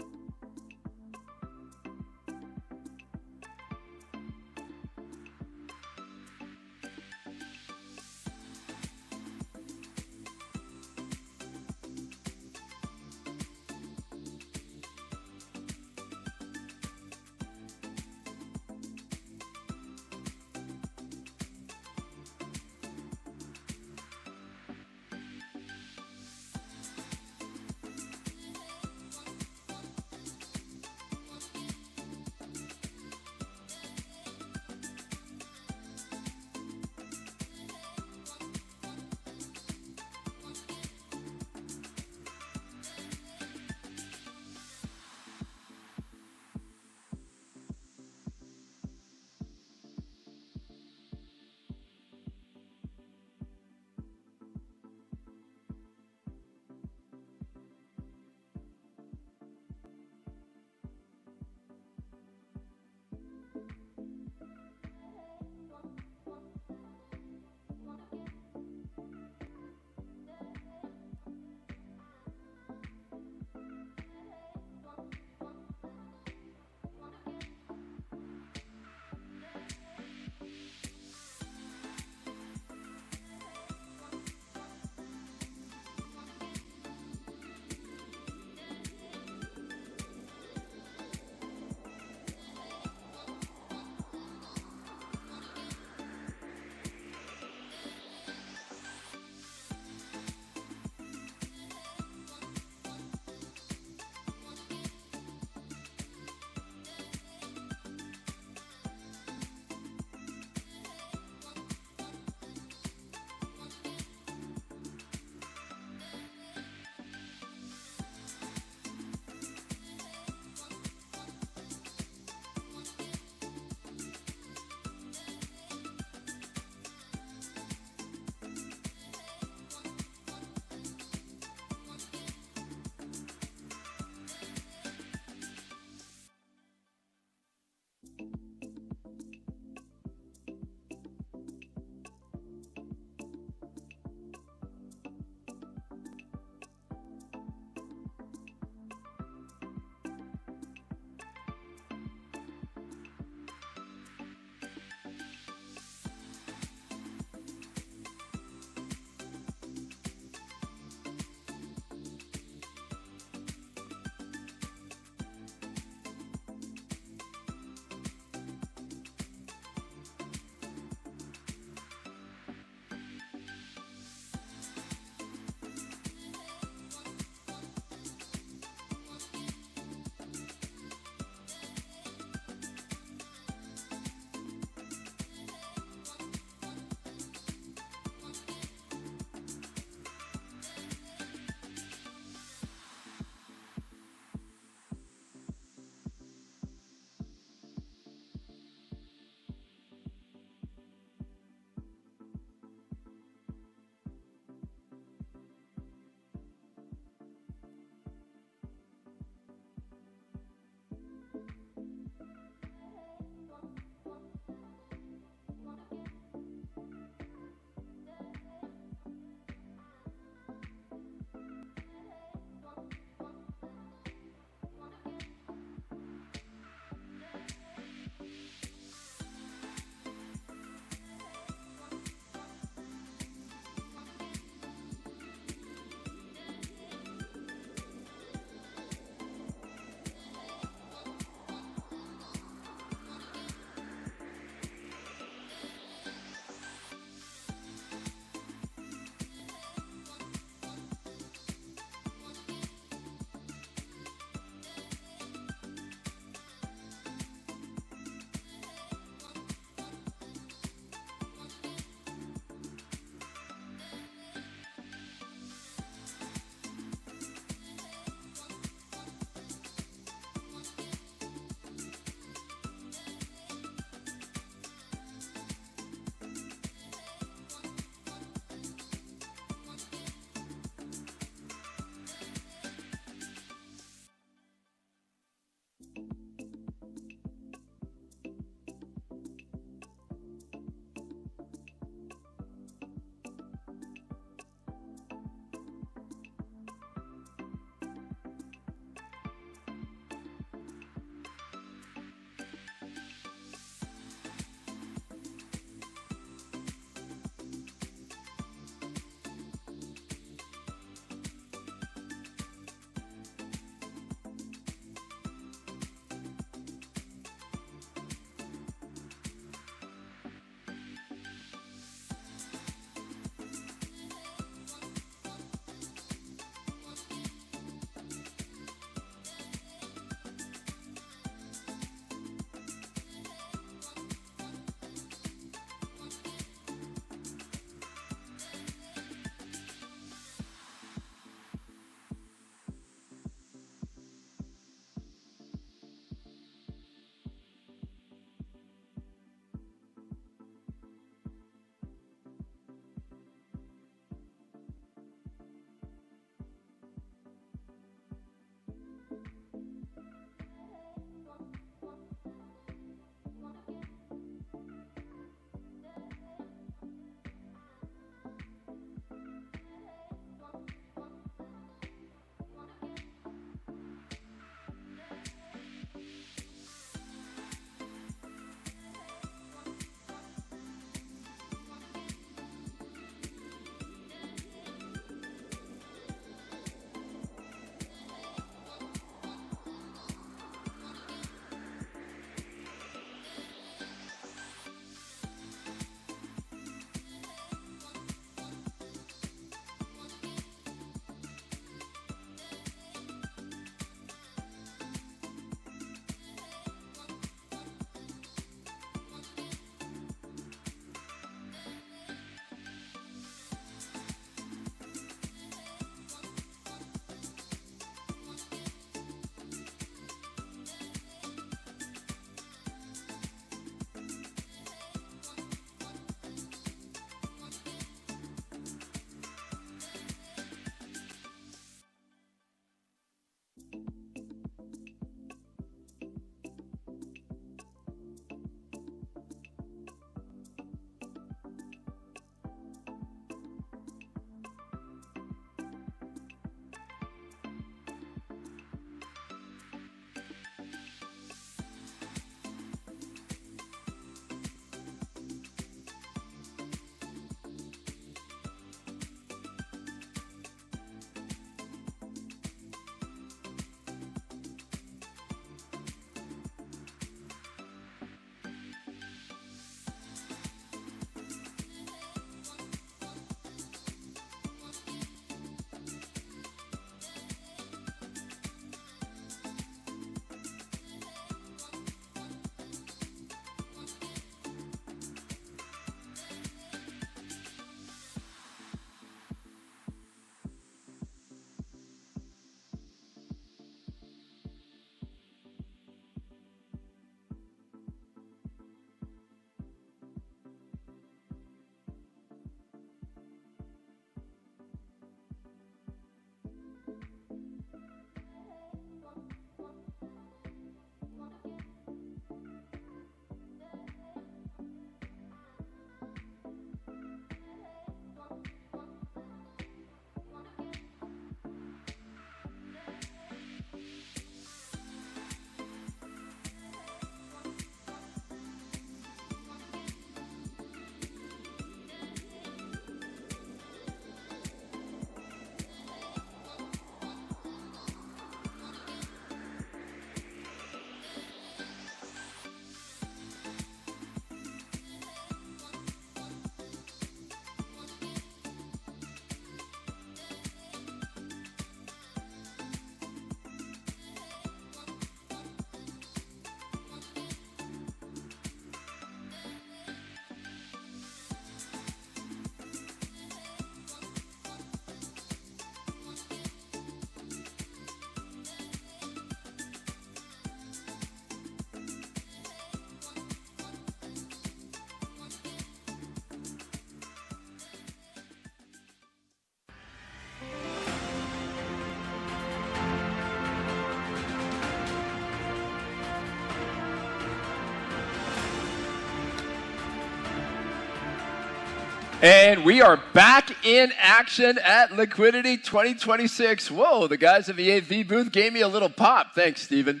And we are back in action at Liquidity 2026. Whoa, the guys at the AV booth gave me a little pop. Thanks, Stephen.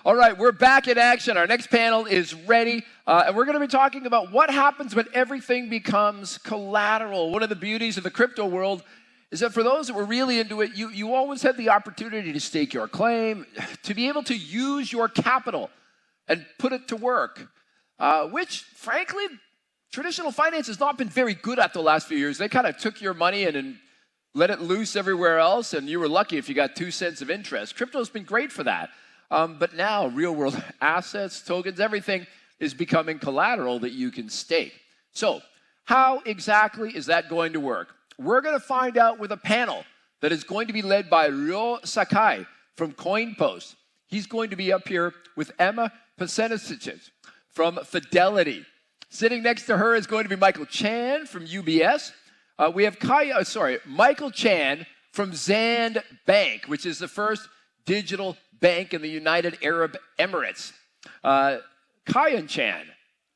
All right, we're back in action. Our next panel is ready. And we're going to be talking about what happens when everything becomes collateral. One of the beauties of the crypto world is that for those that were really into it, you always had the opportunity to stake your claim, to be able to use your capital and put it to work, which, frankly, traditional finance has not been very good at the last few years. They kind of took your money and let it loose everywhere else, and you were lucky if you got 2 cents of interest. Crypto's been great for that. But now, real-world assets, tokens, everything is becoming collateral that you can stake. So how exactly is that going to work? We're going to find out with a panel that is going to be led by Ryo Sakai from CoinPost. He's going to be up here with Emma Pasenicic from Fidelity. Sitting next to her is going to be Michael Chan from UBS. We have Michael Chan from Zand Bank, which is the first digital bank in the United Arab Emirates. Kayan Chan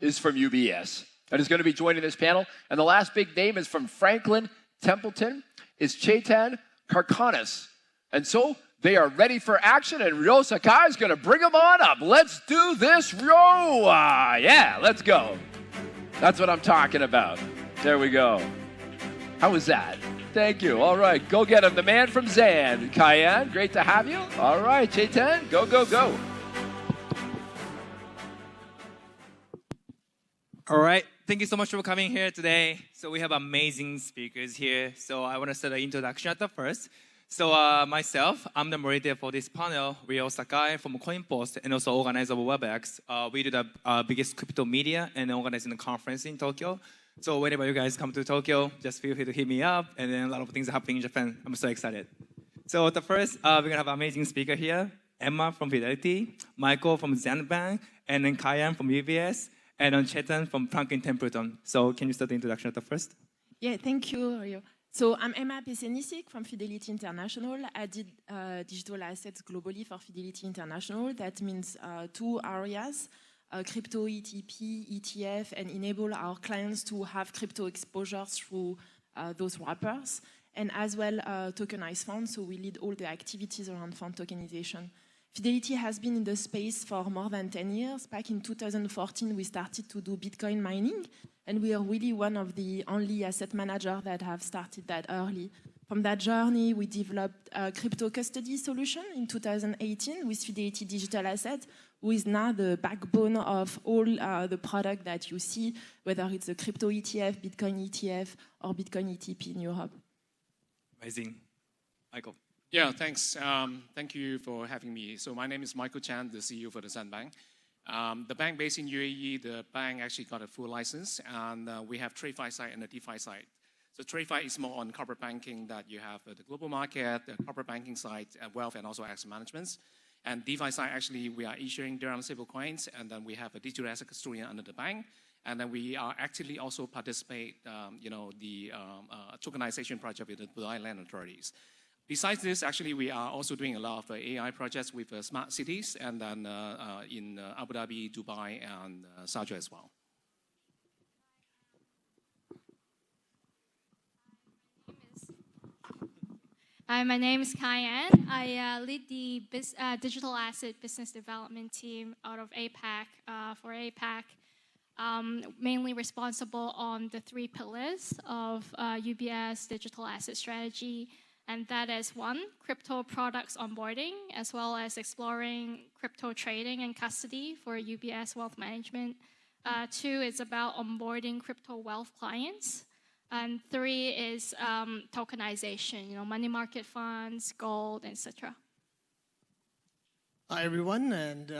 is from UBS and is going to be joining this panel. And the last big name is from Franklin Templeton, is Chetan Karkanis. And so they are ready for action, and Ryo Sakai is going to bring them on up. Let's do this, Ryo. Yeah, let's go. That's what I'm talking about. There we go. How was that? Thank you. All right, go get him. The man from Zand. Kayan, great to have you. All right, Chetan, go, go, go. All right, thank you so much for coming here today. So we have amazing speakers here. So I want to start the introduction at the first. So myself, I'm the moderator for this panel, Ryo Sakai from CoinPost, and also organizer of WebEx. We do the biggest crypto media and organizing the conference in Tokyo. So whenever you guys come to Tokyo, just feel free to hit me up. And then a lot of things are happening in Japan. I'm so excited. So the first, we're gonna have an amazing speaker here. Emma from Fidelity, Michael from Zand Bank, and then Kayan from UBS, and then Chetan from Franklin Templeton. So can you start the introduction at the first? Yeah, thank you, Ryo. So I'm Emma Pesenicic from Fidelity International. I did digital assets globally for Fidelity International. That means 2 areas, crypto, ETP, ETF, and enable our clients to have crypto exposure through those wrappers. And as well, tokenized funds, so we lead all the activities around fund tokenization. Fidelity has been in the space for more than 10 years. Back in 2014, we started to do Bitcoin mining, and we are really one of the only asset managers that have started that early. From that journey, we developed a crypto custody solution in 2018 with Fidelity Digital Assets, who is now the backbone of all the product that you see, whether it's a crypto ETF, Bitcoin ETF, or Bitcoin ETP in Europe. Amazing. Michael. Yeah, thanks. Thank you for having me. So my name is Michael Chan, the CEO for the Zand Bank. The bank based in UAE, the bank actually got a full license, and we have TradeFi side and the DeFi side. So TradeFi is more on corporate banking that you have the global market, the corporate banking side, wealth, and also asset management. And DeFi side, actually, we are issuing dirham stablecoins, and then we have a digital asset custodian under the bank. And then we are actively also participate, the tokenization project with the Dubai Land Authorities. Besides this, actually, we are also doing a lot of AI projects with smart cities, and then in Abu Dhabi, Dubai, and Sharjah as well. Hi, my name is Kayan. I lead the digital asset business development team out of APAC for APAC. Mainly responsible on the 3 pillars of UBS digital asset strategy. And that is 1, crypto products onboarding, as well as exploring crypto trading and custody for UBS Wealth Management. 2 is about onboarding crypto wealth clients. And 3 is tokenization, money market funds, gold, etc. Hi, everyone, and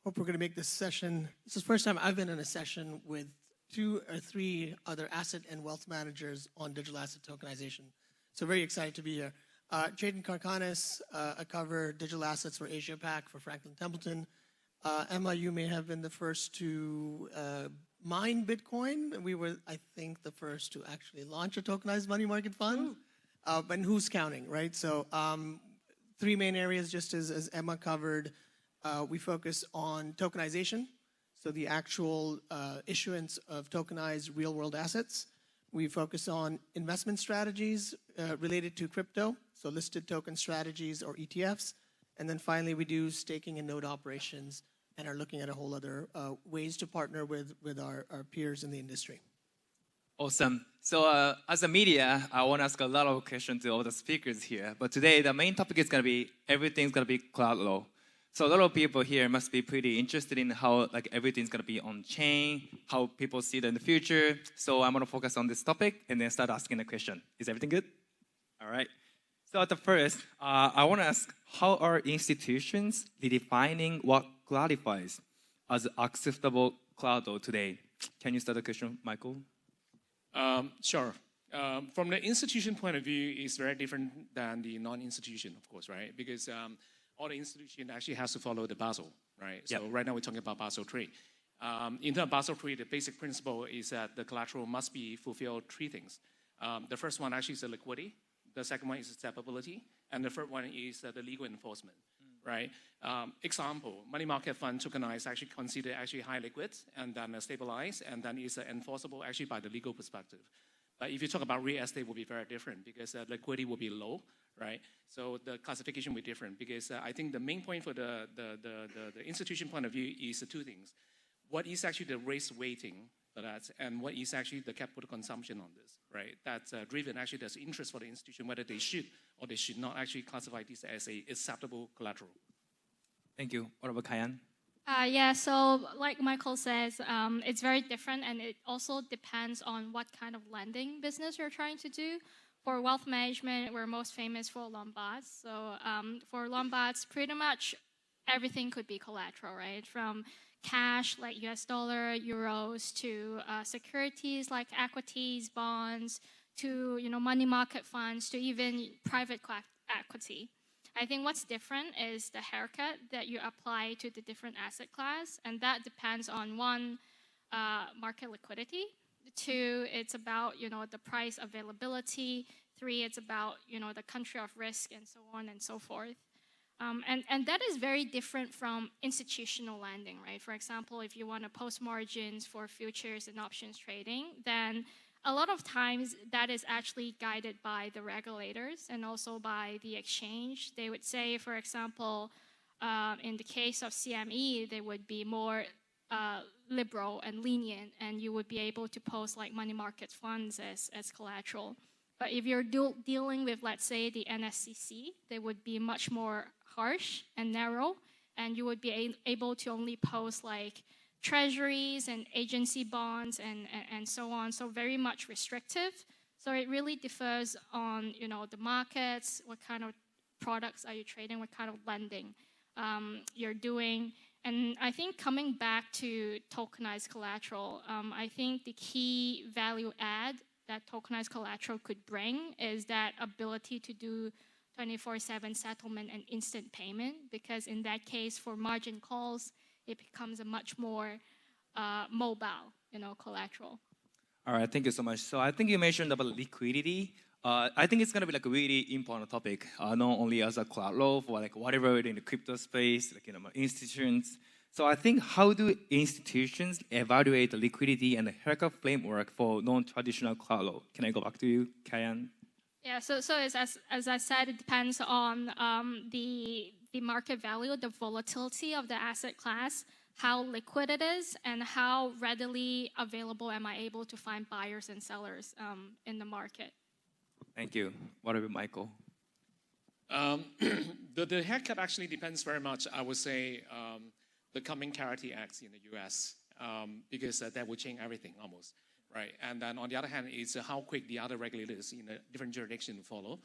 hope we're going to make this session. This is the first time I've been in a session with 2 or 3 other asset and wealth managers on digital asset tokenization. So very excited to be here. Chetan Karkanis, I cover digital assets for Asia Pac for Franklin Templeton. Emma, you may have been the first to mine Bitcoin. We were, I think, the first to actually launch a tokenized money market fund. But who's counting, right? So 3 main areas, just as Emma covered. We focus on tokenization, so the actual issuance of tokenized real-world assets. We focus on investment strategies related to crypto, so listed token strategies or ETFs. And then finally, we do staking and node operations and are looking at a whole other ways to partner with our peers in the industry. Awesome. So as a media, I want to ask a lot of questions to all the speakers here. But today, the main topic is going to be everything's going to be cloud law. So a lot of people here must be pretty interested in how like everything's going to be on chain, how people see it in the future. So I'm going to focus on this topic and then start asking the question. Is everything good? All right. So at the first, I want to ask, how are institutions redefining what qualifies as acceptable cloud law today? Can you start the question, Michael? Sure. From the institution point of view, it's very different than the non-institution, of course, right? Because all the institution actually has to follow the Basel, right? Yep. So right now we're talking about Basel III. In terms of Basel III, the basic principle is that the collateral must be fulfilled three things. The first one actually is the liquidity. The second one is acceptability. And the third one is the legal enforcement, right? Example, money market fund tokenized actually considered actually high liquid and then stabilized and then is enforceable actually by the legal perspective. But if you talk about real estate, it will be very different because liquidity will be low, right? So the classification will be different because I think the main point for the institution point of view is two things. What is actually the risk weighting for that and what is actually the capital consumption on this, right? That's driven actually there's interest for the institution whether they should or they should not actually classify this as a acceptable collateral. Thank you. What about Kayan? Yeah, so like Michael says, it's very different and it also depends on what kind of lending business you're trying to do. For wealth management, we're most famous for Lombards. So for Lombards, pretty much everything could be collateral, right? From cash like US dollar, euros, to securities like equities, bonds, to money market funds, to even private equity. I think what's different is the haircut that you apply to the different asset class, and that depends on one, market liquidity. Two, it's about the price availability. Three, it's about the country of risk and so on and so forth. And that is very different from institutional lending, right? For example, if you want to post margins for futures and options trading, then a lot of times that is actually guided by the regulators and also by the exchange. They would say, for example, in the case of CME, they would be more liberal and lenient, and you would be able to post like money market funds as collateral. But if you're dealing with, let's say, the NSCC, they would be much more harsh and narrow, and you would be able to only post like treasuries and agency bonds and so on, so very much restrictive. So it really differs on the markets, what kind of products are you trading, what kind of lending you're doing. And I think coming back to tokenized collateral, I think the key value add that tokenized collateral could bring is that ability to do 24/7 settlement and instant payment, because in that case, for margin calls, it becomes a much more mobile, collateral. All right, thank you so much. So I think you mentioned about liquidity. I think it's going to be like a really important topic, not only as a cloud law for like whatever in the crypto space, like institutions. So I think how do institutions evaluate the liquidity and the haircut framework for non-traditional cloud law? Can I go back to you, Kayan? Yeah, so as I said, it depends on the market value, the volatility of the asset class, how liquid it is, and how readily available am I able to find buyers and sellers in the market. Thank you. What about Michael? The haircut actually depends very much, I would say, the coming Clarity Acts in the US, because that will change everything almost, right? And then on the other hand, it's how quick the other regulators in a different jurisdiction follow.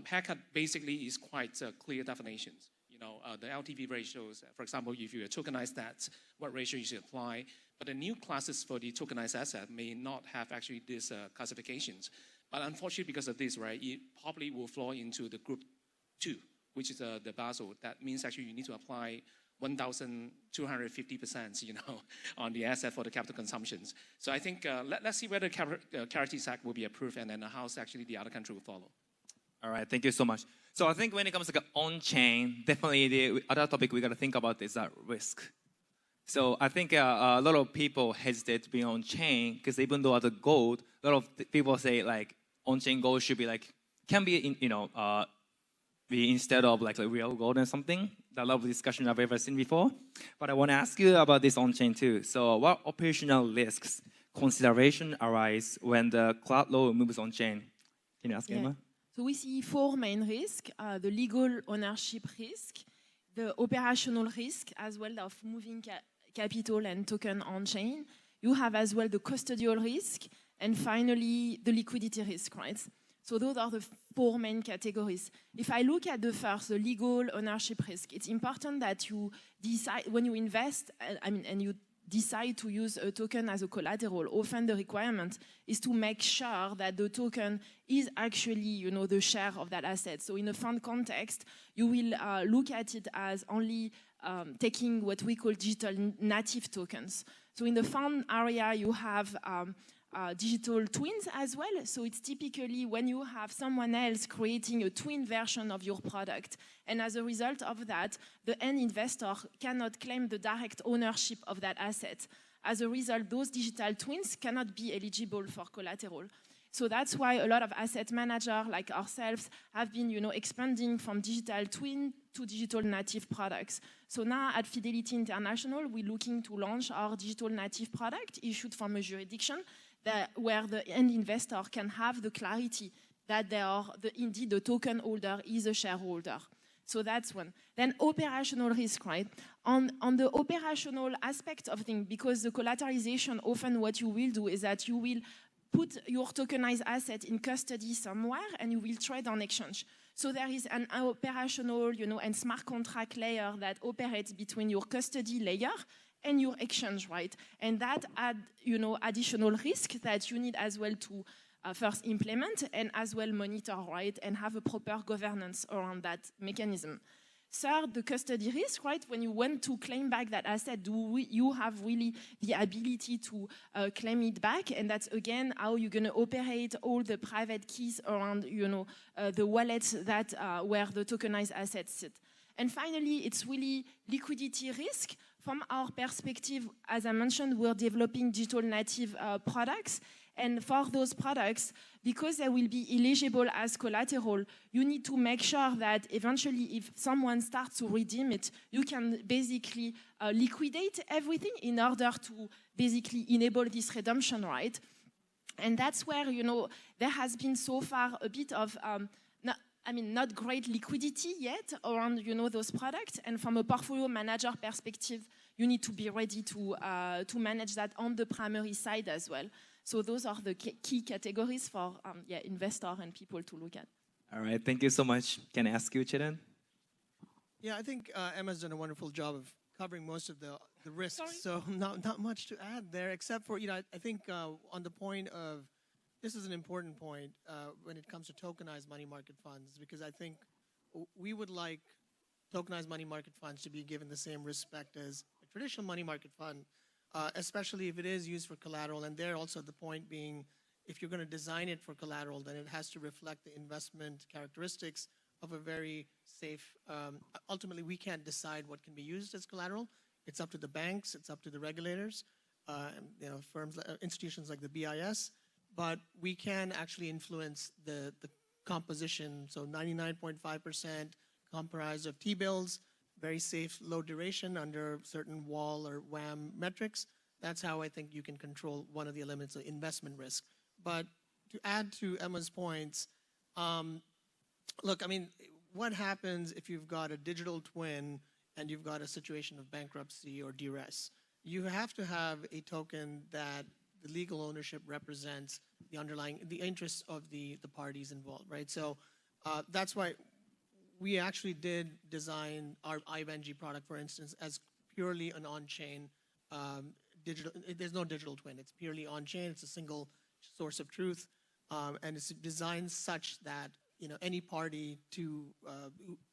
Haircut basically is quite clear definitions. The LTV ratios, for example, if you tokenize that, what ratio you should apply. But the new classes for the tokenized asset may not have actually these classifications. But unfortunately, because of this, right, it probably will fall into the group 2, which is the Basel. That means actually you need to apply 1,250%, on the asset for the capital consumptions. So I think let's see whether Clarity Act will be approved and then how actually the other country will follow. All right, thank you so much. So I think when it comes to on-chain, definitely the other topic we got to think about is that risk. So I think a lot of people hesitate to be on chain because even though the gold, a lot of people say like on-chain gold should be like can be be instead of like a real gold or something. A lot of discussion I've ever seen before. But I want to ask you about this on-chain too. So what operational risks consideration arise when the cloud law moves on-chain? Can you ask Emma? So we see four main risks: the legal ownership risk, the operational risk as well of moving capital and token on-chain. You have as well the custodial risk, and finally the liquidity risk, right? So those are the four main categories. If I look at the first, the legal ownership risk, it's important that you decide when you invest, and you decide to use a token as a collateral. Often the requirement is to make sure that the token is actually, the share of that asset. So in a fund context, you will look at it as only taking what we call digital native tokens. So in the fund area, you have digital twins as well. So it's typically when you have someone else creating a twin version of your product. And as a result of that, the end investor cannot claim the direct ownership of that asset. As a result, those digital twins cannot be eligible for collateral. So that's why a lot of asset managers like ourselves have been, expanding from digital twin to digital native products. So now at Fidelity International, we're looking to launch our digital native product issued from a jurisdiction where the end investor can have the clarity that indeed the token holder is a shareholder. So that's one. Then operational risk, right? On the operational aspect of things, because the collateralization, often what you will do is that you will put your tokenized asset in custody somewhere and you will trade on exchange. So there is an operational, and smart contract layer that operates between your custody layer and your exchange, right? And that add, additional risk that you need as well to first implement and as well monitor, right? And have a proper governance around that mechanism. Third, the custody risk, right? When you want to claim back that asset, you have really the ability to claim it back? And that's, again, how you're going to operate all the private keys around, the wallets that where the tokenized assets sit. And finally, it's really liquidity risk. From our perspective, as I mentioned, we're developing digital native products. And for those products, because they will be eligible as collateral, you need to make sure that eventually if someone starts to redeem it, you can basically liquidate everything in order to basically enable this redemption, right? And that's where, there has been so far a bit of not great liquidity yet around, those products. And from a portfolio manager perspective, you need to be ready to manage that on the primary side as well. So those are the key categories for investors and people to look at. All right, thank you so much. Can I ask you, Chetan? Yeah, I think Emma's done a wonderful job of covering most of the risks. Sorry. So not much to add there, except for, I think on the point of, this is an important point when it comes to tokenized money market funds, because I think we would like tokenized money market funds to be given the same respect as a traditional money market fund, especially if it is used for collateral. And there also the point being, if you're going to design it for collateral, then it has to reflect the investment characteristics of a very safe, ultimately we can't decide what can be used as collateral. It's up to the banks, it's up to the regulators, firms, institutions like the BIS. But we can actually influence the composition. So 99.5% comprised of T-bills, very safe, low duration under certain wall or WAM metrics. That's how I think you can control one of the elements of investment risk. But to add to Emma's points, look, what happens if you've got a digital twin and you've got a situation of bankruptcy or duress? You have to have a token that the legal ownership represents the interests of the parties involved, right? So that's why we actually did design our iBenji product, for instance, as purely an on-chain digital. There's no digital twin. It's purely on-chain. It's a single source of truth, and it's designed such that any party to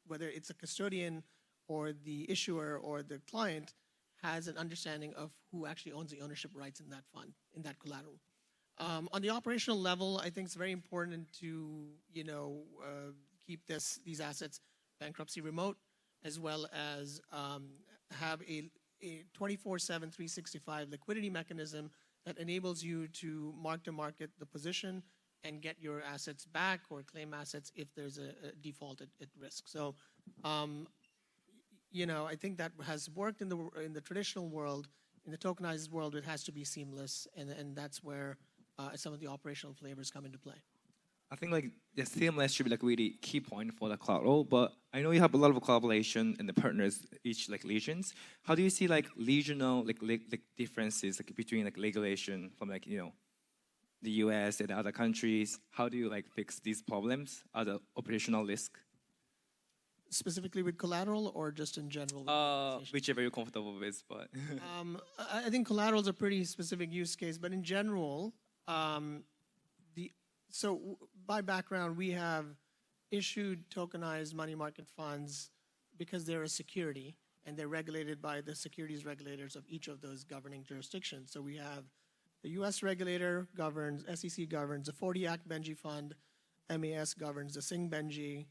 whether it's a custodian or the issuer or the client has an understanding of who actually owns the ownership rights in that fund, in that collateral. On the operational level, I think it's very important to keep these assets bankruptcy remote, as well as have a 24/7, 365 liquidity mechanism that enables you to mark to market the position and get your assets back or claim assets if there's a default at risk. So, I think that has worked in the traditional world. In the tokenized world, it has to be seamless, and that's where some of the operational flavors come into play. I think like the seamless should be like really key point for the cloud role, but I know you have a lot of collaboration and the partners each like regions. How do you see like regional like differences like between like regulation from like the US and other countries? How do you like fix these problems as an operational risk? Specifically with collateral or just in general? Whichever you're comfortable with, but I think collateral is a pretty specific use case, but in general, by background, we have issued tokenized money market funds because they're a security and they're regulated by the securities regulators of each of those governing jurisdictions. So we have the US regulator governs, SEC governs, the 40 Act Benji Fund, MAS governs the Sing Benji.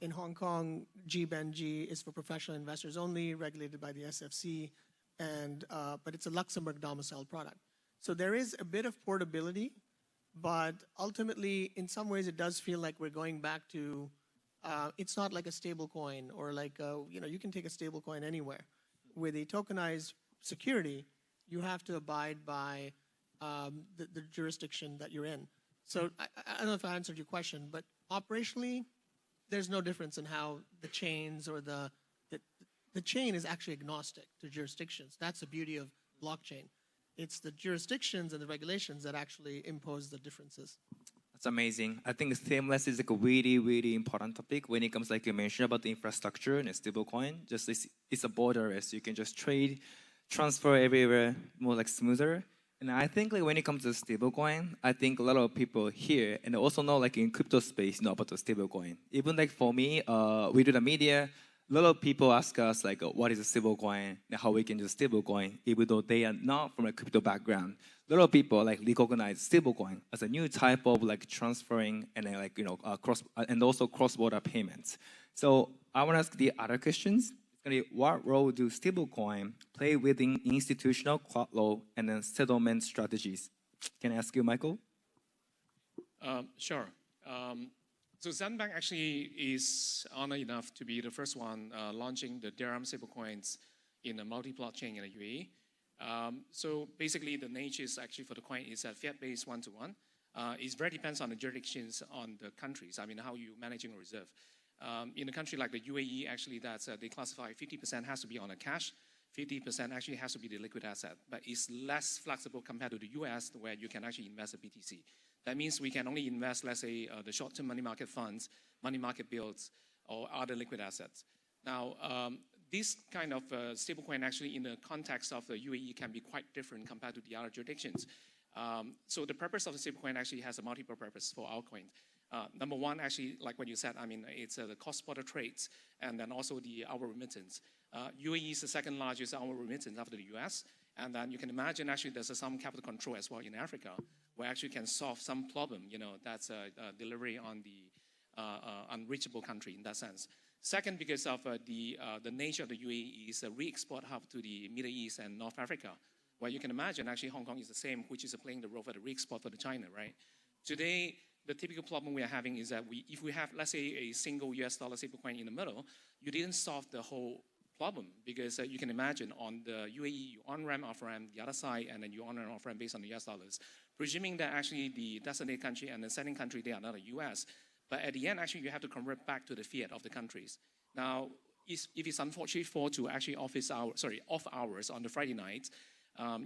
In Hong Kong, G-Benji is for professional investors only, regulated by the SFC, but it's a Luxembourg domiciled product. So there is a bit of portability, but ultimately, in some ways, it does feel like we're going back to, it's not like a stable coin or like, you can take a stable coin anywhere. With a tokenized security, you have to abide by the jurisdiction that you're in. So I don't know if I answered your question, but operationally, there's no difference in how the chains or the chain is actually agnostic to jurisdictions. That's the beauty of blockchain. It's the jurisdictions and the regulations that actually impose the differences. that's amazing. I think seamless is like a really, really important topic when it comes like you mentioned about the infrastructure and a stablecoin. Just it's a borderless. You can just trade, transfer everywhere more like smoother. And I think like when it comes to stablecoin, I think a lot of people here and also know like in crypto space know about the stablecoin. Even like for me, we do the media. A lot of people ask us like, what is a stablecoin and how we can do stablecoin, even though they are not from a crypto background. A lot of people like recognize stablecoin as a new type of like transferring and then like cross-border payments. So I want to ask the other questions. What role do stablecoin play within institutional cloud law and then settlement strategies? Can I ask you, Michael? Sure. So Zenbank actually is honored enough to be the first one launching the dirham stablecoins in a multi-blockchain in the UAE. So basically, the nature is actually for the coin is a fiat-based one-to-one. It very depends on the jurisdictions on the countries. I mean, how you managing a reserve. In a country like the UAE, actually, they classify 50% has to be on a cash, 50% actually has to be the liquid asset. But it's less flexible compared to the US, where you can actually invest a BTC. That means we can only invest, let's say, the short-term money market funds, money market bills, or other liquid assets. Now, this kind of stablecoin actually in the context of the UAE can be quite different compared to the other jurisdictions. So the purpose of the stablecoin actually has a multiple purpose for our coin. Number one, actually, like what you said, I mean, it's the cross-border trades and then also our remittance. UAE is the second largest our remittance after the US. And then you can imagine actually there's some capital control as well in Africa where actually can solve some problem, that's delivery on the unreachable country in that sense. Second, because of the nature of the UAE is a re-export hub to the Middle East and North Africa, where you can imagine actually Hong Kong is the same, which is playing the role for the re-export for the China, right? Today, the typical problem we are having is that if we have, let's say, a single US dollar stablecoin in the middle, you didn't solve the whole problem because you can imagine on the UAE, you on-ramp, off-ramp, the other side, and then you on-ramp, off-ramp based on the US dollars, presuming that actually the destination country and the sending country, they are not the US. But at the end, actually, you have to convert back to the fiat of the countries. Now, if it's unfortunately fall to actually off hours on the Friday night,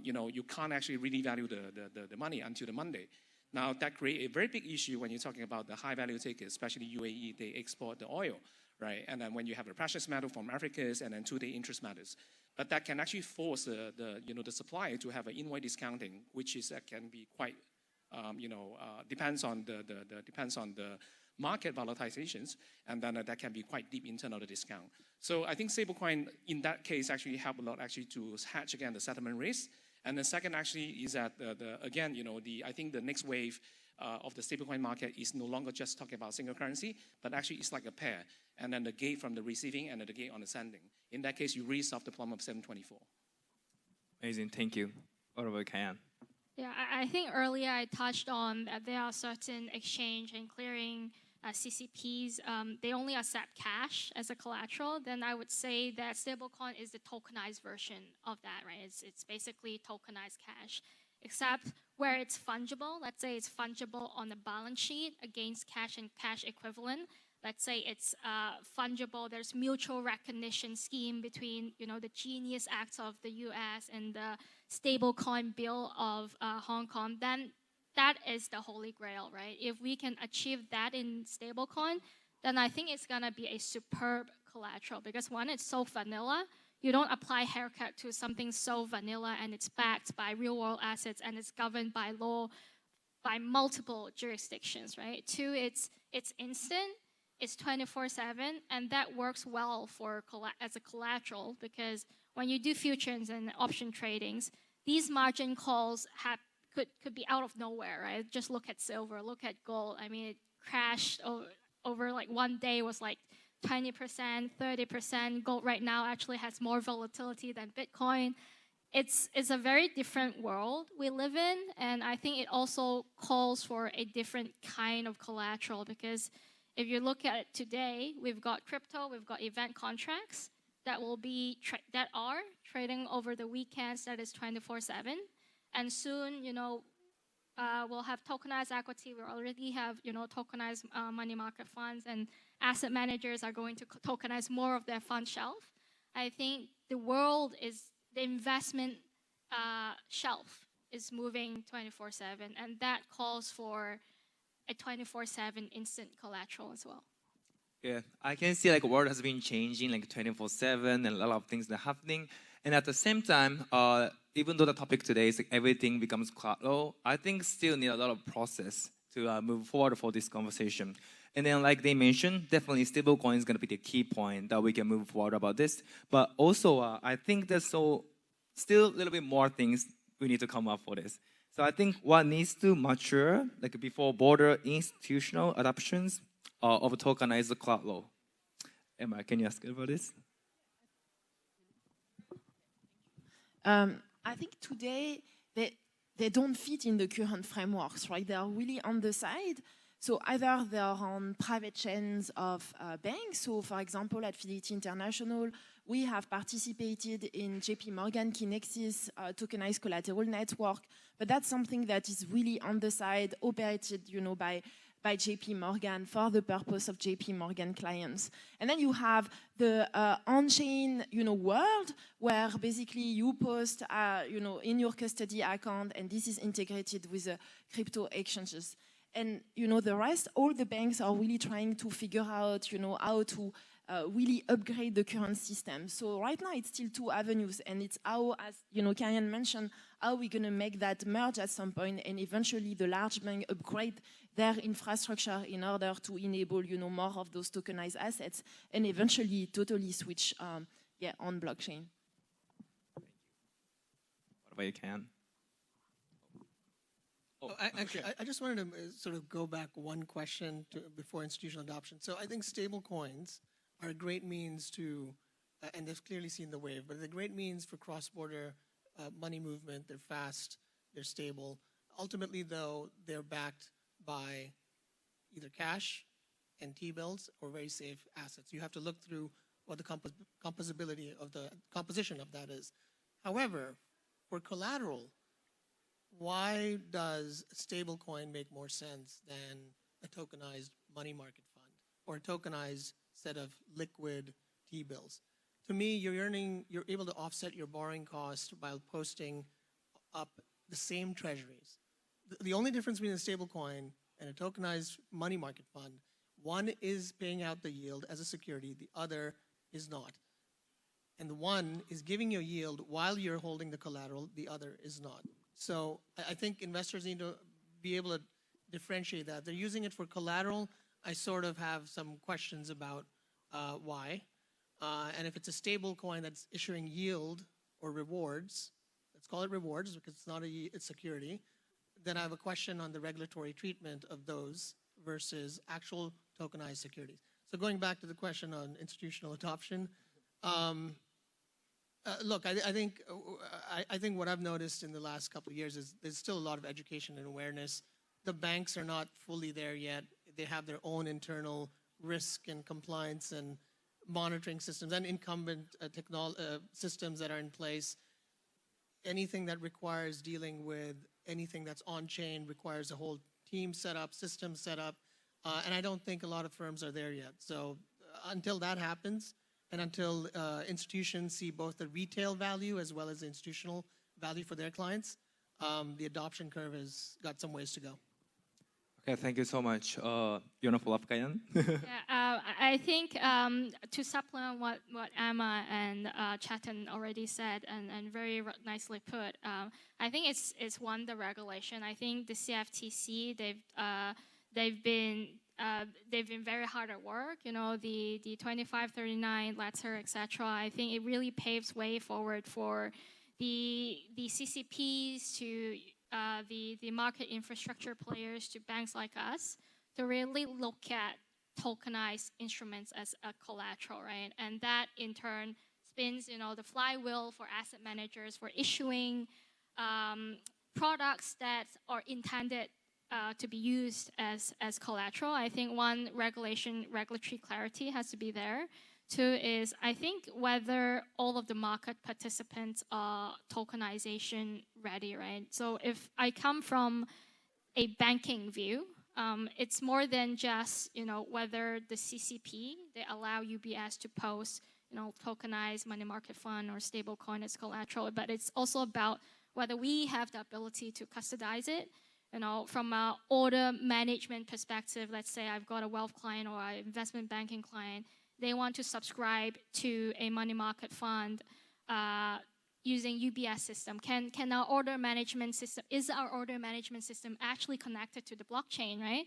you can't actually really value the money until the Monday. Now, that creates a very big issue when you're talking about the high-value tickets, especially UAE, they export the oil, right? And then when you have the precious metal from Africans and then two-day interest matters. But that can actually force the supplier to have an invoice discounting, which can be quite, depends on the market volatilizations, and then that can be quite deep in terms of the discount. So I think stablecoin in that case actually help a lot actually to hedge again the settlement risk. And the second actually is that I think the next wave of the stablecoin market is no longer just talking about single currency, but actually it's like a pair. And then the gate from the receiving and the gate on the sending. In that case, you really solve the problem of 724. Amazing, thank you. What about Kayan? Yeah, I think earlier I touched on that there are certain exchange and clearing CCPs. They only accept cash as a collateral. Then I would say that stablecoin is the tokenized version of that, right? It's basically tokenized cash, except where it's fungible. Let's say it's fungible on the balance sheet against cash and cash equivalent. Let's say it's fungible. There's mutual recognition scheme between, the Genius Act of the U.S. and the stablecoin bill of Hong Kong. Then that is the holy grail, right? If we can achieve that in stablecoin, then I think it's gonna be a superb collateral because one, it's so vanilla. You don't apply haircut to something so vanilla, and it's backed by real-world assets and it's governed by law by multiple jurisdictions, right? Two, it's instant. It's 24/7, and that works well for as a collateral because when you do futures and option tradings, these margin calls could be out of nowhere, right? Just look at silver, look at gold. I mean, it crashed over like one day was like 20%, 30%. Gold right now actually has more volatility than Bitcoin. It's a very different world we live in, and I think it also calls for a different kind of collateral because if you look at it today, we've got crypto, we've got event contracts that will be that are trading over the weekends. That is 24/7, and soon, we'll have tokenized equity. We already have, tokenized money market funds, and asset managers are going to tokenize more of their fund shelf. I think the investment shelf is moving 24/7, and that calls for a 24/7 instant collateral as well. Yeah, I can see like world has been changing like 24/7 and a lot of things are happening. And at the same time, even though the topic today is like everything becomes collateral, I think still need a lot of process to move forward for this conversation. And then like they mentioned, definitely stablecoin is going to be the key point that we can move forward about this. But also, I think there's still a little bit more things we need to come up for this. So I think what needs to mature, like before broader institutional adoptions of tokenized collateral. Emma, can you ask about this? I think today they don't fit in the current frameworks, right? They are really on the side. So either they are on private chains of banks. So for example, at Fidelity International, we have participated in JP Morgan Kinexys tokenized collateral network, but that's something that is really on the side, operated, by JP Morgan for the purpose of JP Morgan clients. And then you have the on-chain, world where basically you post, in your custody account, and this is integrated with the crypto exchanges. And, the rest, all the banks are really trying to figure out, how to really upgrade the current system. So right now it's still two avenues, and it's how, as Karen mentioned, how we're going to make that merge at some point, and eventually the large bank upgrade their infrastructure in order to enable, more of those tokenized assets, and eventually totally switch, on blockchain. What about you, Ken? Actually, I just wanted to sort of go back one question before institutional adoption. So I think stable coins are a great means to, and they've clearly seen the wave, but they're a great means for cross-border money movement. They're fast, they're stable. Ultimately, though, they're backed by either cash and T-bills or very safe assets. You have to look through what the composition of that is. However, for collateral, why does a stablecoin make more sense than a tokenized money market fund or a tokenized set of liquid T-bills? To me, you're able to offset your borrowing cost while posting up the same treasuries. The only difference between a stablecoin and a tokenized money market fund, one is paying out the yield as a security, the other is not. And the one is giving you a yield while you're holding the collateral, the other is not. So I think investors need to be able to differentiate that. They're using it for collateral. I sort of have some questions about why. And if it's a stable coin that's issuing yield or rewards, let's call it rewards because it's not it's security, then I have a question on the regulatory treatment of those versus actual tokenized securities. So going back to the question on institutional adoption, look, I think I think what I've noticed in the last couple of years is there's still a lot of education and awareness. The banks are not fully there yet. They have their own internal risk and compliance and monitoring systems and incumbent systems that are in place. Anything that requires dealing with anything that's on-chain requires a whole team set up, system set up, and I don't think a lot of firms are there yet. So until that happens, and until institutions see both the retail value as well as the institutional value for their clients, the adoption curve has got some ways to go. Okay, thank you so much. You want to follow up, Kayan? I think to supplement what Emma and Chetan already said and very nicely put, I think it's one, the regulation. I think the CFTC, they've been very hard at work. You know, the 2539 letter, etc. I think it really paves way forward for the CCPs to the market infrastructure players to banks like us to really look at tokenized instruments as a collateral, right? And that in turn spins, you know, the flywheel for asset managers for issuing products that are intended to be used as collateral. I think one, regulatory clarity has to be there. Two is, I think whether all of the market participants are tokenization ready, right? So if I come from a banking view, it's more than just, you know, whether the CCP, they allow UBS to post, you know, tokenized money market fund or stable coin as collateral, but it's also about whether we have the ability to custodize it. You know, from an order management perspective, let's say I've got a wealth client or an investment banking client, they want to subscribe to a money market fund using UBS system. Can our order management system, is our order management system actually connected to the blockchain, right?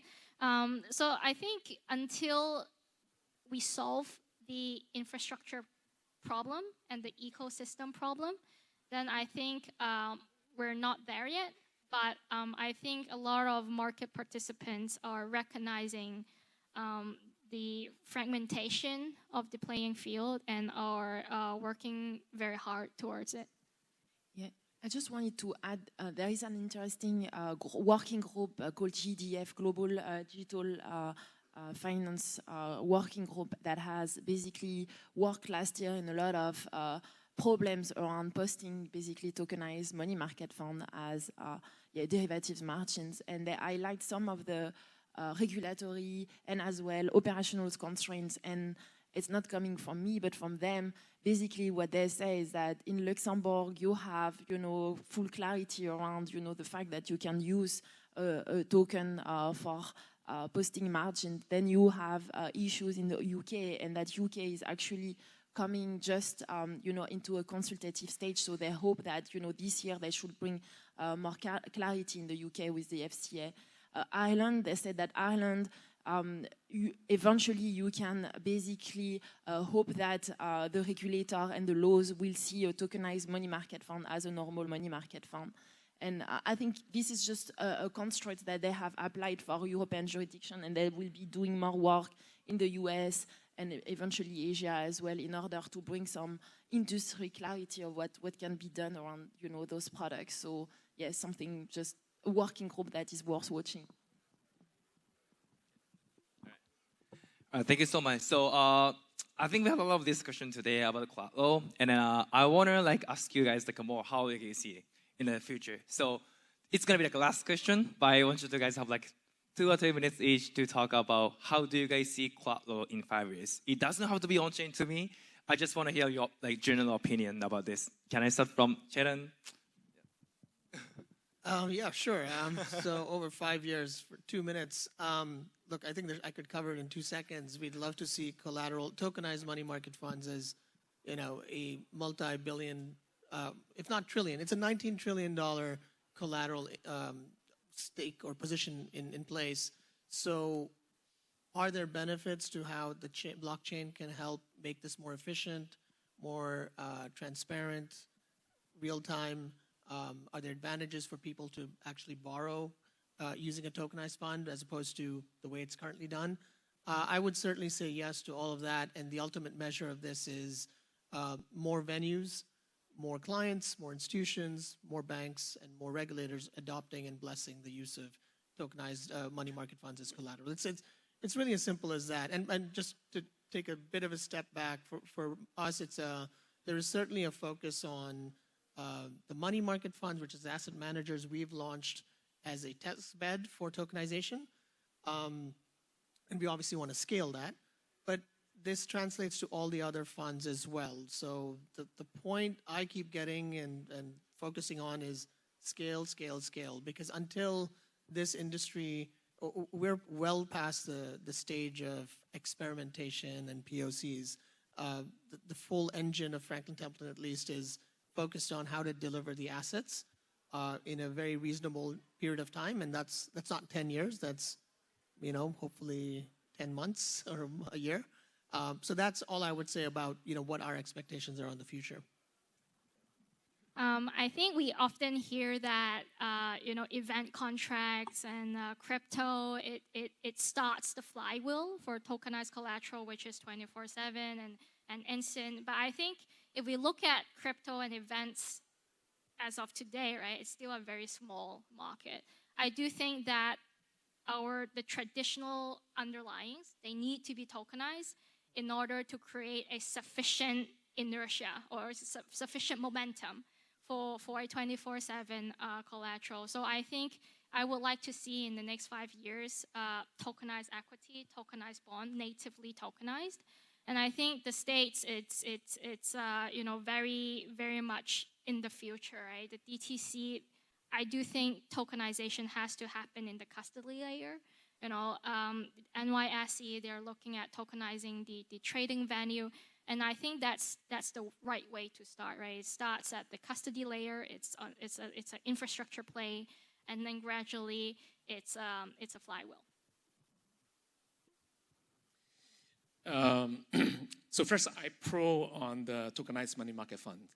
So I think until we solve the infrastructure problem and the ecosystem problem, then I think we're not there yet. But I think a lot of market participants are recognizing the fragmentation of the playing field and are working very hard towards it. Yeah, I just wanted to add, there is an interesting working group called GDF, Global Digital Finance Working Group, that has basically worked last year in a lot of problems around posting basically tokenized money market fund as derivatives margins, and they highlight some of the regulatory and as well operational constraints. And it's not coming from me, but from them. Basically, what they say is that in Luxembourg, you have, you know, full clarity around, you know, the fact that you can use a token for posting margin. Then you have issues in the UK, and that UK is actually coming just, you know, into a consultative stage. So they hope that, you know, this year they should bring more clarity in the UK with the FCA. Ireland, they said that Ireland, eventually you can basically hope that the regulator and the laws will see a tokenized money market fund as a normal money market fund. And I think this is just a construct that they have applied for European jurisdiction, and they will be doing more work in the US and eventually Asia as well in order to bring some industry clarity of what can be done around, you know, those products. So yeah, something, just a working group that is worth watching. Thank you so much. So I think we have a lot of discussion today about the cloud law, and I want to ask you guys more how you can see it in the future. So it's gonna be the last question, but I want you to guys have 2 or 3 minutes each to talk about how do you guys see cloud law in 5 years. It doesn't have to be on-chain to me. I just want to hear your general opinion about this. Can I start from Chetan? Yeah, sure. So over 5 years for 2 minutes. Look, I think I could cover it in 2 seconds. We'd love to see collateral tokenized money market funds as, you know, a multi-billion, if not trillion. It's a $19 trillion collateral stake or position in place. So are there benefits to how the blockchain can help make this more efficient, more transparent, real-time? Are there advantages for people to actually borrow using a tokenized fund as opposed to the way it's currently done? I would certainly say yes to all of that, and the ultimate measure of this is more venues, more clients, more institutions, more banks, and more regulators adopting and blessing the use of tokenized money market funds as collateral. It's really as simple as that. And just to take a bit of a step back, for us, there is certainly a focus on the money market funds, which is asset managers we've launched as a test bed for tokenization. And we obviously want to scale that. But this translates to all the other funds as well. So the point I keep getting and focusing on is scale, scale, scale. Because until this industry, we're well past the stage of experimentation and POCs. The full engine of Franklin Templeton, at least, is focused on how to deliver the assets in a very reasonable period of time. And that's not 10 years. That's, hopefully 10 months or a year. So that's all I would say about what our expectations are on the future. I think we often hear that event contracts and crypto it starts the flywheel for tokenized collateral, which is 24/7 and instant. But I think if we look at crypto and events as of today, right, it's still a very small market. I do think that the traditional underlyings, they need to be tokenized in order to create a sufficient inertia or sufficient momentum for a 24/7 collateral. So I think I would like to see in the next 5 years tokenized equity, tokenized bond, natively tokenized. And I think the States, it's very, very much in the future, right? The DTC, I do think tokenization has to happen in the custody layer. NYSE, they're looking at tokenizing the trading venue. And I think that's the right way to start, right? It starts at the custody layer. It's an infrastructure play, and then gradually it's a flywheel. So first, I pro on the tokenized money market fund,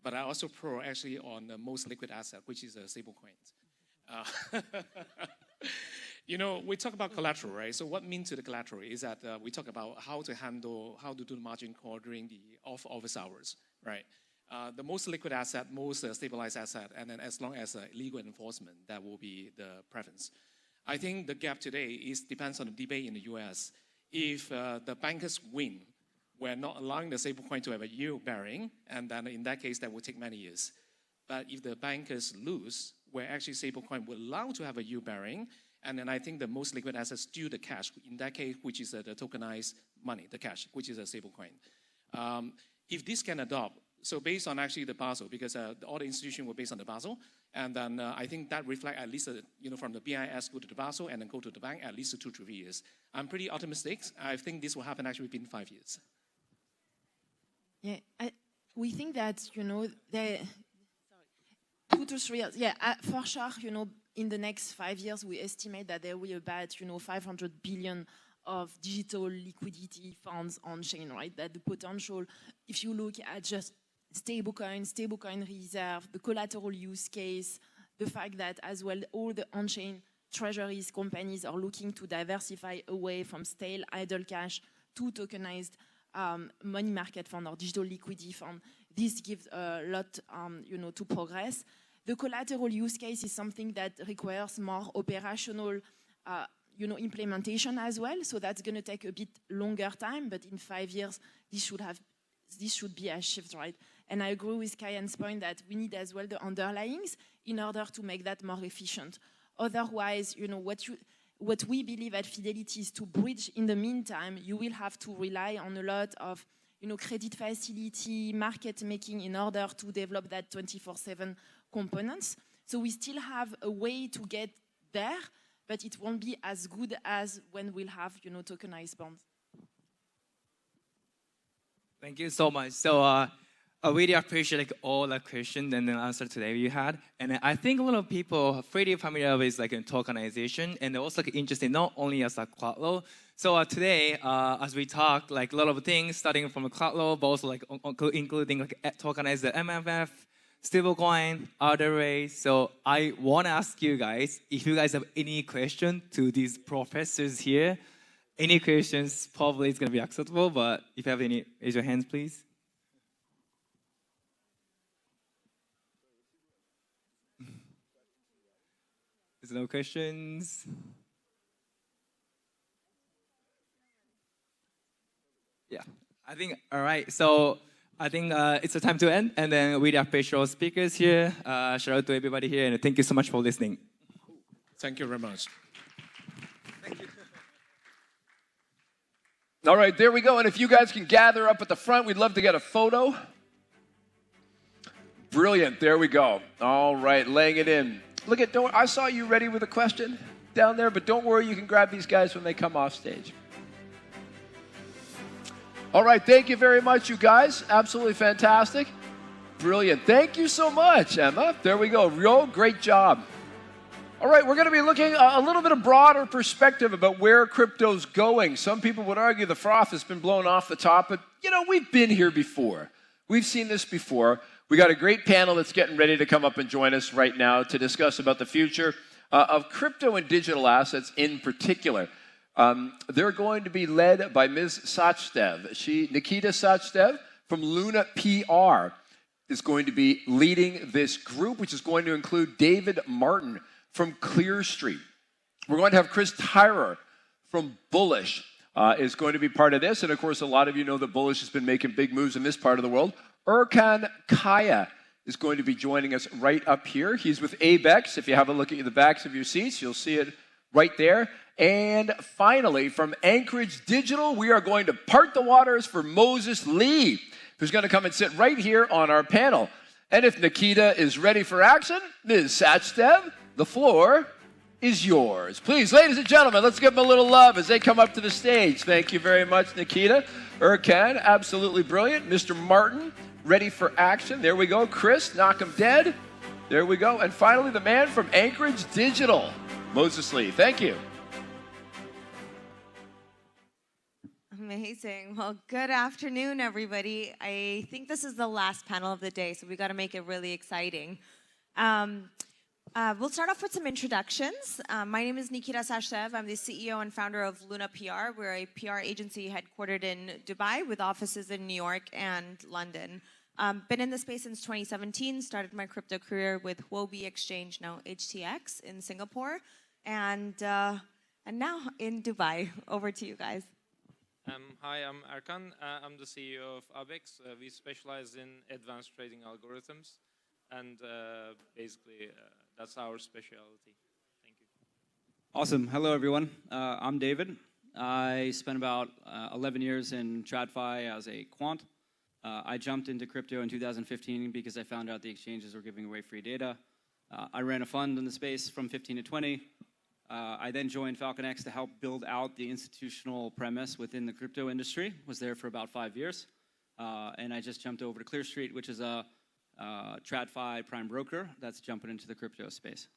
but I also pro actually on the most liquid asset, which is stablecoins. We talk about collateral, right? So what means to the collateral is that we talk about how to do the margin call during the office hours, right? The most liquid asset, most stabilized asset, and then as long as legal enforcement, that will be the preference. I think the gap today depends on the debate in the US. If the bankers win, we're not allowing the stablecoin to have a yield bearing, and then in that case, that will take many years. But if the bankers lose, where actually stablecoin will allow to have a yield bearing, and then I think the most liquid assets still the cash, in that case, which is the tokenized money, the cash, which is a stablecoin. If this can adopt, so based on actually the Basel, because all the institutions were based on the Basel, and then I think that reflect at least, from the BIS go to the Basel and then go to the bank at least 2 to 3 years. I'm pretty optimistic. I think this will happen actually within 5 years. Yeah, we think that, 2 to 3 years. Yeah, for sure, in the next 5 years, we estimate that there will be about, 500 billion of digital liquidity funds on chain, right? That the potential, if you look at just stablecoin reserve, the collateral use case, the fact that as well all the on-chain treasuries companies are looking to diversify away from stale idle cash to tokenized money market fund or digital liquidity fund. This gives a lot, to progress. The collateral use case is something that requires more operational, implementation as well. So that's going to take a bit longer time, but in 5 years, this should be achieved, right? And I agree with Kayan's point that we need as well the underlyings in order to make that more efficient. Otherwise, what we believe at Fidelity is to bridge in the meantime, you will have to rely on a lot of credit facility, market making in order to develop that 24/7 components. So we still have a way to get there, but it won't be as good as when we'll have, tokenized bonds. Thank you so much. So I really appreciate all the questions and the answer today you had. And I think a lot of people are pretty familiar with tokenization and they're also interested not only as a collateral. So today, as we talk, a lot of things starting from a collateral, but also including tokenized MFF, stablecoin, other ways. So I want to ask you guys, if you guys have any question to these professors here, any questions, probably it's going to be acceptable, but if you have any, raise your hands, please. there's no questions. Yeah, I think, all right. So I think it's the time to end. And then we appreciate our speakers here. Shout out to everybody here. And thank you so much for listening. Thank you very much. All right, there we go. And if you guys can gather up at the front, we'd love to get a photo. Brilliant. There we go. All right, laying it in. Look at, I saw you ready with a question down there, but don't worry, you can grab these guys when they come off stage. All right, thank you very much, you guys. Absolutely fantastic. Brilliant. Thank you so much, Emma. There we go. Real great job. All right, we're going to be looking a little bit of broader perspective about where crypto's going. Some people would argue the froth has been blown off the top, but, you know, we've been here before. We've seen this before. We got a great panel that's getting ready to come up and join us right now to discuss about the future of crypto and digital assets in particular. They're going to be led by Ms. Sachdev. Nikita Sachdev from Luna PR is going to be leading this group, which is going to include David Martin from Clear Street. We're going to have Chris Tyrer from Bullish is going to be part of this. And of course, a lot of you know that Bullish has been making big moves in this part of the world. Erkan Kaya is going to be joining us right up here. He's with ABEX. If you have a look at the backs of your seats, you'll see it right there. And finally, from Anchorage Digital, we are going to part the waters for Moses Lee, who's going to come and sit right here on our panel. And if Nikita is ready for action, Ms. Sachdev, the floor is yours. Please, ladies and gentlemen, let's give them a little love as they come up to the stage. Thank you very much, Nikita. Erkan, absolutely brilliant. Mr. Martin, ready for action. There we go. Chris, knock him dead. There we go. And finally, the man from Anchorage Digital, Moses Lee. Thank you. Amazing. Well, good afternoon, everybody. I think this is the last panel of the day, so we got to make it really exciting. We'll start off with some introductions. My name is Nikita Sachdev. I'm the CEO and founder of Luna PR. We're a PR agency headquartered in Dubai with offices in New York and London. Been in the space since 2017, started my crypto career with Huobi Exchange, now HTX in Singapore, and now in Dubai. Over to you guys. Hi, I'm Erkan. I'm the CEO of ABEX. We specialize in advanced trading algorithms, and basically that's our specialty. Thank you. Awesome. Hello, everyone. I'm David. I spent about 11 years in TradFi as a quant. I jumped into crypto in 2015 because I found out the exchanges were giving away free data. I ran a fund in the space from 15 to 20. I then joined FalconX to help build out the institutional premise within the crypto industry. Was there for about 5 years. And I just jumped over to Clear Street, which is a TradFi prime broker that's jumping into the crypto space.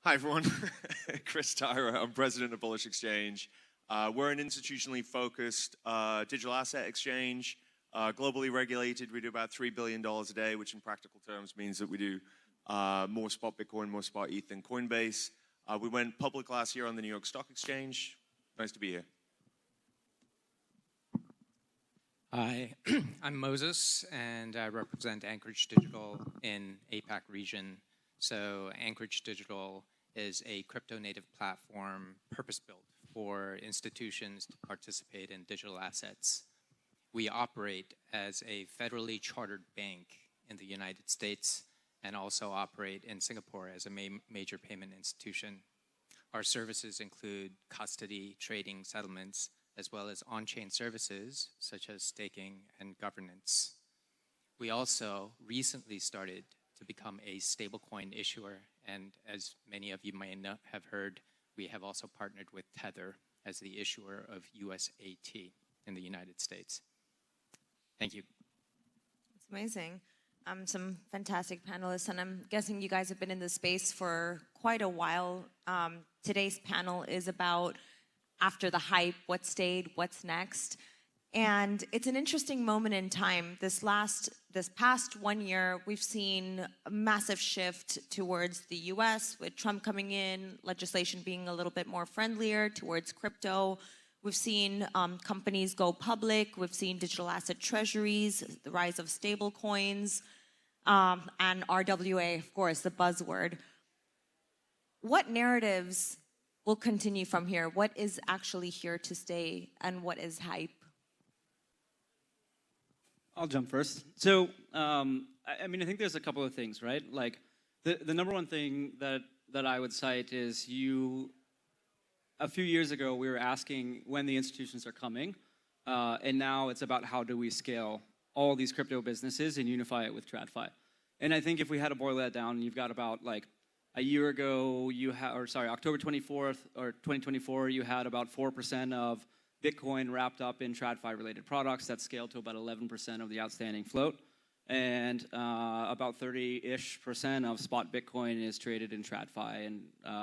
Hi, everyone. Chris Tyrer. I'm president of Bullish Exchange. We're an institutionally focused digital asset exchange, globally regulated. We do about $3 billion a day, which in practical terms means that we do more spot Bitcoin, more spot ETH than Coinbase. We went public last year on the New York Stock Exchange. Nice to be here. Hi, I'm Moses, and I represent Anchorage Digital in APAC region. So Anchorage Digital is a crypto-native platform purpose-built for institutions to participate in digital assets. We operate as a federally chartered bank in the United States and also operate in Singapore as a major payment institution. Our services include custody, trading, settlements, as well as on-chain services such as staking and governance. We also recently started to become a stablecoin issuer, and as many of you may have heard, we have also partnered with Tether as the issuer of USAT in the United States. Thank you. It's amazing. Some fantastic panelists, and I'm guessing you guys have been in this space for quite a while. Today's panel is about after the hype, what stayed, what's next. And it's an interesting moment in time. This past 1 year, we've seen a massive shift towards the US with Trump coming in, legislation being a little bit more friendlier towards crypto. We've seen companies go public. We've seen digital asset treasuries, the rise of stable coins, and RWA, of course, the buzzword. What narratives will continue from here? What is actually here to stay and what is hype? I'll jump first. So, I mean, I think there's a couple of things, right? Like, the number one thing that I would cite is a few years ago, we were asking when the institutions are coming, and now it's about how do we scale all these crypto businesses and unify it with TradFi. And I think if we had to boil that down, you've got about like a year ago, October 24th or 2024, you had about 4% of Bitcoin wrapped up in TradFi-related products. That scaled to about 11% of the outstanding float. And about 30-ish% of spot Bitcoin is traded in TradFi and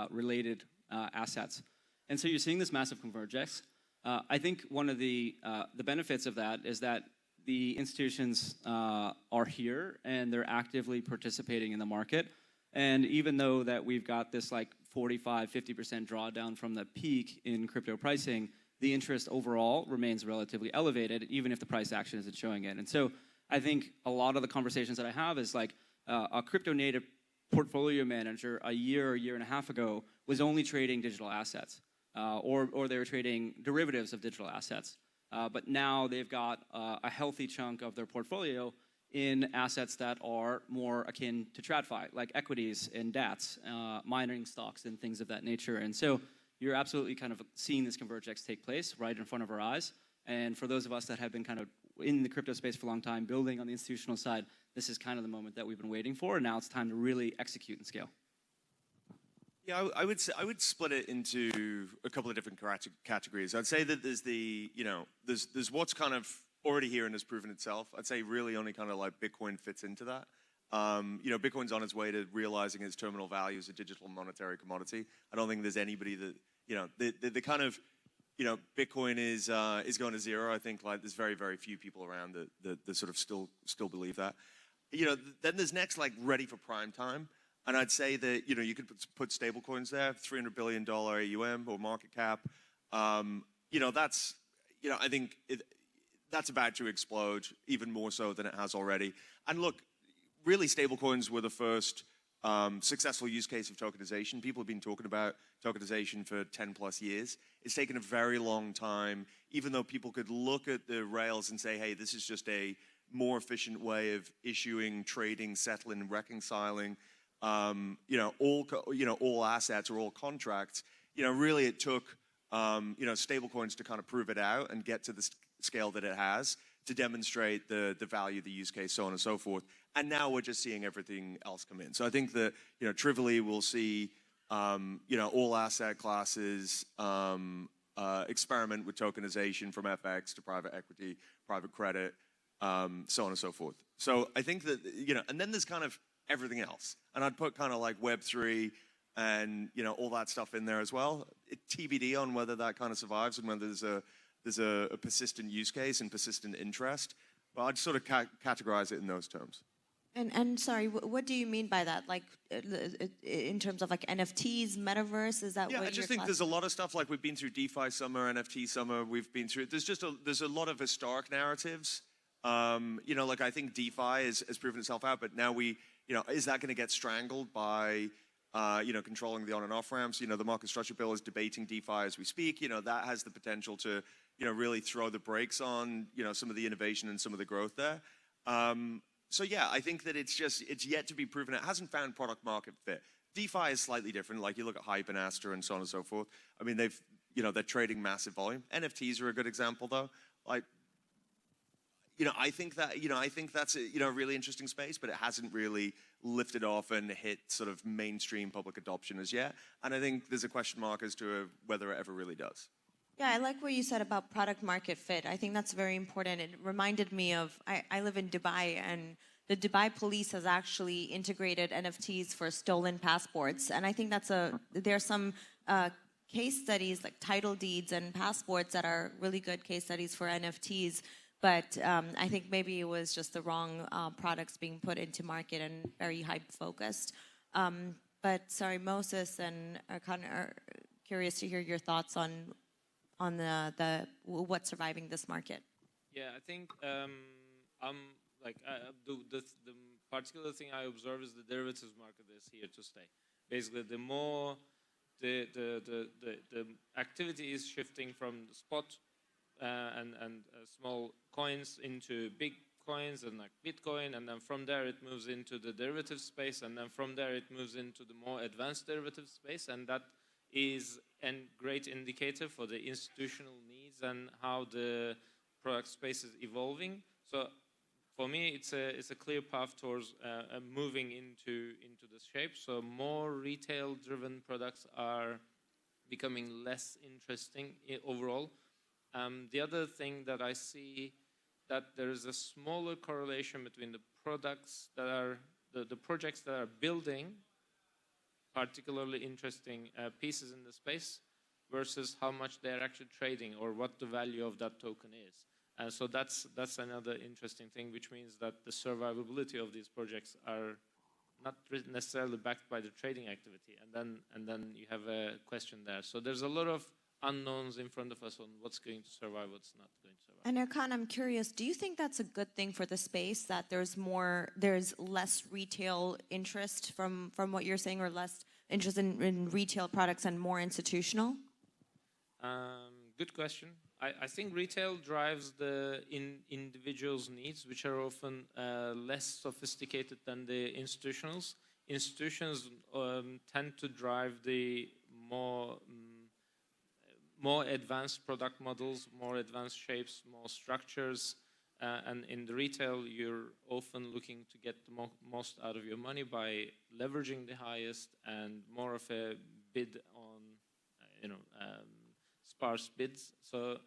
related assets. And so you're seeing this massive convergence. I think one of the benefits of that is that the institutions are here and they're actively participating in the market. And even though that we've got this like 45-50% drawdown from the peak in crypto pricing, the interest overall remains relatively elevated, even if the price action isn't showing it. And so I think a lot of the conversations that I have is like a crypto native portfolio manager a year and a half ago was only trading digital assets, or they were trading derivatives of digital assets. But now they've got a healthy chunk of their portfolio in assets that are more akin to TradFi, like equities and DATs, mining stocks and things of that nature. And so you're absolutely kind of seeing this convergence take place right in front of our eyes. And for those of us that have been kind of in the crypto space for a long time, building on the institutional side, this is kind of the moment that we've been waiting for. And now it's time to really execute and scale. Yeah, I would split it into a couple of different categories. I'd say that there's there's what's kind of already here and has proven itself. I'd say really only kind of like Bitcoin fits into that. Bitcoin's on its way to realizing its terminal value as a digital monetary commodity. I don't think there's anybody that, the kind of, Bitcoin is going to zero. I think like there's very, very few people around that sort of still believe that. Then there's next like ready for prime time. And I'd say that, you could put stable coins there, $300 billion AUM or market cap. That's, I think that's about to explode even more so than it has already. And look, really, stablecoins were the first successful use case of tokenization. People have been talking about tokenization for 10 plus years. It's taken a very long time, even though people could look at the rails and say, hey, this is just a more efficient way of issuing, trading, settling, and reconciling, all assets or all contracts. Really it took, stablecoins to kind of prove it out and get to the scale that it has to demonstrate the value of the use case, so on and so forth. And now we're just seeing everything else come in. So I think that, trivially we'll see, all asset classes experiment with tokenization from FX to private equity, private credit, so on and so forth. So I think that, and then there's kind of everything else. And I'd put kind of like Web3 and, all that stuff in there as well. TBD on whether that kind of survives and whether there's a persistent use case and persistent interest. But I'd sort of categorize it in those terms. And sorry, what do you mean by that? Like in terms of like NFTs, metaverse? Is that? Yeah, what I just think there's a lot of stuff. Like we've been through DeFi summer, NFT summer. We've been through. There's a lot of historic narratives. Like I think DeFi has proven itself out, but now is that going to get strangled by controlling the on and off ramps? The market structure bill is debating DeFi as we speak. That has the potential to really throw the brakes on some of the innovation and some of the growth there. So yeah, I think that it's yet to be proven. It hasn't found product market fit. DeFi is slightly different. Like you look at Hype and Aster and so on and so forth. I mean, they're trading massive volume. NFTs are a good example though. Like, I think that's a really interesting space, but it hasn't really lifted off and hit sort of mainstream public adoption as yet. And I think there's a question mark as to whether it ever really does. Yeah, I like what you said about product market fit. I think that's very important. It reminded me of, I live in Dubai, and the Dubai police has actually integrated NFTs for stolen passports. And I think there's some case studies like title deeds and passports that are really good case studies for NFTs. But I think maybe it was just the wrong products being put into market and very hype focused. But sorry, Moses and Arkan are curious to hear your thoughts on the what's surviving this market. Yeah, I think I'm like the particular thing I observe is the derivatives market is here to stay. Basically, the more the activity is shifting from the spot and small coins into big coins and like Bitcoin, and then from there it moves into the derivative space, and then from there it moves into the more advanced derivative space, and that is a great indicator for the institutional needs and how the product space is evolving. So for me, it's a clear path towards moving into this shape. So more retail-driven products are becoming less interesting overall. The other thing that I see that there is a smaller correlation between the products that are the projects that are building particularly interesting pieces in the space versus how much they're actually trading or what the value of that token is. So that's another interesting thing, which means that the survivability of these projects are not necessarily backed by the trading activity, and then you have a question there. So there's a lot of unknowns in front of us on what's going to survive, what's not going to survive. And Erkan, I'm curious, do you think that's a good thing for the space, that there's less retail interest from what you're saying, or less interest in retail products and more institutional? Good question. I think retail drives the individual's needs, which are often less sophisticated than the institutionals. Institutions tend to drive the more advanced product models, more advanced shapes, more structures. And in the retail, you're often looking to get the most out of your money by leveraging the highest and more of a bid on, sparse bids. So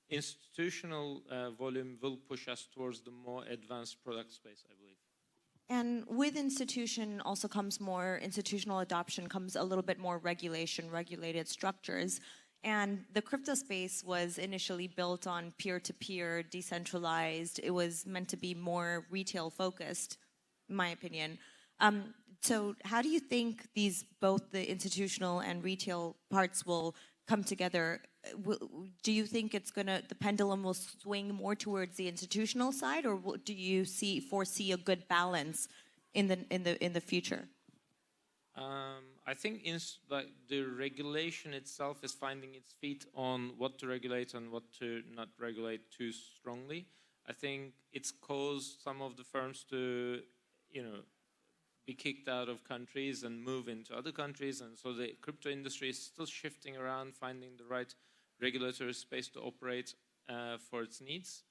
institutional volume will push us towards the more advanced product space, I believe. And with institution also comes more institutional adoption, comes a little bit more regulation, regulated structures. And the crypto space was initially built on peer-to-peer, decentralized. It was meant to be more retail focused, in my opinion. So how do you think both the institutional and retail parts will come together? Do you think the pendulum will swing more towards the institutional side, or do you foresee a good balance in the future? I think the regulation itself is finding its feet on what to regulate and what to not regulate too strongly. I think it's caused some of the firms to, be kicked out of countries and move into other countries, and so the crypto industry is still shifting around, finding the right regulatory space to operate for its needs.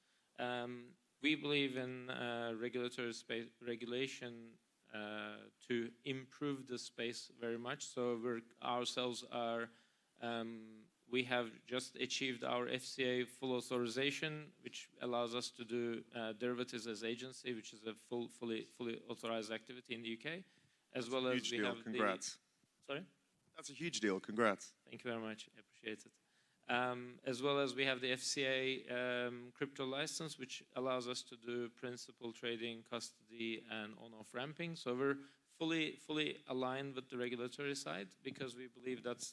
We believe in regulation to improve the space very much. So we have just achieved our FCA full authorization, which allows us to do derivatives as agency, which is a fully authorized activity in the UK, as well as we have Congrats. Sorry? That's a huge deal. Congrats. Thank you very much. I appreciate it. As well as we have the FCA crypto license, which allows us to do principal trading, custody, and on-off ramping. So we're fully aligned with the regulatory side, because we believe that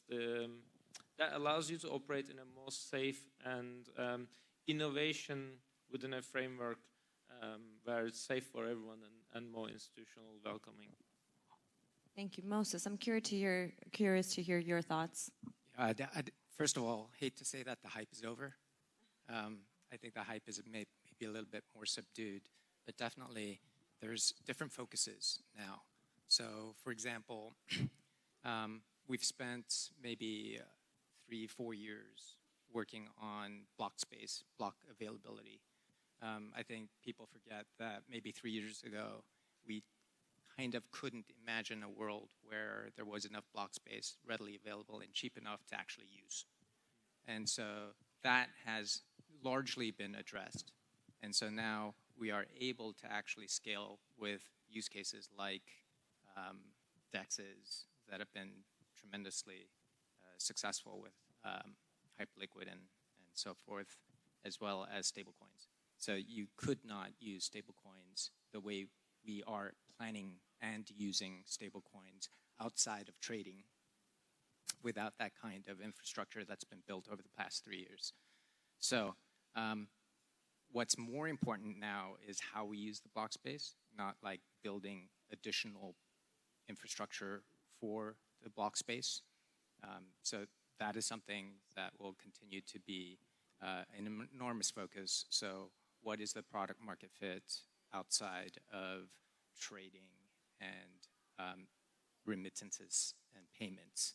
allows you to operate in a more safe and innovation within a framework where it's safe for everyone and more institutional welcoming. Thank you, Moses. I'm curious to hear your thoughts. First of all, hate to say that the hype is over. I think the hype is maybe a little bit more subdued, but definitely there's different focuses now. So, for example, we've spent maybe 3-4 years working on block space, block availability. I think people forget that maybe 3 years ago, we kind of couldn't imagine a world where there was enough block space readily available and cheap enough to actually use. And so that has largely been addressed. And so now we are able to actually scale with use cases like DEXs that have been tremendously successful with Hyperliquid and so forth, as well as stablecoins. So you could not use stablecoins the way we are planning and using stablecoins outside of trading without that kind of infrastructure that's been built over the past 3 years. So what's more important now is how we use the block space, not like building additional infrastructure for the block space. So that is something that will continue to be an enormous focus. So what is the product market fit outside of trading and remittances and payments?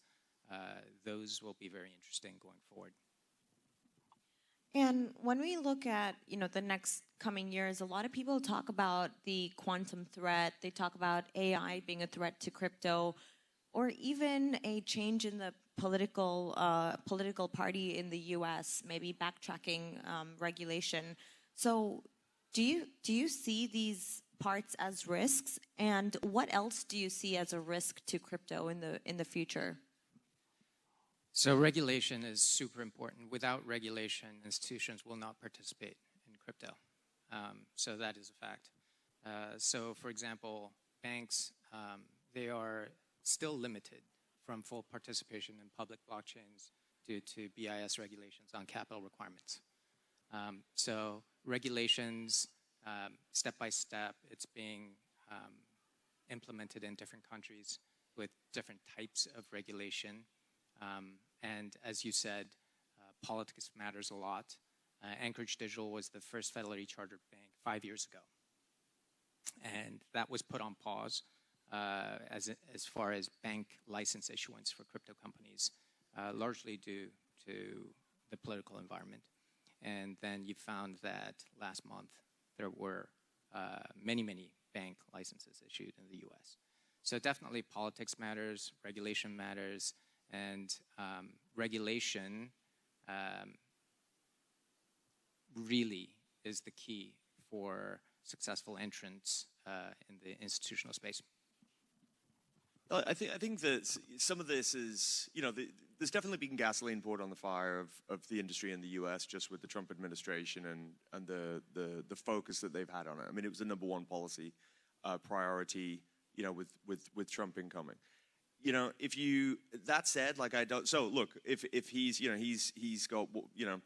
Those will be very interesting going forward. And when we look at, the next coming years, a lot of people talk about the quantum threat. They talk about AI being a threat to crypto, or even a change in the political party in the U.S., maybe backtracking regulation. So, do you see these parts as risks? And what else do you see as a risk to crypto in the future? So regulation is super important. Without regulation, institutions will not participate in crypto. So that is a fact. So for example, banks, they are still limited from full participation in public blockchains due to BIS regulations on capital requirements. So regulations, step by step, it's being implemented in different countries with different types of regulation. And as you said, politics matters a lot. Anchorage Digital was the first federally chartered bank 5 years ago. And that was put on pause as far as bank license issuance for crypto companies, largely due to the political environment. And then you found that last month there were many, many bank licenses issued in the US. So definitely politics matters, regulation matters, and regulation really is the key for successful entrance in the institutional space. I think that some of this is, there's definitely been gasoline poured on the fire of the industry in the U.S. just with the Trump administration and the focus that they've had on it. I mean, it was the #1 policy priority, with Trump incoming. That said, so look, if he's got,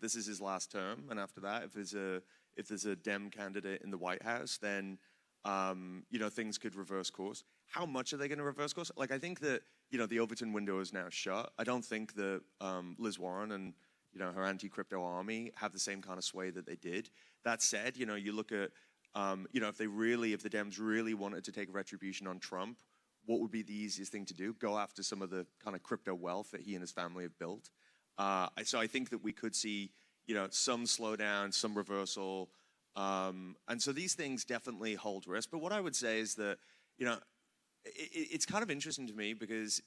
this is his last term, and after that, if there's a Dem candidate in the White House, then, things could reverse course. How much are they going to reverse course? I think that, the Overton window is now shut. I don't think that Liz Warren and, her anti-crypto army have the same kind of sway that they did. That said, you look at, if the Dems really wanted to take retribution on Trump, what would be the easiest thing to do? Go after some of the kind of crypto wealth that he and his family have built. So I think that we could see, some slowdown, some reversal. And so these things definitely hold risk. But what I would say is that, it's kind of interesting to me because,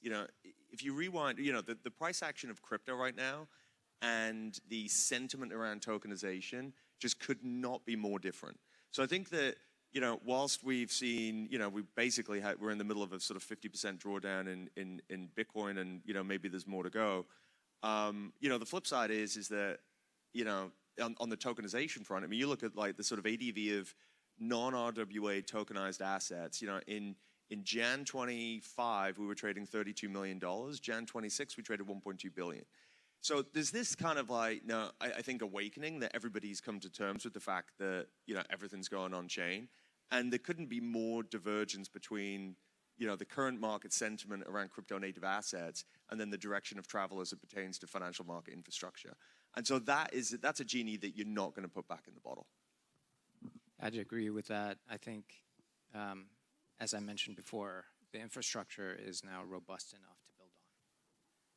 if you rewind, the price action of crypto right now and the sentiment around tokenization just could not be more different. So I think that, whilst we've seen, we're in the middle of a sort of 50% drawdown in Bitcoin and, maybe there's more to go. The flip side is that, on the tokenization front, I mean, you look at the sort of ADV of non-RWA tokenized assets, in Jan 25, we were trading $32 million. Jan 26, we traded $1.2 billion. So there's this kind of I think awakening that everybody's come to terms with the fact that, everything's going on chain. And there couldn't be more divergence between, the current market sentiment around crypto native assets and then the direction of travel as it pertains to financial market infrastructure. And so that's a genie that you're not going to put back in the bottle. I'd agree with that. I think, as I mentioned before, the infrastructure is now robust enough to build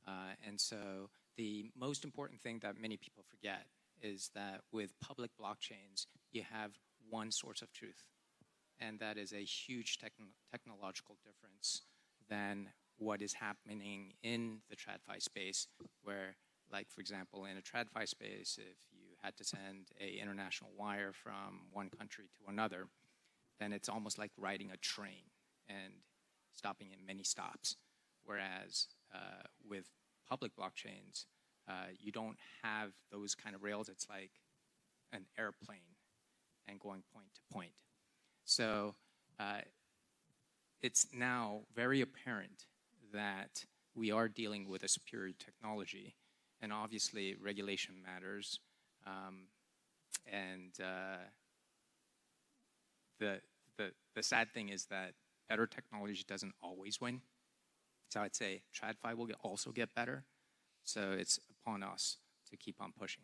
on. And so the most important thing that many people forget is that with public blockchains, you have one source of truth. And that is a huge technological difference than what is happening in the TradFi space, where, for example, in a TradFi space, if you had to send an international wire from one country to another, then it's almost like riding a train and stopping in many stops. Whereas with public blockchains, you don't have those kind of rails. It's like an airplane and going point to point. So it's now very apparent that we are dealing with a superior technology, and obviously regulation matters. The sad thing is that better technology doesn't always win. So I'd say TradFi will also get better. So it's upon us to keep on pushing.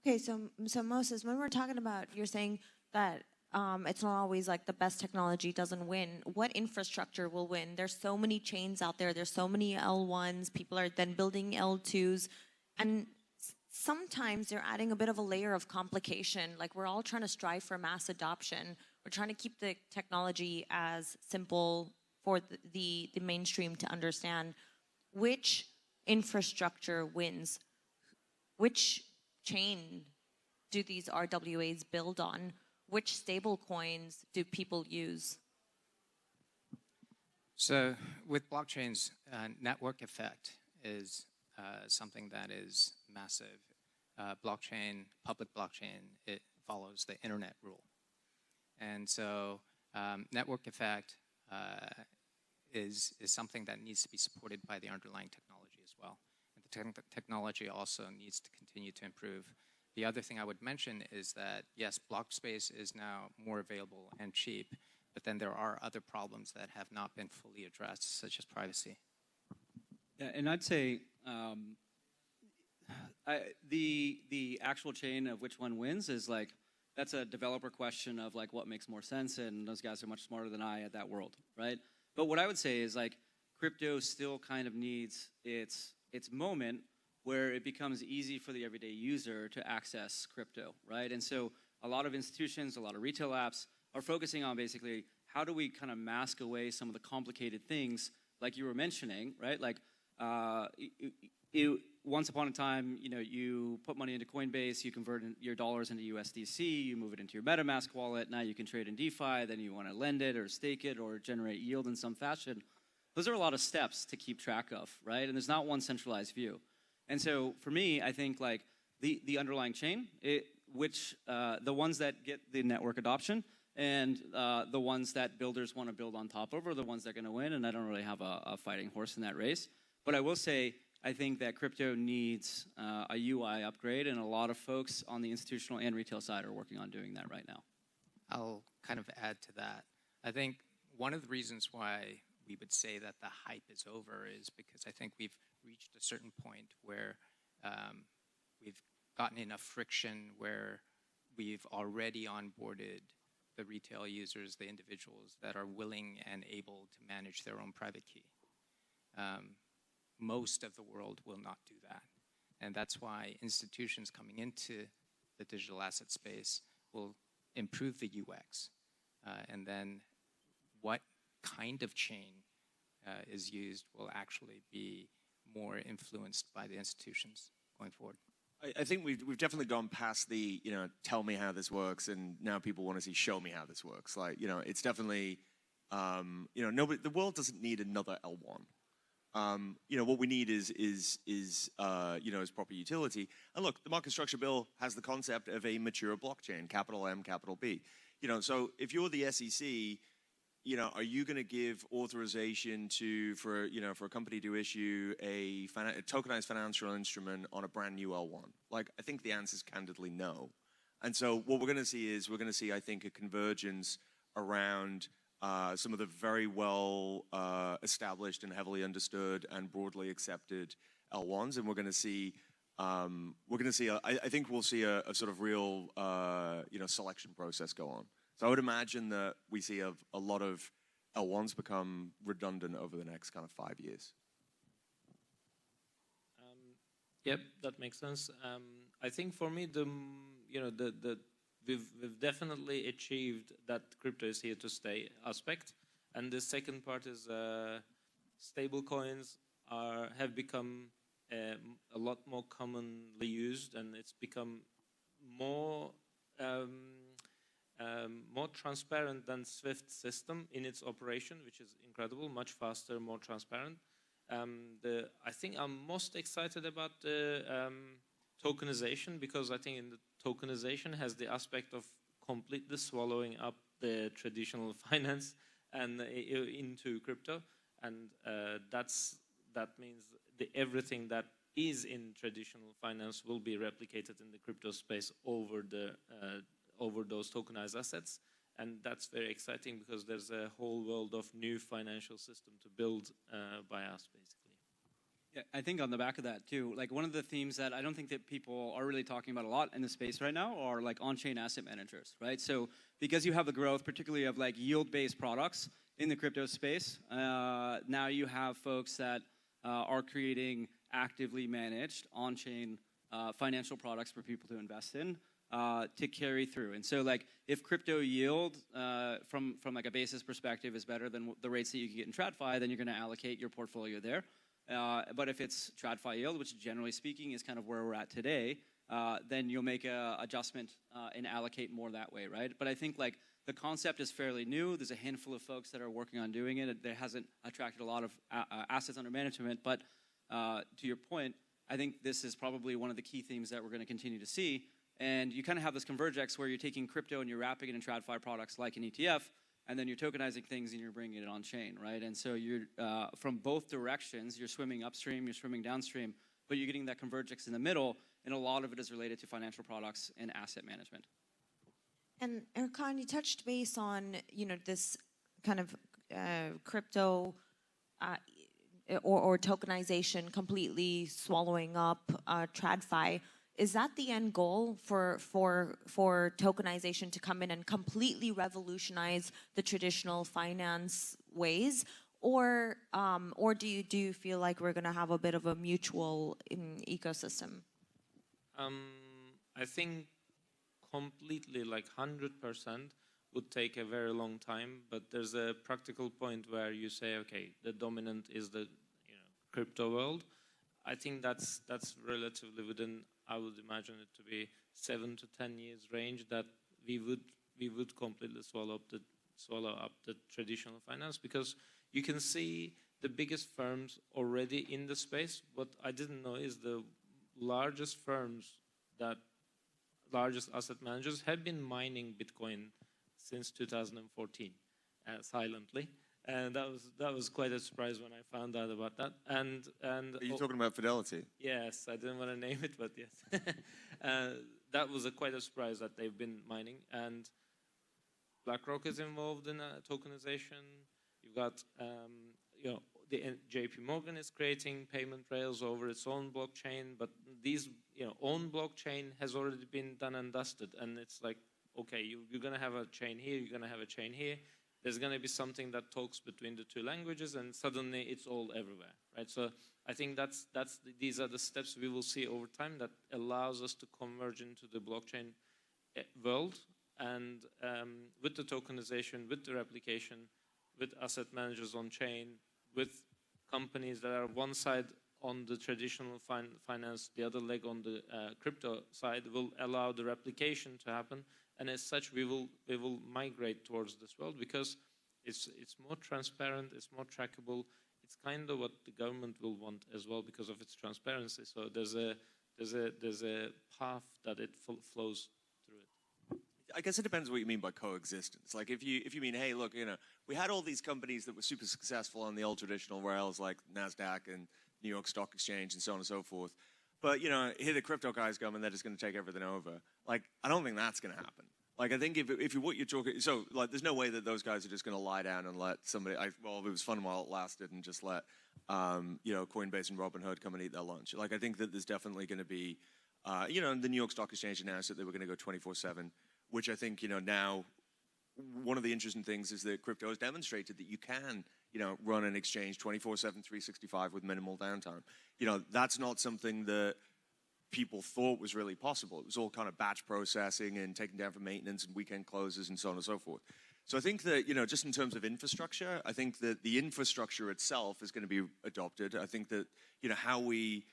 Okay, so Moses, when we're talking about, you're saying that it's not always like the best technology doesn't win. What infrastructure will win? There's so many chains out there. There's so many L1s. People are then building L2s. And sometimes they're adding a bit of a layer of complication. Like we're all trying to strive for mass adoption. We're trying to keep the technology as simple for the mainstream to understand. Which infrastructure wins? Which chain do these RWAs build on? Which stable coins do people use? So with blockchains, network effect is something that is massive. Public blockchain, it follows the internet rule. And so network effect is something that needs to be supported by the underlying technology as well. And the technology also needs to continue to improve. The other thing I would mention is that, yes, block space is now more available and cheap, but then there are other problems that have not been fully addressed, such as privacy. Yeah, and I'd say the actual chain of which one wins is like, that's a developer question of like what makes more sense, and those guys are much smarter than I at that world, right? But what I would say is like crypto still kind of needs its moment where it becomes easy for the everyday user to access crypto, right? And so a lot of institutions, a lot of retail apps are focusing on basically how do we kind of mask away some of the complicated things like you were mentioning, right? Like once upon a time, you put money into Coinbase, you convert your dollars into USDC, you move it into your MetaMask wallet, now you can trade in DeFi, then you want to lend it or stake it or generate yield in some fashion. Those are a lot of steps to keep track of, right? And there's not one centralized view. And so for me, I think like the underlying chain, the ones that get the network adoption and the ones that builders want to build on top of are the ones that are going to win, and I don't really have a fighting horse in that race. But I will say, I think that crypto needs a UI upgrade, and a lot of folks on the institutional and retail side are working on doing that right now. I'll kind of add to that. I think one of the reasons why we would say that the hype is over is because I think we've reached a certain point where we've gotten enough friction where we've already onboarded the retail users, the individuals that are willing and able to manage their own private key. Most of the world will not do that. And that's why institutions coming into the digital asset space will improve the UX. And then what kind of chain is used will actually be more influenced by the institutions going forward. I think we've definitely gone past the, tell me how this works, and now people want to see, show me how this works. Like, it's definitely, nobody, the world doesn't need another L1. What we need is proper utility. And look, the market structure bill has the concept of a mature blockchain, capital M, capital B. So if you're the SEC, are you going to give authorization for a company to issue a tokenized financial instrument on a brand new L1? Like, I think the answer is candidly no. And so what we're going to see, I think, a convergence around some of the very well established and heavily understood and broadly accepted L1s, and we're going to see, I think we'll see a sort of real, selection process go on. So I would imagine that we see a lot of L1s become redundant over the next kind of 5 years. Yep, that makes sense. I think for me, we've definitely achieved that crypto is here to stay aspect, and the second part is stable coins have become a lot more commonly used, and it's become more transparent than SWIFT system in its operation, which is incredible, much faster, more transparent. I think I'm most excited about the tokenization, because I think in the tokenization has the aspect of completely swallowing up the traditional finance and into crypto, and that means everything that is in traditional finance will be replicated in the crypto space over those tokenized assets. And that's very exciting because there's a whole world of new financial system to build by us, basically. Yeah, I think on the back of that too, like one of the themes that I don't think that people are really talking about a lot in the space right now are like on-chain asset managers, right? So because you have the growth, particularly of like yield-based products in the crypto space, now you have folks that are creating actively managed on-chain financial products for people to invest in. To carry through. And so like if crypto yield from like a basis perspective is better than the rates that you can get in TradFi, then you're going to allocate your portfolio there. But if it's TradFi yield, which generally speaking is kind of where we're at today, then you'll make an adjustment and allocate more that way, right? But I think like the concept is fairly new. There's a handful of folks that are working on doing it. It hasn't attracted a lot of assets under management. But to your point, I think this is probably one of the key themes that we're going to continue to see. And you kind of have this convergex where you're taking crypto and you're wrapping it in TradFi products like an ETF, and then you're tokenizing things and you're bringing it on chain, right? And so you're from both directions, you're swimming upstream, you're swimming downstream, but you're getting that convergex in the middle, and a lot of it is related to financial products and asset management. And Erkan, you touched base on this kind of crypto or tokenization completely swallowing up TradFi. Is that the end goal for tokenization to come in and completely revolutionize the traditional finance ways, or do you feel like we're going to have a bit of a mutual ecosystem? I think completely, like 100%, would take a very long time. But there's a practical point where you say, okay, the dominant is the crypto world. I think that's relatively within, I would imagine it to be 7 to 10 years range that we would completely swallow up the traditional finance, because you can see the biggest firms already in the space. What I didn't know is the largest asset managers have been mining Bitcoin since 2014 silently. And that was quite a surprise when I found out about that. And are you talking about Fidelity? Yes, I didn't want to name it, but yes, that was quite a surprise that they've been mining. And BlackRock is involved in tokenization. You've got the JP Morgan is creating payment rails over its own blockchain, but these own blockchain has already been done and dusted. And it's like, okay, you're going to have a chain here, you're going to have a chain here. There's going to be something that talks between the two languages, and suddenly it's all everywhere, right? So I think these are the steps we will see over time that allows us to converge into the blockchain world. And with the tokenization, with the replication, with asset managers on chain, with companies that are one side on the traditional finance, the other leg on the crypto side, will allow the replication to happen. And as such, we will migrate towards this world because it's more transparent, it's more trackable. It's kind of what the government will want as well because of its transparency. So there's a path that it flows through it. I guess it depends what you mean by coexistence. Like if you mean, hey, look, we had all these companies that were super successful on the old traditional rails like NASDAQ and New York Stock Exchange and so on and so forth. But, here the crypto guys come and they're just going to take everything over. Like, I don't think that's going to happen. Like, I think if what you're talking, so, like, there's no way that those guys are just going to lie down and let somebody, well, it was fun while it lasted and just let, Coinbase and Robinhood come and eat their lunch. Like, I think that there's definitely going to be, the New York Stock Exchange announced that they were going to go 24/7, which I think, now, one of the interesting things is that crypto has demonstrated that you can, run an exchange 24/7, 365 with minimal downtime. That's not something that people thought was really possible. It was all kind of batch processing and taken down for maintenance and weekend closes and so on and so forth. So I think that, just in terms of infrastructure, I think that the infrastructure itself is going to be adopted. I think that, how we,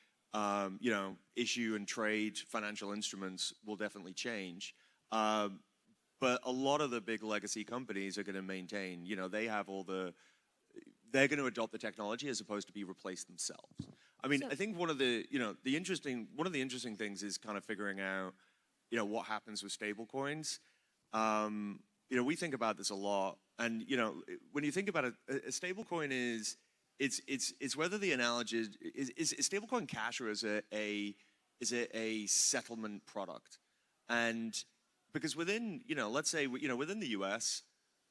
issue and trade financial instruments will definitely change. But a lot of the big legacy companies are going to maintain, they have all the they're going to adopt the technology as opposed to be replaced themselves. I mean, I think one of the interesting things is kind of figuring out, what happens with stablecoins. We think about this a lot, and when you think about it, a stablecoin it's whether the analogy is stablecoin cash, or is it a settlement product? And because within, let's say, within the US,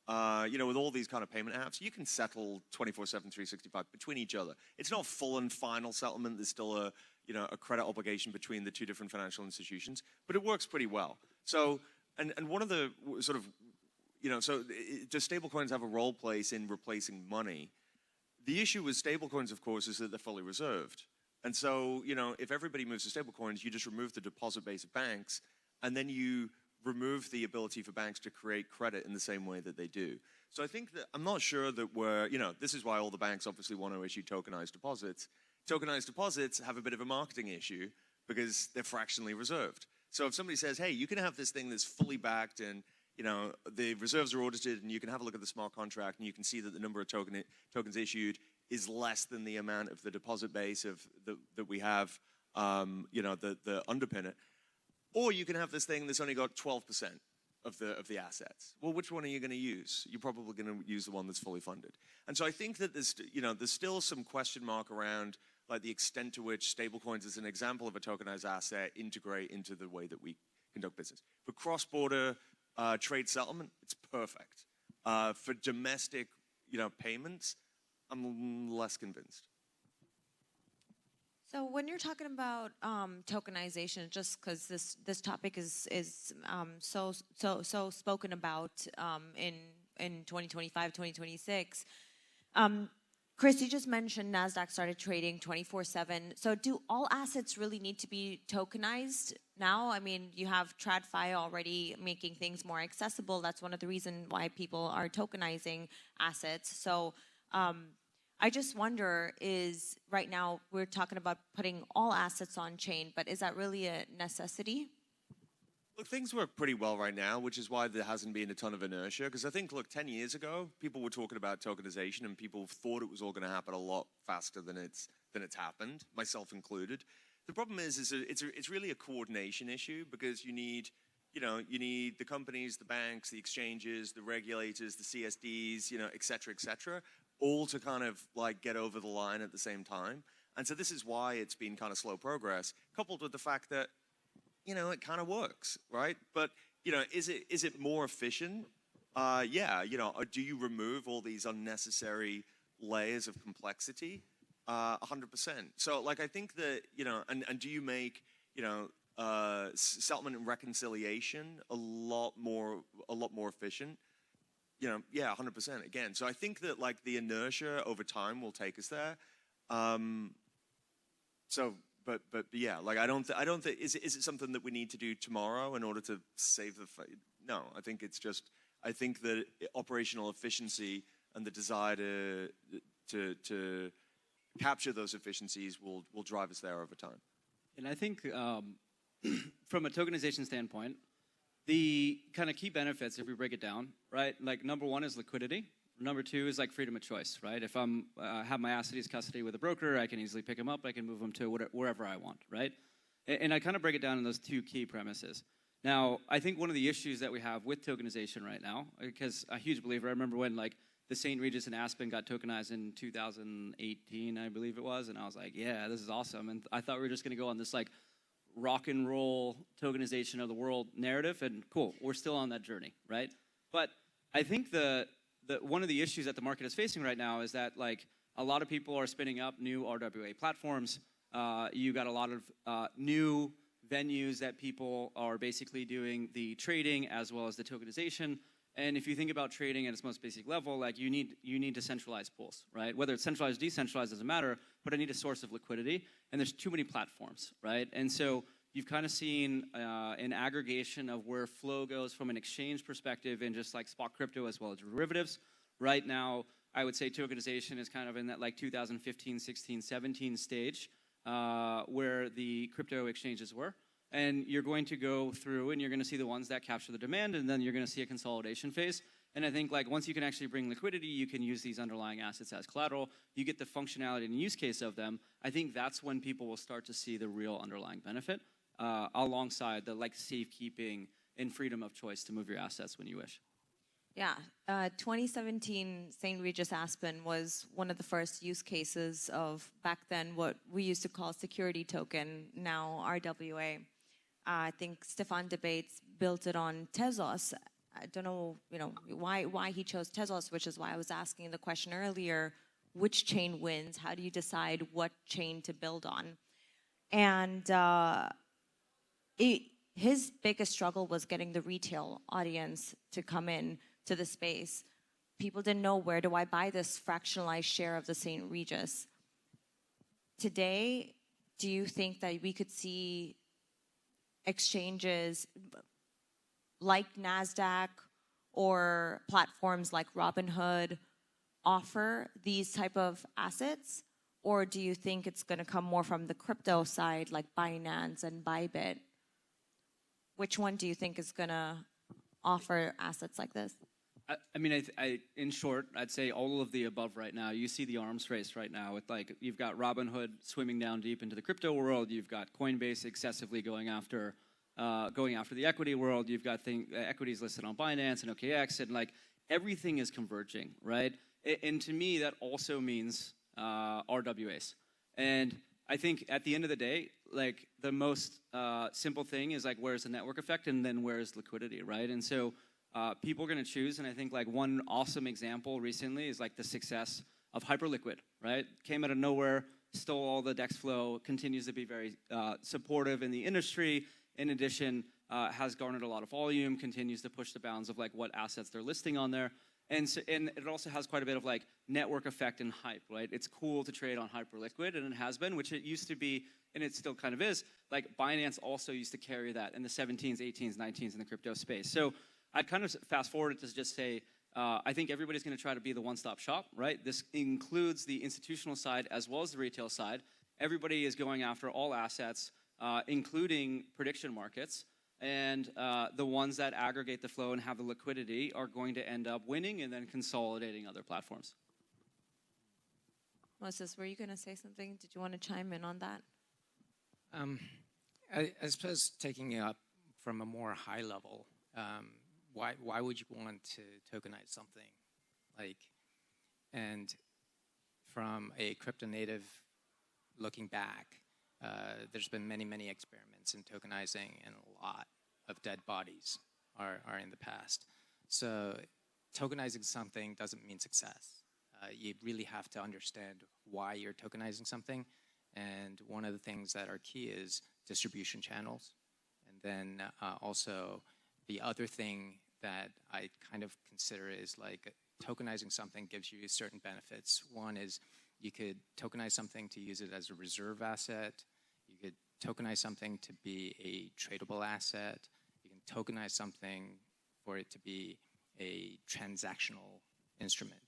with all these kind of payment apps, you can settle 24/7, 365 between each other. It's not full and final settlement. There's still a credit obligation between the two different financial institutions, but it works pretty well. So, and one of the sort of, does stablecoins have a role place in replacing money? The issue with stablecoins, of course, is that they're fully reserved. And so, if everybody moves to stablecoins, you just remove the deposit base of banks, and then you remove the ability for banks to create credit in the same way that they do. So I think that, I'm not sure that this is why all the banks obviously want to issue tokenized deposits. Tokenized deposits have a bit of a marketing issue because they're fractionally reserved. So if somebody says, hey, you can have this thing that's fully backed and the reserves are audited, and you can have a look at the smart contract and you can see that the number of tokens issued is less than the amount of the deposit base that we have, the underpin it. Or you can have this thing that's only got 12% of the assets. Well, which one are you going to use? You're probably going to use the one that's fully funded. And so I think that there's still some question mark around like the extent to which stablecoins, as an example of a tokenized asset, integrate into the way that we conduct business. For cross-border trade settlement, it's perfect. For domestic, payments, I'm less convinced. So when you're talking about tokenization, just because this topic is so spoken about in 2025, 2026, Chris, you just mentioned NASDAQ started trading 24/7. So do all assets really need to be tokenized now? I mean, you have TradFi already making things more accessible. That's one of the reasons why people are tokenizing assets. So I just wonder, is right now we're talking about putting all assets on chain, but is that really a necessity? Look, things work pretty well right now, which is why there hasn't been a ton of inertia. Because I think, look, 10 years ago, people were talking about tokenization, and people thought it was all going to happen a lot faster than it's happened, myself included. The problem is it's really a coordination issue, because you need the companies, the banks, the exchanges, the regulators, the CSDs, et cetera, all to kind of like get over the line at the same time. And so this is why it's been kind of slow progress, coupled with the fact that it kind of works, right? But, is it more efficient? Yeah, do you remove all these unnecessary layers of complexity? 100%. So, like, I think that, and do you make, settlement and reconciliation a lot more efficient? Yeah, 100%. Again, so I think that, like, the inertia over time will take us there. But yeah, like I don't think is it something that we need to do tomorrow in order to save the fight? No, I think that operational efficiency and the desire to capture those efficiencies will drive us there over time. And I think from a tokenization standpoint, the kind of key benefits, if we break it down, right? Like number one is liquidity. Number two is like freedom of choice, right? If I'm have my assets custody with a broker, I can easily pick them up. I can move them to wherever I want, right? And I kind of break it down in those two key premises. Now, I think one of the issues that we have with tokenization right now, because a huge believer, I remember when like the St. Regis in Aspen got tokenized in 2018, I believe it was, and I was like, yeah, this is awesome. And I thought we were just going to go on this like rock and roll tokenization of the world narrative, and cool, we're still on that journey, right? But I think one of the issues that the market is facing right now is that like a lot of people are spinning up new RWA platforms. You got a lot of new venues that people are basically doing the trading as well as the tokenization. And if you think about trading at its most basic level, like you need decentralized pools, right? Whether it's centralized or decentralized doesn't matter, but I need a source of liquidity. And there's too many platforms, right? And so you've kind of seen an aggregation of where flow goes from an exchange perspective in just like spot crypto as well as derivatives. Right now, I would say tokenization is kind of in that like 2015, 16, 17 stage where the crypto exchanges were. And you're going to go through and you're going to see the ones that capture the demand, and then you're going to see a consolidation phase. And I think like once you can actually bring liquidity, you can use these underlying assets as collateral. You get the functionality and use case of them. I think that's when people will start to see the real underlying benefit alongside the like safekeeping and freedom of choice to move your assets when you wish. Yeah, 2017 St. Regis Aspen was one of the first use cases of back then what we used to call security token, now RWA. I think Stefan Debates built it on Tezos. I don't know, why he chose Tezos, which is why I was asking the question earlier, which chain wins? How do you decide what chain to build on? And his biggest struggle was getting the retail audience to come in to the space. People didn't know, where do I buy this fractionalized share of the St. Regis? Today, do you think that we could see exchanges like NASDAQ or platforms like Robinhood offer these type of assets? Or do you think it's going to come more from the crypto side, like Binance and Bybit? Which one do you think is going to offer assets like this? I mean, in short, I'd say all of the above right now. You see the arms race right now with like, you've got Robinhood swimming down deep into the crypto world. You've got Coinbase excessively going after the equity world. You've got equities listed on Binance and OKX, and like everything is converging, right? And to me, that also means RWAs. And I think at the end of the day, like the most simple thing is like, where's the network effect, and then where's liquidity, right? And so people are going to choose, and I think like one awesome example recently is like the success of Hyperliquid, right? Came out of nowhere, stole all the DEX flow, continues to be very supportive in the industry. In addition, has garnered a lot of volume, continues to push the bounds of like what assets they're listing on there. And it also has quite a bit of like network effect and hype, right? It's cool to trade on Hyperliquid, and it has been, which it used to be, and it still kind of is. Like Binance also used to carry that in the 17s, 18s, 19s in the crypto space. So I'd kind of fast forward to just say, I think everybody's going to try to be the one-stop shop, right? This includes the institutional side as well as the retail side. Everybody is going after all assets, including prediction markets. And the ones that aggregate the flow and have the liquidity are going to end up winning and then consolidating other platforms. Moses, were you going to say something? Did you want to chime in on that? I suppose taking it up from a more high level, why would you want to tokenize something? And from a crypto native looking back, there's been many experiments in tokenizing, and a lot of dead bodies are in the past. So tokenizing something doesn't mean success. You really have to understand why you're tokenizing something. And one of the things that are key is distribution channels. And then also the other thing that I kind of consider is like tokenizing something gives you certain benefits. One is you could tokenize something to use it as a reserve asset. You could tokenize something to be a tradable asset. You can tokenize something for it to be a transactional instrument.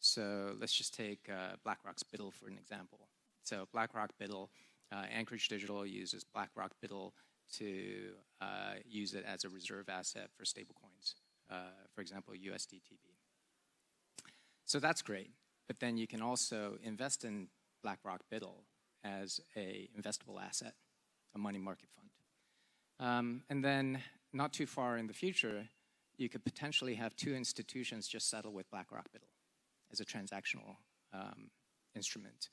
So let's just take BlackRock's BUIDL for an example. So BlackRock BUIDL, Anchorage Digital uses BlackRock BUIDL to use it as a reserve asset for stablecoins, for example, USDTB. So that's great. But then you can also invest in BlackRock BUIDL as a investable asset, a money market fund. And then not too far in the future, you could potentially have two institutions just settle with BlackRock BUIDL as a transactional instrument.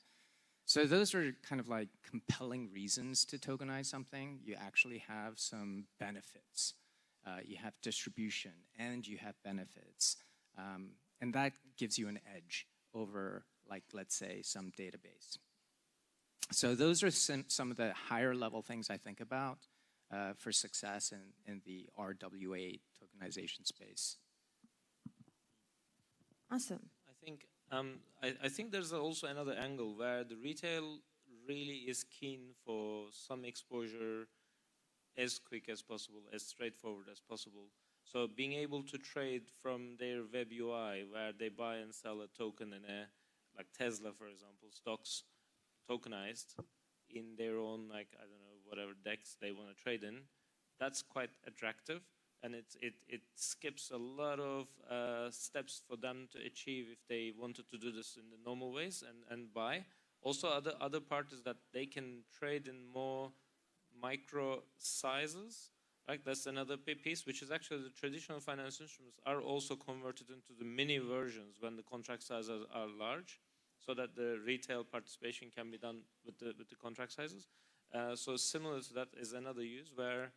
So those are kind of like compelling reasons to tokenize something. You actually have some benefits. You have distribution and you have benefits. And that gives you an edge over, like, let's say, some database. So those are some of the higher level things I think about for success in the RWA tokenization space. Awesome. I think there's also another angle where the retail really is keen for some exposure as quick as possible, as straightforward as possible. So being able to trade from their web UI, where they buy and sell a token in like Tesla, for example, stocks tokenized in their own, like, I don't know, whatever DEX they want to trade in, that's quite attractive. and it skips a lot of steps for them to achieve if they wanted to do this in the normal ways and buy. Also, other part is that they can trade in more micro sizes. Right? That's another piece, which is actually the traditional finance instruments are also converted into the mini versions when the contract sizes are large, so that the retail participation can be done with the contract sizes. So similar to that is another use where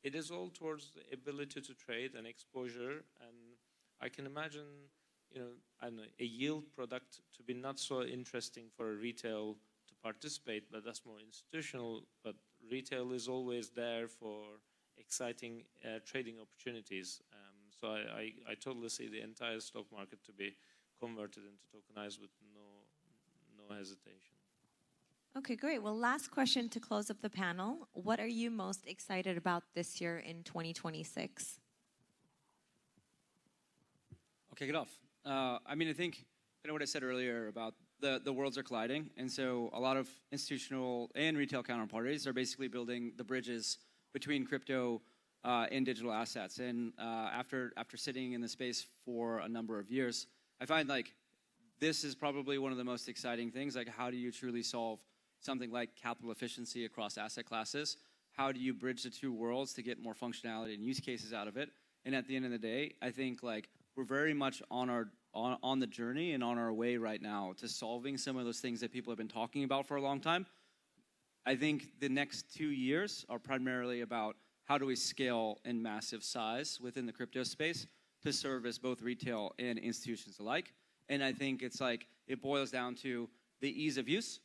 it is all towards the ability to trade and exposure. And I can imagine, I don't know, a yield product to be not so interesting for a retail to participate, but that's more institutional. But retail is always there for exciting trading opportunities. So I totally see the entire stock market to be converted into tokenized with no hesitation. Okay, great. Well, last question to close up the panel. What are you most excited about this year in 2026? I'll kick it off. I mean, I think what I said earlier about the worlds are colliding, and so a lot of institutional and retail counterparties are basically building the bridges between crypto and digital assets. And after sitting in the space for a number of years, I find like this is probably one of the most exciting things. Like, how do you truly solve something like capital efficiency across asset classes? How do you bridge the two worlds to get more functionality and use cases out of it? And at the end of the day, I think like we're very much on the journey and on our way right now to solving some of those things that people have been talking about for a long time. I think the next 2 years are primarily about how do we scale in massive size within the crypto space to service both retail and institutions alike. And I think it's like it boils down to the ease of use.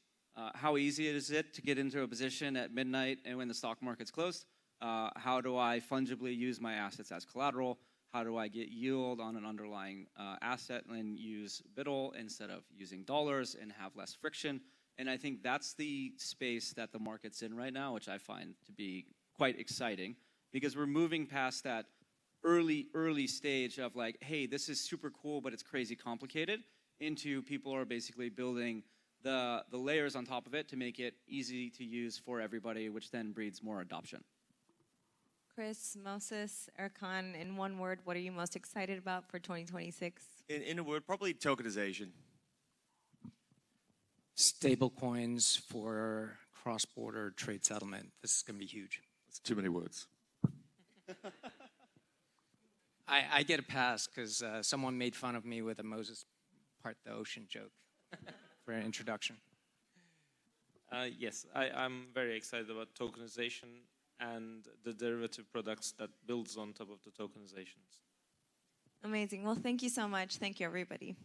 How easy is it to get into a position at midnight and when the stock market's closed? How do I fungibly use my assets as collateral? How do I get yield on an underlying asset and use BUIDL instead of using dollars and have less friction? And I think that's the space that the market's in right now, which I find to be quite exciting because we're moving past that early stage of like, hey, this is super cool, but it's crazy complicated, into people are basically building the layers on top of it to make it easy to use for everybody, which then breeds more adoption. Chris, Moses, Erkan, in one word, what are you most excited about for 2026? In a word, probably tokenization. Stable coins for cross-border trade settlement. This is going to be huge. That's too many words. I get a pass because someone made fun of me with a Moses part the ocean joke for an introduction. Yes, I'm very excited about tokenization and the derivative products that builds on top of the tokenizations. Amazing. Well, thank you so much. Thank you, everybody.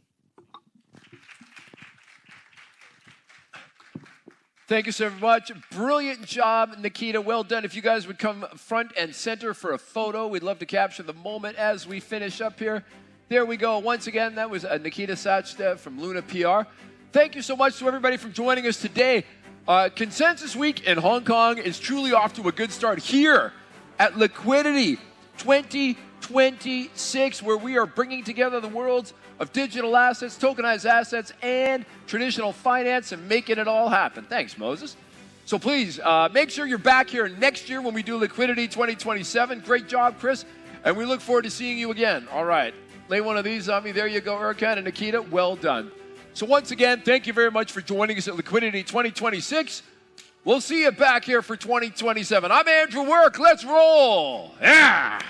Thank you so much. Brilliant job, Nikita. Well done. If you guys would come front and center for a photo, we'd love to capture the moment as we finish up here. There we go. Once again, that was Nikita Sachdev from Luna PR. Thank you so much to everybody for joining us today. Consensus Week in Hong Kong is truly off to a good start here at Liquidity 2026, where we are bringing together the worlds of digital assets, tokenized assets, and traditional finance and making it all happen. Thanks, Moses. So please, make sure you're back here next year when we do Liquidity 2027. Great job, Chris, and we look forward to seeing you again. All right, lay one of these on me. There you go, Erkan and Nikita. Well done. So once again, thank you very much for joining us at Liquidity 2026. We'll see you back here for 2027. I'm Andrew Work. Let's roll. Yeah.